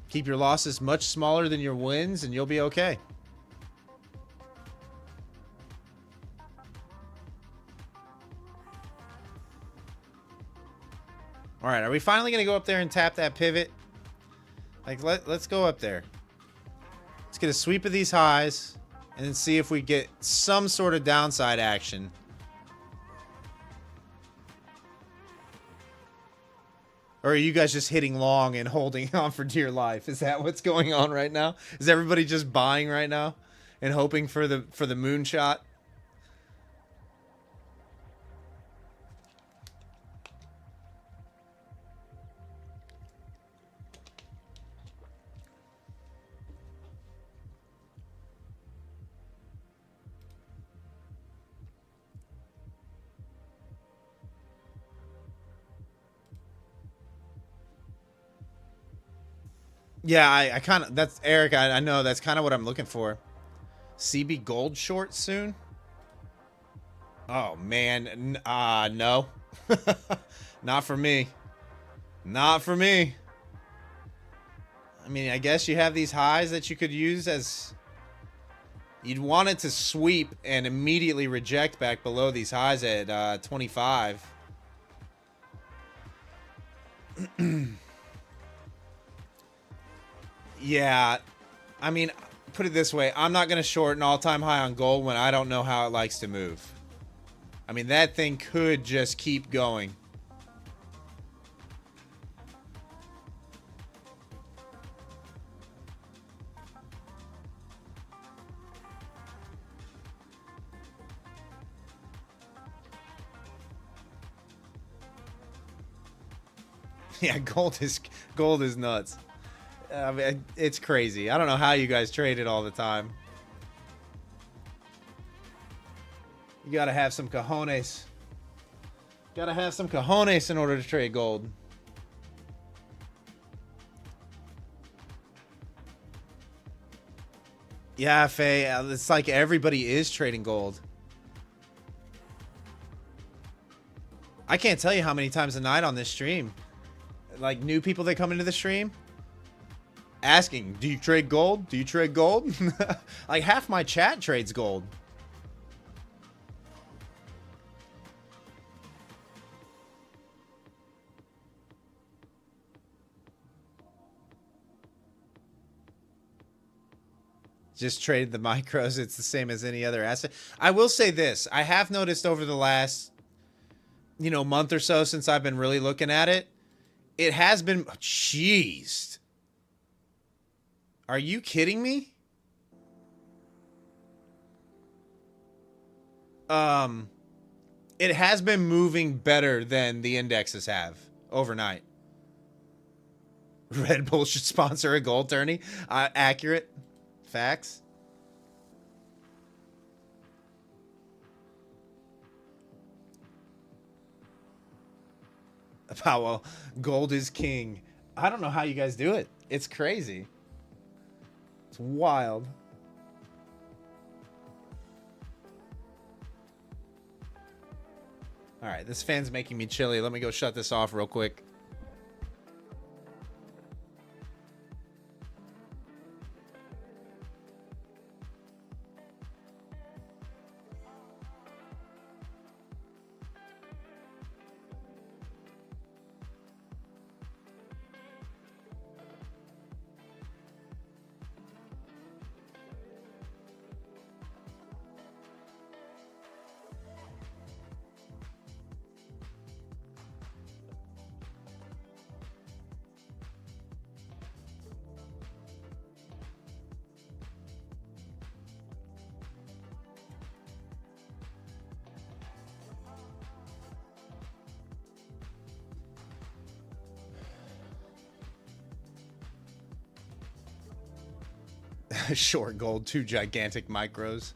Keep your losses much smaller than your wins and you'll be okay. All right, are we finally going to go up there and tap that pivot? Like let's go up there. Let's get a sweep of these highs. And then see if we get some sort of downside action. Or are you guys just hitting long and holding on for dear life? Is that what's going on right now? Is everybody just buying right now and hoping for the moonshot? Yeah, I kind of, that's Eric. I know that's kind of what I'm looking for. CB gold short soon. Oh man, no, not for me. Not for me. I mean, I guess you have these highs that you could use as you'd want it to sweep and immediately reject back below these highs at 25. Yeah, I mean, put it this way. I'm not going to short an all-time high on gold when I don't know how it likes to move. I mean, that thing could just keep going. Yeah, gold is nuts. I mean, it's crazy. I don't know how you guys trade it all the time. You gotta have some cojones. Gotta have some cojones in order to trade gold. Yeah, Faye, it's like everybody is trading gold. I can't tell you how many times a night on this stream, like new people that come into the stream asking, do you trade gold? Do you trade gold? Like half my chat trades gold. Just trade the micros. It's the same as any other asset. I will say this. I have noticed over the last, month or so since I've been really looking at it, it has been... Jeez. Are you kidding me? It has been moving better than the indexes have overnight. Red Bull should sponsor a gold tourney. Accurate. Facts. Powell, gold is king. I don't know how you guys do it. It's crazy. It's wild. All right, this fan's making me chilly. Let me go shut this off real quick. Short gold, 2 gigantic micros.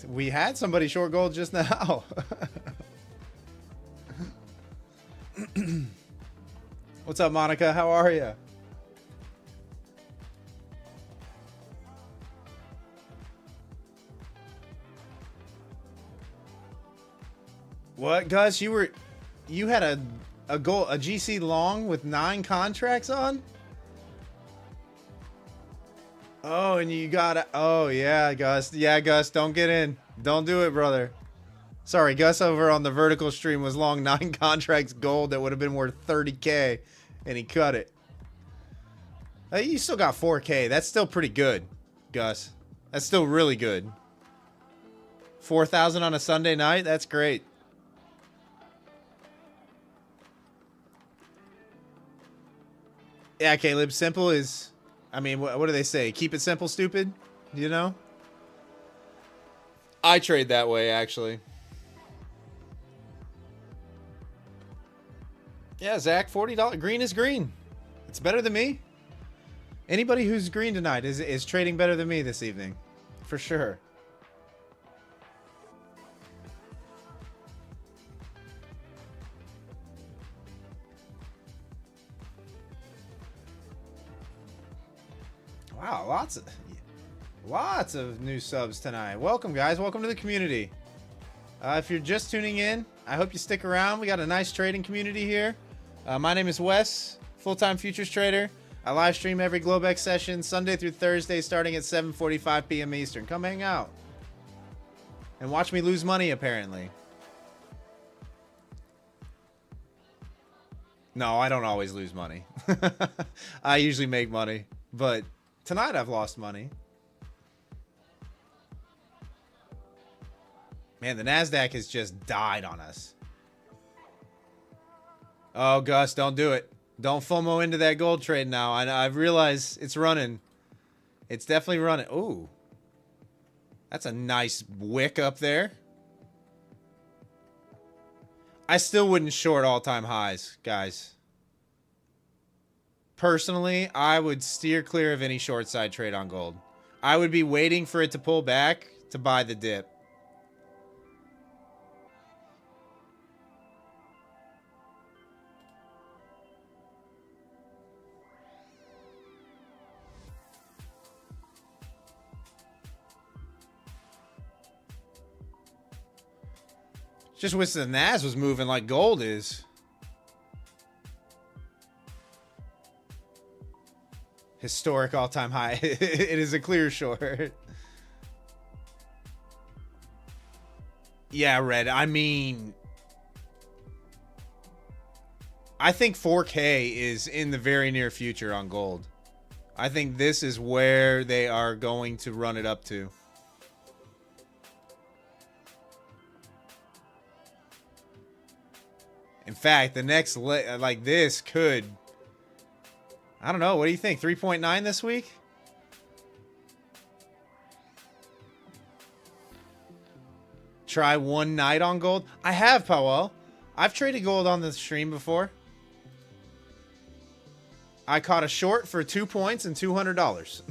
We had somebody short gold just now. What's up, Monica? How are you? What, Gus? You had a GC long with 9 contracts on? Oh, and you got oh yeah, Gus. Yeah, Gus, don't get in. Don't do it, brother. Sorry, Gus over on the vertical stream was long 9 contracts gold that would have been worth 30K, and he cut it. You still got 4K. That's still pretty good, Gus. That's still really good. 4,000 on a Sunday night? That's great. Yeah, Caleb, simple is... I mean, what do they say? Keep it simple, stupid? You know? I trade that way, actually. Yeah, Zach, $40. Green is green. It's better than me. Anybody who's green tonight is trading better than me this evening. For sure. Wow, lots of new subs tonight. Welcome, guys. Welcome to the community. If you're just tuning in, I hope you stick around. We got a nice trading community here. My name is Wes, full-time futures trader. I live stream every globex session, Sunday through Thursday, starting at 7:45 p.m. Eastern. Come hang out and watch me lose money, apparently. No, I don't always lose money. I usually make money, but tonight I've lost money. Man, the Nasdaq has just died on us. Oh, Gus, don't do it. Don't FOMO into that gold trade now. I've realized it's running. It's definitely running. Ooh. That's a nice wick up there. I still wouldn't short all-time highs, guys. personally, I would steer clear of any short side trade on gold. I would be waiting for it to pull back to buy the dip. Just wish the Nas was moving like gold is. Historic all-time high. It is a clear short. Yeah, Red. I mean, I think 4K is in the very near future on gold. I think this is where they are going to run it up to. In fact, the next like this could, I don't know. What do you think? 3.9 this week? Try one night on gold. I have, Powell. I've traded gold on the stream before. I caught a short for 2 points and $200.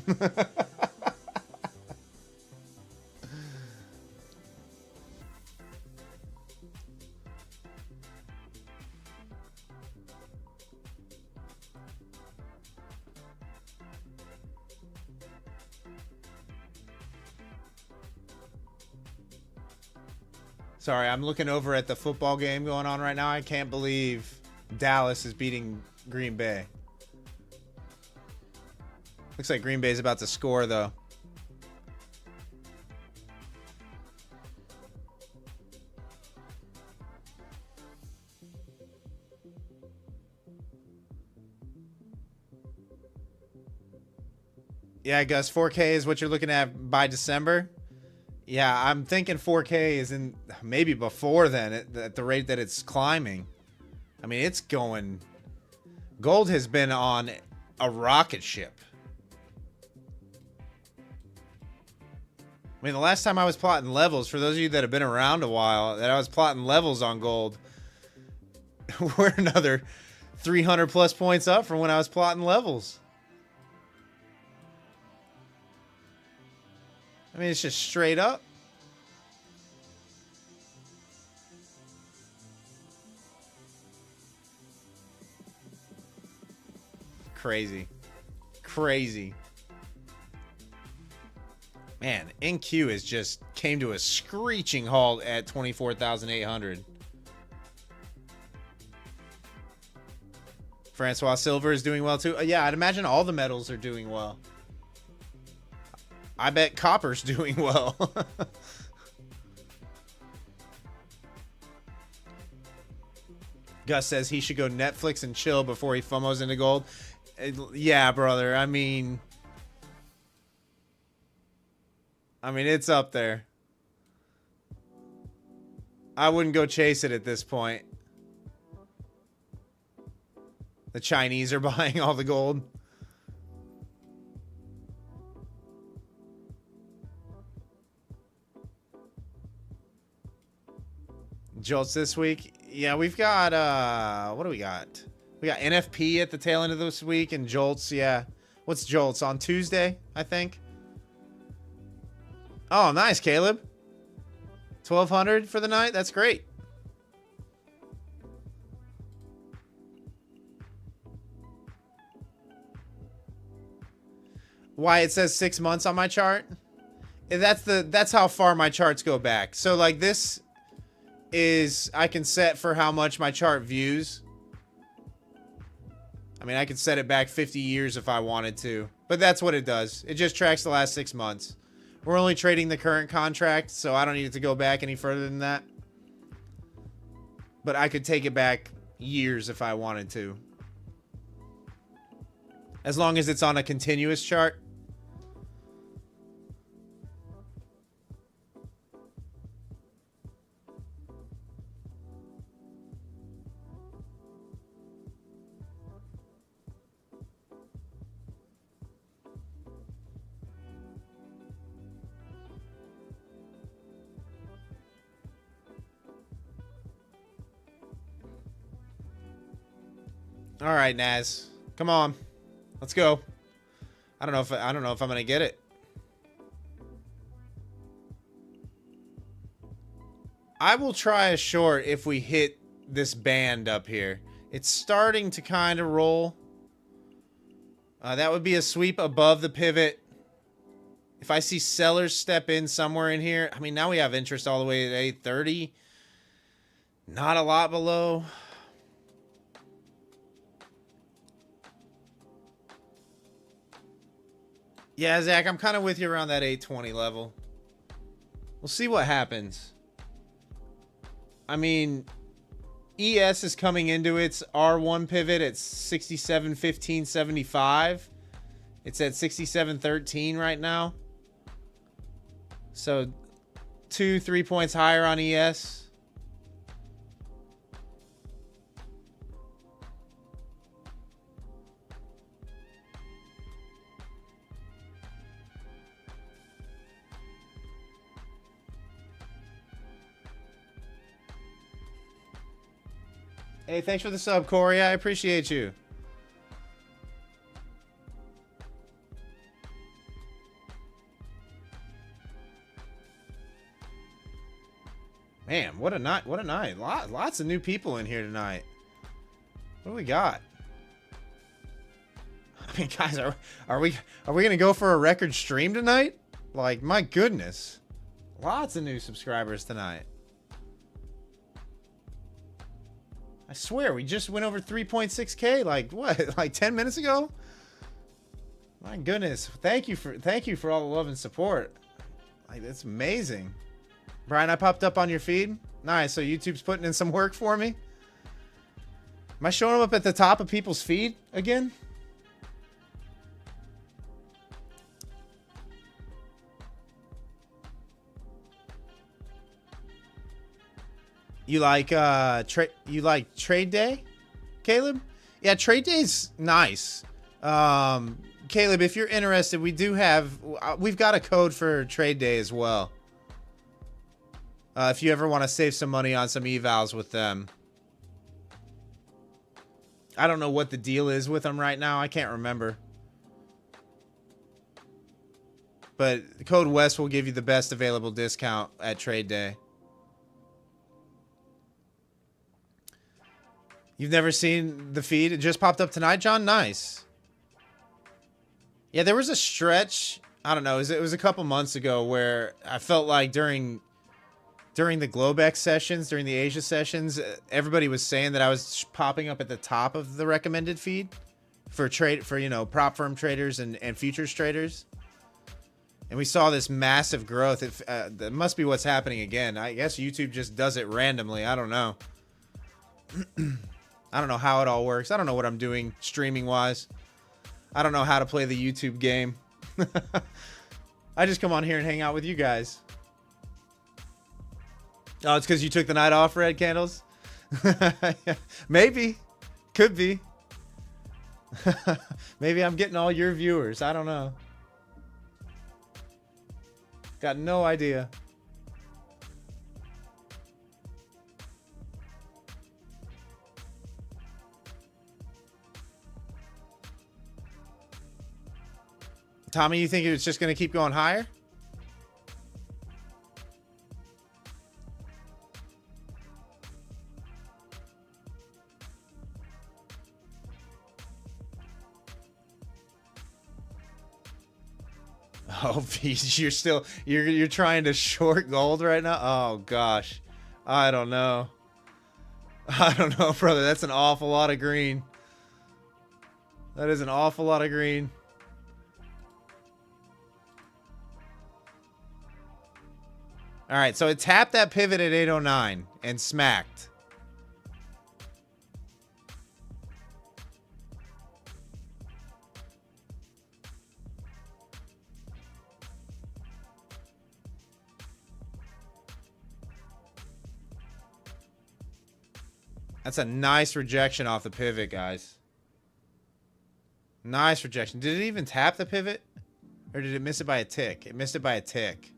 Sorry, I'm looking over at the football game going on right now. I can't believe Dallas is beating Green Bay. Looks like Green Bay's about to score, though. Yeah, Gus, 4K is what you're looking at by December. Yeah, I'm thinking 4K is in maybe before then at the rate that it's climbing. I mean, it's going... Gold has been on a rocket ship. I mean, the last time I was plotting levels, for those of you that have been around a while, that I was plotting levels on gold, we're another 300 plus points up from when I was plotting levels. I mean, it's just straight up. Crazy. Crazy. Man, NQ is just came to a screeching halt at 24,800. Francois Silver is doing well too. Yeah, I'd imagine all the metals are doing well. I bet copper's doing well. Gus says he should go Netflix and chill before he FOMOs into gold. Yeah, brother. I mean, it's up there. I wouldn't go chase it at this point. The Chinese are buying all the gold. Jolts this week. Yeah, we've got what do we got? We got NFP at the tail end of this week and Jolts, yeah. What's Jolts? On Tuesday, I think. Oh, nice, Caleb. 1,200 for the night? That's great. Why it says 6 months on my chart? That's how far my charts go back. So like this is I can set for how much my chart views. I mean, I could set it back 50 years if I wanted to, but that's what it does. It just tracks the last 6 months. We're only trading the current contract, so I don't need it to go back any further than that. But I could take it back years if I wanted to. As long as it's on a continuous chart. All right, Naz. Come on. Let's go. I don't know if I'm gonna get it. I will try a short if we hit this band up here. It's starting to kind of roll. That would be a sweep above the pivot. If I see sellers step in somewhere in here, I mean, now we have interest all the way at 830. Not a lot below. Yeah, Zach, I'm kind of with you around that 820 level. We'll see what happens. I mean, ES is coming into its R1 pivot at 67.15.75. It's at 67.13 right now. So 2-3 points higher on ES. Hey, thanks for the sub, Corey. I appreciate you. Man, what a night. What a night. Lots of new people in here tonight. What do we got? I mean, guys, are we going to go for a record stream tonight? Like, my goodness. Lots of new subscribers tonight. I swear, we just went over 3.6K, like, what, like 10 minutes ago? My goodness. Thank you for all the love and support. Like, that's amazing. Brian, I popped up on your feed. Nice, so YouTube's putting in some work for me. Am I showing up at the top of people's feed again? You like Trade Day, Caleb? Yeah, Trade Day's nice. Caleb, if you're interested, we've got a code for Trade Day as well. If you ever want to save some money on some evals with them. I don't know what the deal is with them right now. I can't remember. But code West will give you the best available discount at Trade Day. You've never seen the feed? It just popped up tonight, John? Nice. Yeah, there was a stretch, I don't know, it was a couple months ago where I felt like during the globex sessions, during the Asia sessions, everybody was saying that I was popping up at the top of the recommended feed for you know, prop firm traders and futures traders. And we saw this massive growth. That must be what's happening again. I guess YouTube just does it randomly. I don't know. I don't know how it all works. I don't know what I'm doing streaming wise. I don't know how to play the YouTube game. I just come on here and hang out with you guys. Oh, it's because you took the night off, Red Candles? Maybe. Could be. Maybe I'm getting all your viewers. I don't know. Got no idea. Tommy, you think it's just going to keep going higher? Oh, you're trying to short gold right now? Oh gosh. I don't know. I don't know, brother. That's an awful lot of green. That is an awful lot of green. All right, so it tapped that pivot at 809 and smacked. That's a nice rejection off the pivot, guys. Nice rejection. Did it even tap the pivot? Or did it miss it by a tick? It missed it by a tick.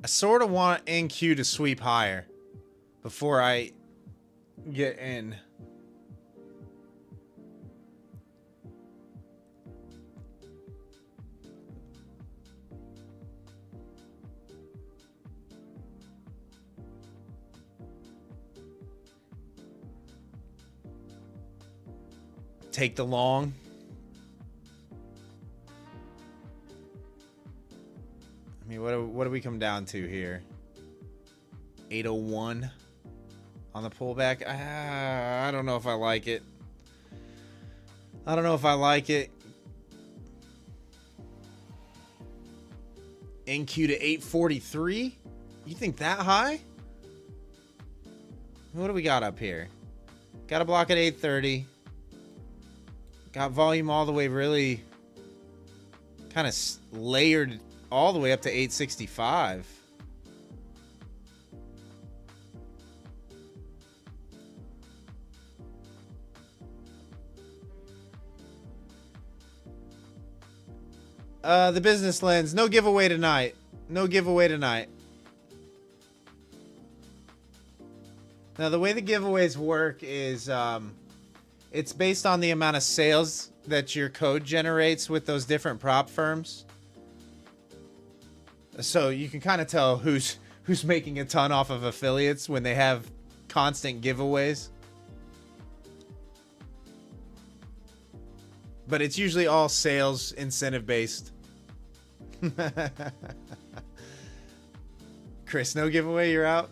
I sort of want NQ to sweep higher before I get in. Take the long. I mean, what do we come down to here? 801 on the pullback. I don't know if I like it. I don't know if I like it. NQ to 843? You think that high? What do we got up here? Got a block at 830. Got volume all the way, really kind of layered all the way up to 865. The business lens, no giveaway tonight. No giveaway tonight. Now, the way the giveaways work is it's based on the amount of sales that your code generates with those different prop firms. So you can kind of tell who's making a ton off of affiliates when they have constant giveaways. But it's usually all sales incentive based. Chris, no giveaway, you're out.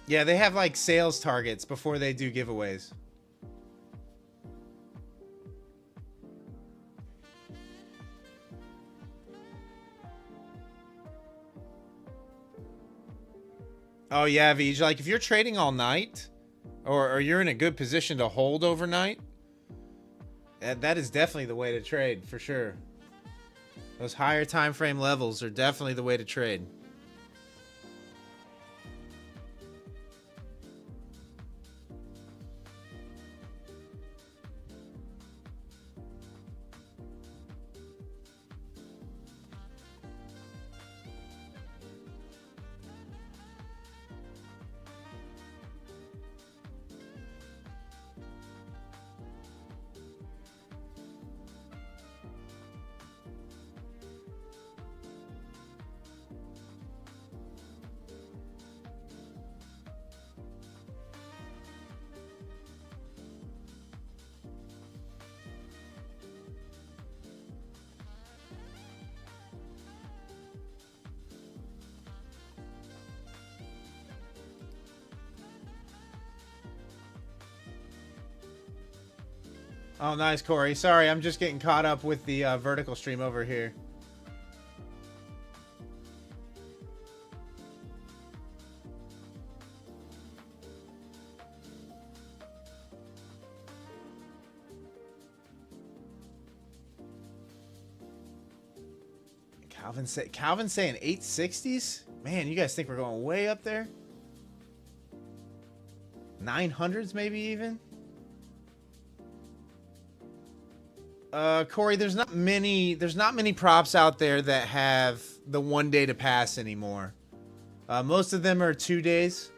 Yeah, they have like sales targets before they do giveaways. Oh yeah, Vij, like if you're trading all night or you're in a good position to hold overnight, that is definitely the way to trade for sure. Those higher time frame levels are definitely the way to trade. Oh, nice, Corey. Sorry, I'm just getting caught up with the vertical stream over here. Calvin's saying 860s? Man, you guys think we're going way up there? 900s maybe even? Corey, there's not many props out there that have the 1 day to pass anymore. Most of them are 2 days.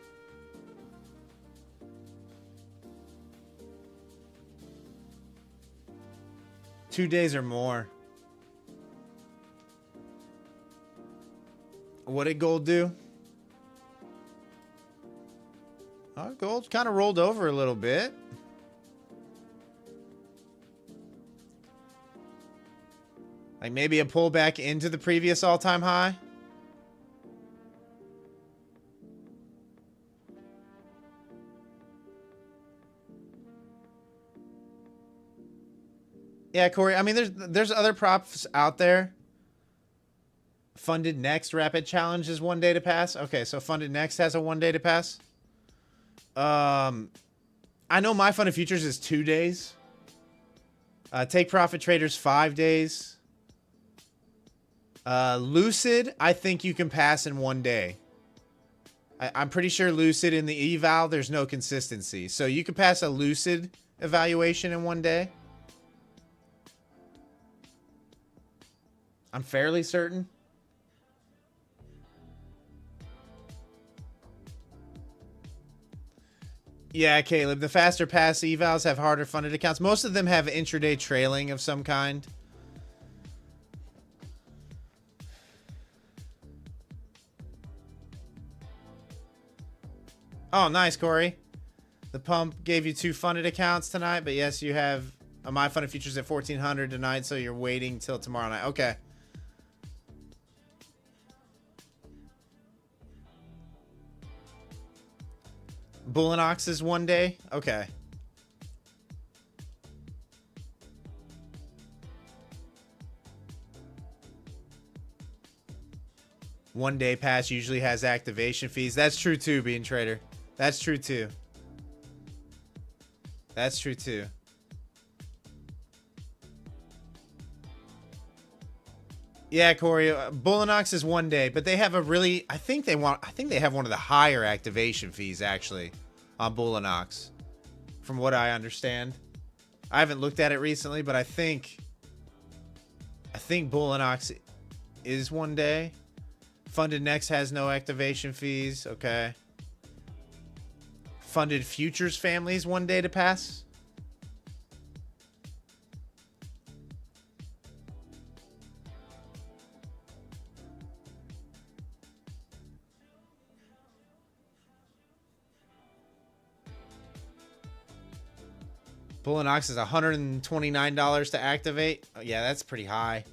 Two days or more. What did gold do? Gold kind of rolled over a little bit. Like maybe a pullback into the previous all-time high. Yeah, Corey. I mean, there's other props out there. Funded Next Rapid Challenge is 1 day to pass. Okay, so Funded Next has a 1 day to pass. I know My Funded Futures is 2 days. Take Profit Traders 5 days. Lucid, I think you can pass in 1 day. I'm pretty sure Lucid in the eval, there's no consistency. So you can pass a Lucid evaluation in 1 day. I'm fairly certain. Yeah, Caleb, the faster pass evals have harder funded accounts. Most of them have intraday trailing of some kind. Oh, nice, Corey. The pump gave you 2 funded accounts tonight, but yes, you have a My Funded Futures at 1400 tonight, so you're waiting till tomorrow night. Okay. Bull and Ox is 1 day? Okay. One day pass usually has activation fees. That's true too, Bean Trader. That's true too. That's true too. Yeah, Corey. Bull and Ox is 1 day, but they have a really. I think they have one of the higher activation fees actually on Bull and Ox, from what I understand. I haven't looked at it recently, but I think Bull and Ox is 1 day. Funded Next has no activation fees. Okay. Funded Futures families 1 day to pass. Bull and Ox is $129 to activate. Oh, yeah, that's pretty high.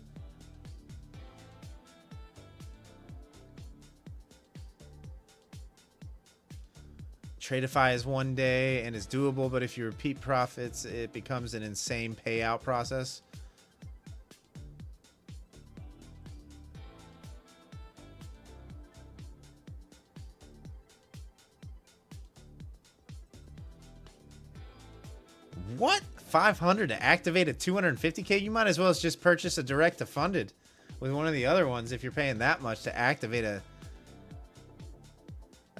Tradeify is 1 day and is doable, but if you repeat profits, it becomes an insane payout process. What? 500 to activate a 250K? You might as well just purchase a direct to funded with one of the other ones if you're paying that much to activate a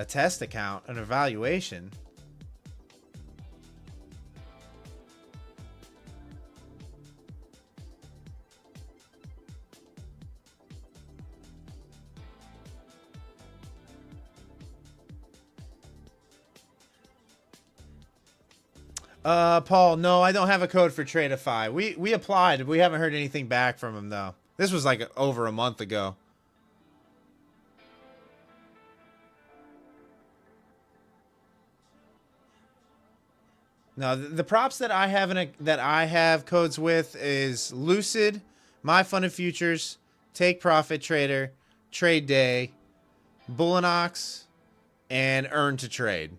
test account, an evaluation. Paul, no, I don't have a code for Tradeify. We applied. We haven't heard anything back from him though. This was like over a month ago. No, the props that I have codes with is Lucid, My Funded Futures, Take Profit Trader, Trade Day, Bull and Ox, and Earn to Trade.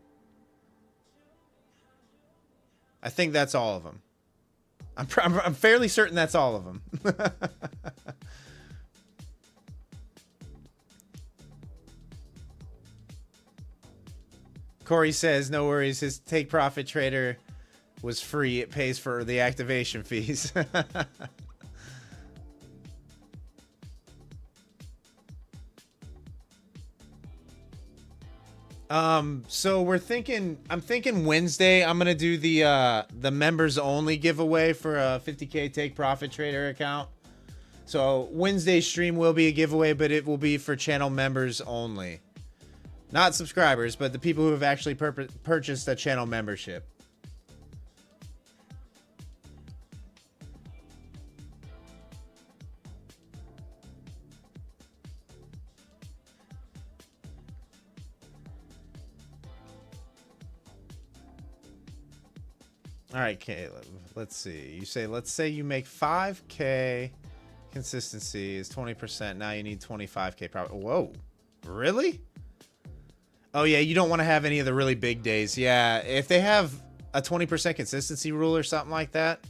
I think that's all of them. I'm fairly certain that's all of them. Corey says, no worries. His Take Profit Trader was free. It pays for the activation fees. So I'm thinking Wednesday I'm gonna do the members only giveaway for a 50K Take Profit Trader account. So Wednesday's stream will be a giveaway, but it will be for channel members only. Not subscribers, but the people who have actually purchased a channel membership. All right, Caleb. Let's see. Let's say you make 5K. Consistency is 20%. Now you need 25K profit. Whoa. Really? Oh, yeah. You don't want to have any of the really big days. Yeah. If they have a 20% consistency rule or something like that,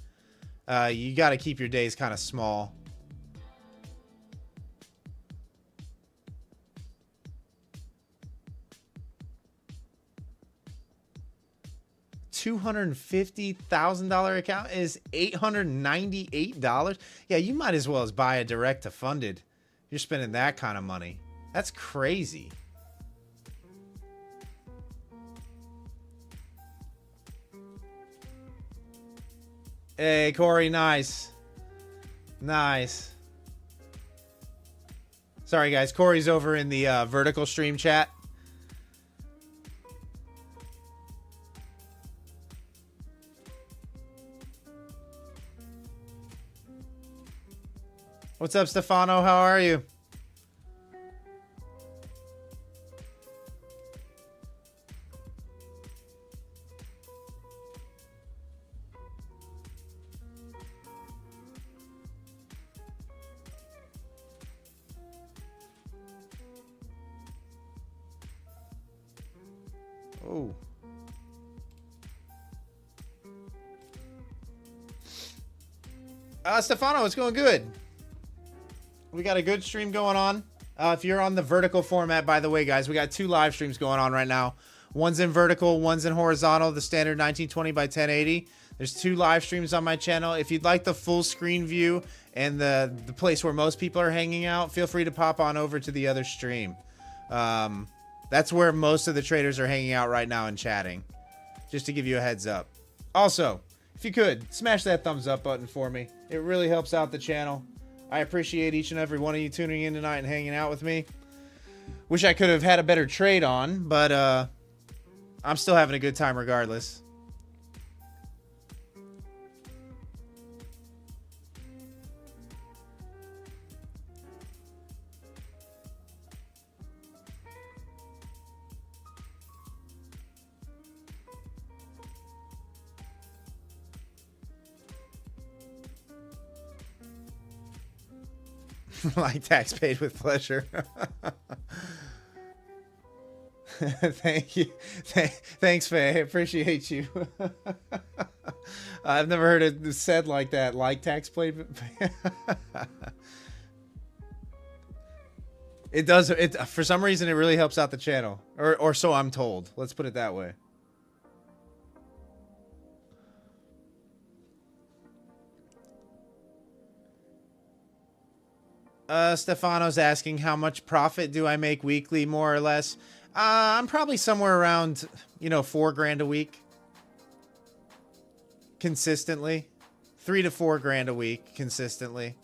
you got to keep your days kind of small. $250,000 account is $898. Yeah, you might as well as buy a direct to funded. You're spending that kind of money. That's crazy. Hey, Corey, nice. Nice. Sorry, guys. Corey's over in the vertical stream chat. What's up, Stefano? How are you? Oh. Stefano, it's going good. We got a good stream going on. If you're on the vertical format, by the way, guys, we got 2 live streams going on right now. One's in vertical, one's in horizontal, the standard 1920 by 1080. There's 2 live streams on my channel. If you'd like the full screen view and the place where most people are hanging out, feel free to pop on over to the other stream. That's where most of the traders are hanging out right now and chatting. Just to give you a heads up. Also, if you could, smash that thumbs up button for me. It really helps out the channel. I appreciate each and every one of you tuning in tonight and hanging out with me. Wish I could have had a better trade on, but I'm still having a good time regardless. Like tax paid with pleasure. Thank you. Thanks, Faye. I appreciate you. I've never heard it said like that. Like tax paid. It does. For some reason, it really helps out the channel. Or so I'm told. Let's put it that way. Stefano's asking how much profit do I make weekly, more or less. I'm probably somewhere around, $4 grand a week. Consistently. 3 to 4 grand a week, consistently.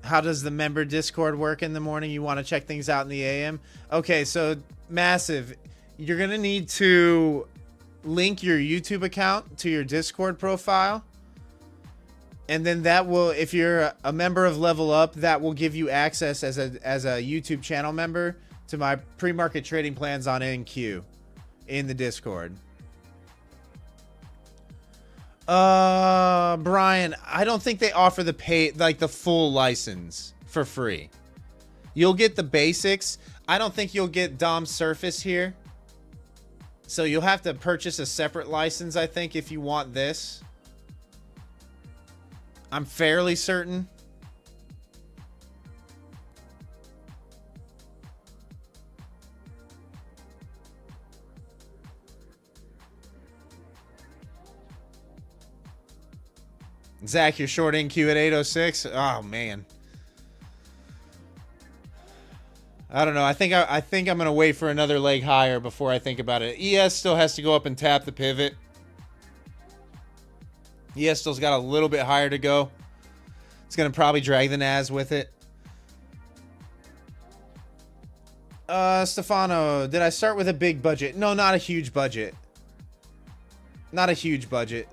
How does the member Discord work in the morning? You want to check things out in the AM? Okay, so Massive, you're going to need to link your YouTube account to your Discord profile. And then that will, if you're a member of Level Up, that will give you access as a YouTube channel member to my pre-market trading plans on NQ in the Discord. Brian, I don't think they offer the full license for free. You'll get the basics. I don't think you'll get Dom Surface here. So you'll have to purchase a separate license, I think, if you want this. I'm fairly certain. Zach, you're short NQ at 806. Oh man, I don't know. I think I'm gonna wait for another leg higher before I think about it. ES still has to go up and tap the pivot. ES still's got a little bit higher to go. It's gonna probably drag the NAS with it. Stefano, did I start with a big budget? No, not a huge budget. Not a huge budget.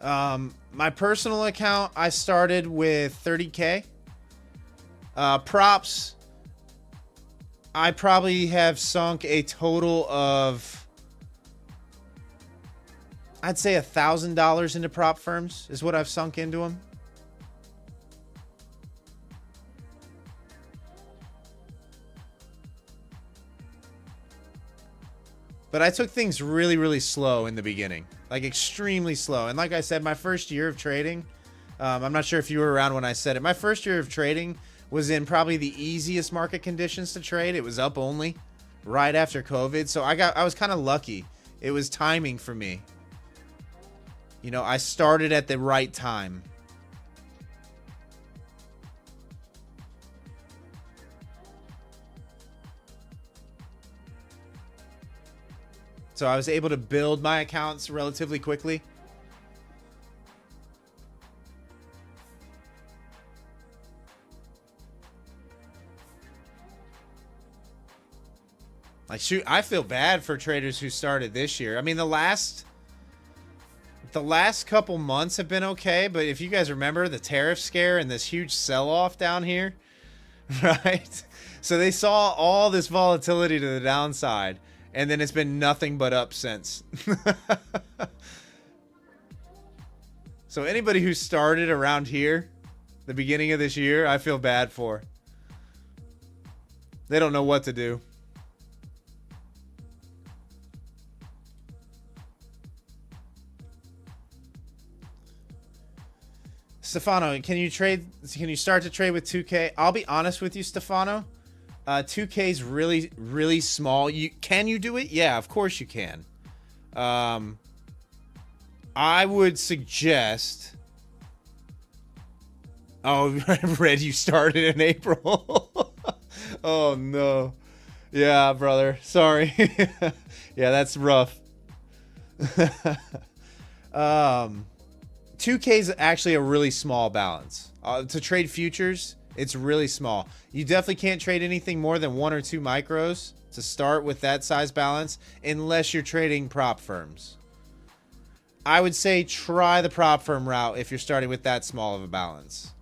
My personal account, I started with 30K. Props, I probably have sunk a total of, I'd say $1,000 into prop firms is what I've sunk into them. But I took things really, really slow in the beginning. Like, extremely slow. And like I said, my first year of trading, I'm not sure if you were around when I said it. My first year of trading was in probably the easiest market conditions to trade. It was up only right after COVID. So I was kind of lucky. It was timing for me. You know, I started at the right time. So I was able to build my accounts relatively quickly. Like, shoot, I feel bad for traders who started this year. I mean, the last couple months have been okay, but if you guys remember the tariff scare and this huge sell-off down here, right? So they saw all this volatility to the downside, and then it's been nothing but up since. So anybody who started around here, the beginning of this year, I feel bad for. They don't know what to do. Stefano, can you start to trade with 2K? I'll be honest with you, Stefano. 2K is really, really small. Can you do it? Yeah, of course you can. I would suggest. Oh, I read you started in April. Oh no. Yeah, brother. Sorry. Yeah, that's rough. 2K is actually a really small balance. To trade futures, it's really small. You definitely can't trade anything more than 1 or 2 micros to start with that size balance unless you're trading prop firms. I would say try the prop firm route if you're starting with that small of a balance.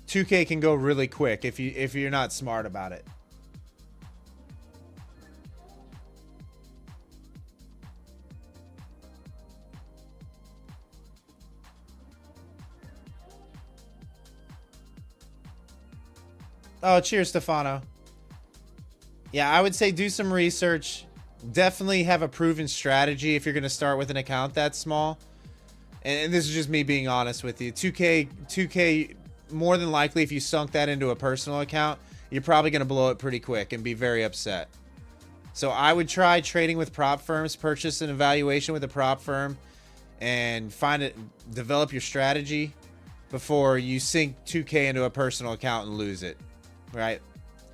$2K can go really quick if you're not smart about it. Oh, cheers, Stefano. Yeah, I would say do some research. Definitely have a proven strategy if you're going to start with an account that small. And this is just me being honest with you. 2K, more than likely, if you sunk that into a personal account, you're probably going to blow it pretty quick and be very upset. So I would try trading with prop firms, purchase an evaluation with a prop firm, and develop your strategy before you sink 2K into a personal account and lose it, right?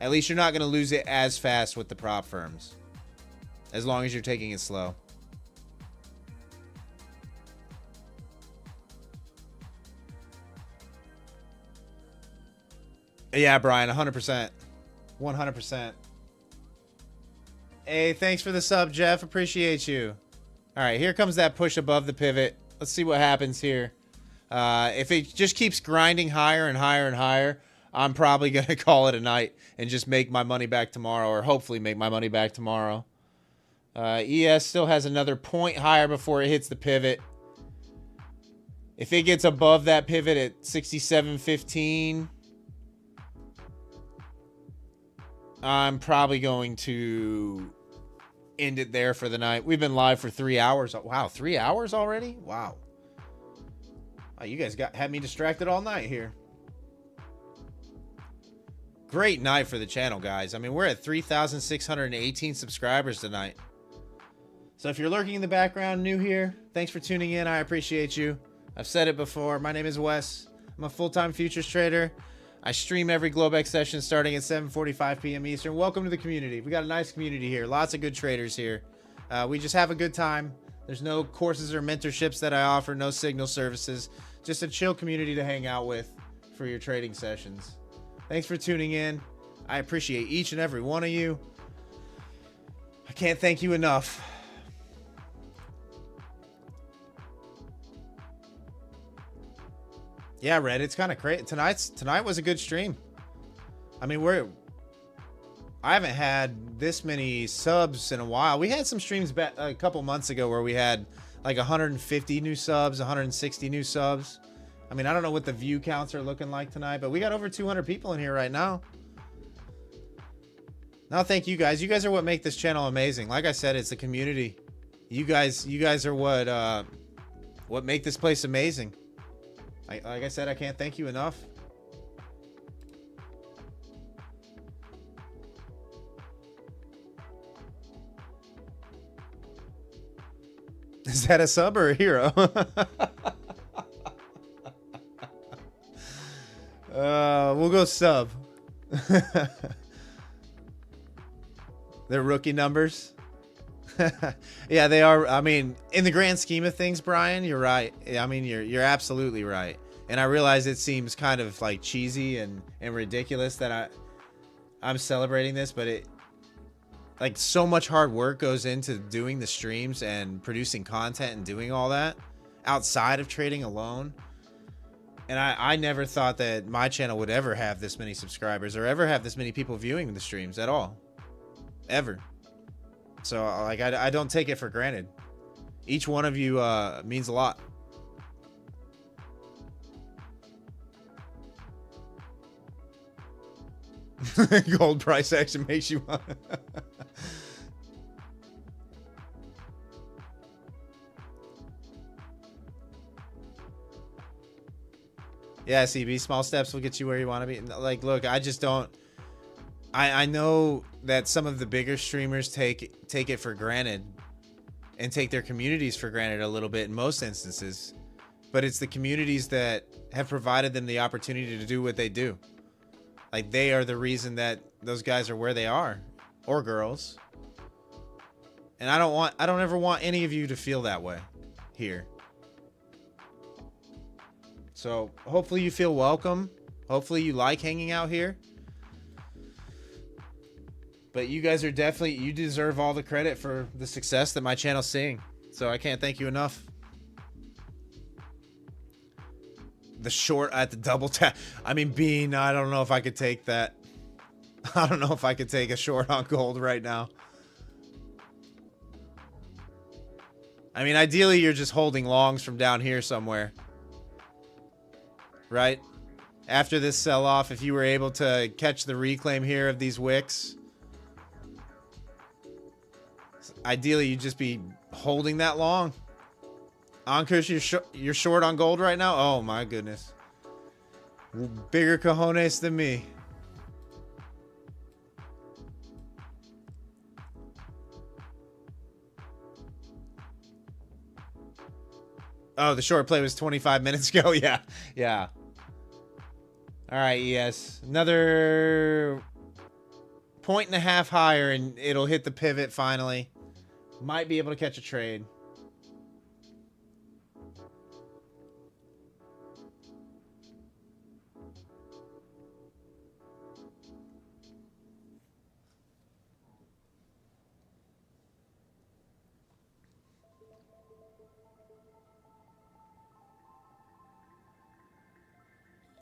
At least you're not going to lose it as fast with the prop firms, as long as you're taking it slow. Yeah, Brian, 100%. 100%. Hey, thanks for the sub, Jeff. Appreciate you. All right, here comes that push above the pivot. Let's see what happens here. If it just keeps grinding higher and higher and higher, I'm probably going to call it a night and just make my money back tomorrow, or hopefully make my money back tomorrow. ES still has another point higher before it hits the pivot. If it gets above that pivot at 67.15, I'm probably going to end it there for the night. We've been live for 3 hours. Wow, 3 hours already? Wow. Oh, you guys had me distracted all night here. Great night for the channel, guys. I mean, we're at 3,618 subscribers tonight. So if you're lurking in the background, new here, thanks for tuning in. I appreciate you. I've said it before. My name is Wes. I'm a full-time futures trader. I stream every globex session starting at 7:45 p.m. Eastern. Welcome to the community. We got a nice community here. Lots of good traders here. We just have a good time. There's no courses or mentorships that I offer. No signal services. Just a chill community to hang out with for your trading sessions. Thanks for tuning in. I appreciate each and every one of you. I can't thank you enough. Yeah, Red, it's kind of crazy. Tonight was a good stream. I mean, I haven't had this many subs in a while. We had some streams back a couple months ago where we had like 150 new subs, 160 new subs. I mean, I don't know what the view counts are looking like tonight, but we got over 200 people in here right now. No, thank you guys. You guys are what make this channel amazing. Like I said, it's the community. You guys are what make this place amazing. Like I said, I can't thank you enough. Is that a sub or a hero? We'll go sub. They're rookie numbers. Yeah, they are. I mean, in the grand scheme of things, Brian, you're right. I mean, you're absolutely right. And I realize it seems kind of like cheesy and ridiculous that I'm celebrating this, but it, like, so much hard work goes into doing the streams and producing content and doing all that outside of trading alone. And I never thought that my channel would ever have this many subscribers or ever have this many people viewing the streams at all. Ever. So, like, I don't take it for granted. Each one of you means a lot. Gold price action makes you want. Yeah, CB, small steps will get you where you want to be. Like, look, I just don't. I know that some of the bigger streamers take it for granted and take their communities for granted a little bit in most instances, but it's the communities that have provided them the opportunity to do what they do. Like, they are the reason that those guys are where they are, or girls. And I don't ever want any of you to feel that way here. So hopefully you feel welcome. Hopefully you like hanging out here. But you guys are definitely, you deserve all the credit for the success that my channel's seeing. So I can't thank you enough. The short at the double tap. I mean, Bean, I don't know if I could take that. I don't know if I could take a short on gold right now. I mean, ideally, you're just holding longs from down here somewhere. Right? After this sell-off, if you were able to catch the reclaim here of these wicks, ideally, you'd just be holding that long. Ankush, you're short on gold right now? Oh, my goodness. Bigger cojones than me. Oh, the short play was 25 minutes ago? Yeah. Yeah. All right, yes. Another 1.5 points higher, and it'll hit the pivot finally. Might be able to catch a trade.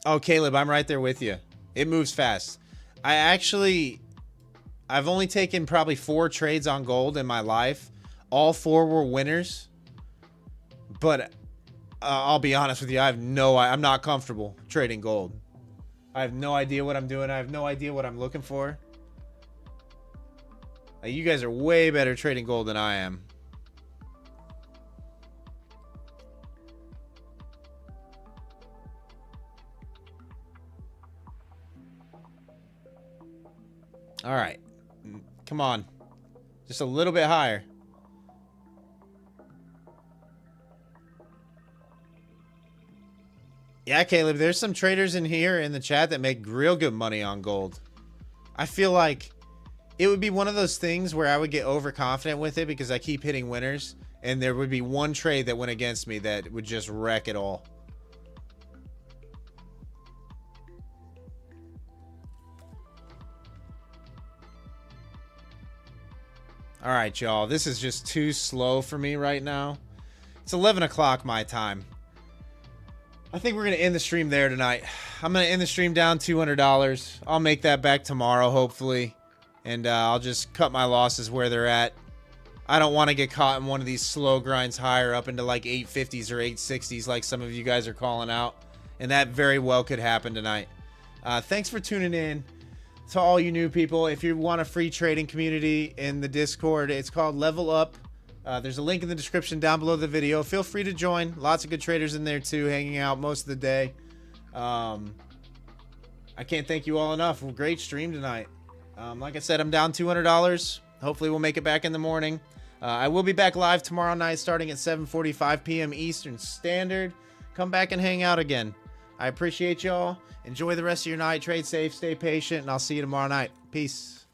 Oh, Caleb, I'm right there with you. It moves fast. I've only taken probably 4 trades on gold in my life. All 4 were winners. But I'll be honest with you, I'm not comfortable trading gold. I have no idea what I'm doing. I have no idea what I'm looking for. You guys are way better trading gold than I am. All right. Come on. Just a little bit higher. Yeah, Caleb, there's some traders in here in the chat that make real good money on gold. I feel like it would be one of those things where I would get overconfident with it because I keep hitting winners, and there would be one trade that went against me that would just wreck it all. All right, y'all. This is just too slow for me right now. It's 11 o'clock my time. I think we're going to end the stream there tonight. I'm going to end the stream down $200. I'll make that back tomorrow, hopefully. And I'll just cut my losses where they're at. I don't want to get caught in one of these slow grinds higher up into like 850s or 860s like some of you guys are calling out. And that very well could happen tonight. Thanks for tuning in. To all you new people, if you want a free trading community in the Discord, it's called Level Up. There's a link in the description down below the video. Feel free to join. Lots of good traders in there too, hanging out most of the day. I can't thank you all enough. Great stream tonight. Like I said, I'm down $200. Hopefully we'll make it back in the morning. I will be back live tomorrow night starting at 7:45 p.m. Eastern Standard. Come back and hang out again. I appreciate y'all. Enjoy the rest of your night. Trade safe, stay patient, and I'll see you tomorrow night. Peace.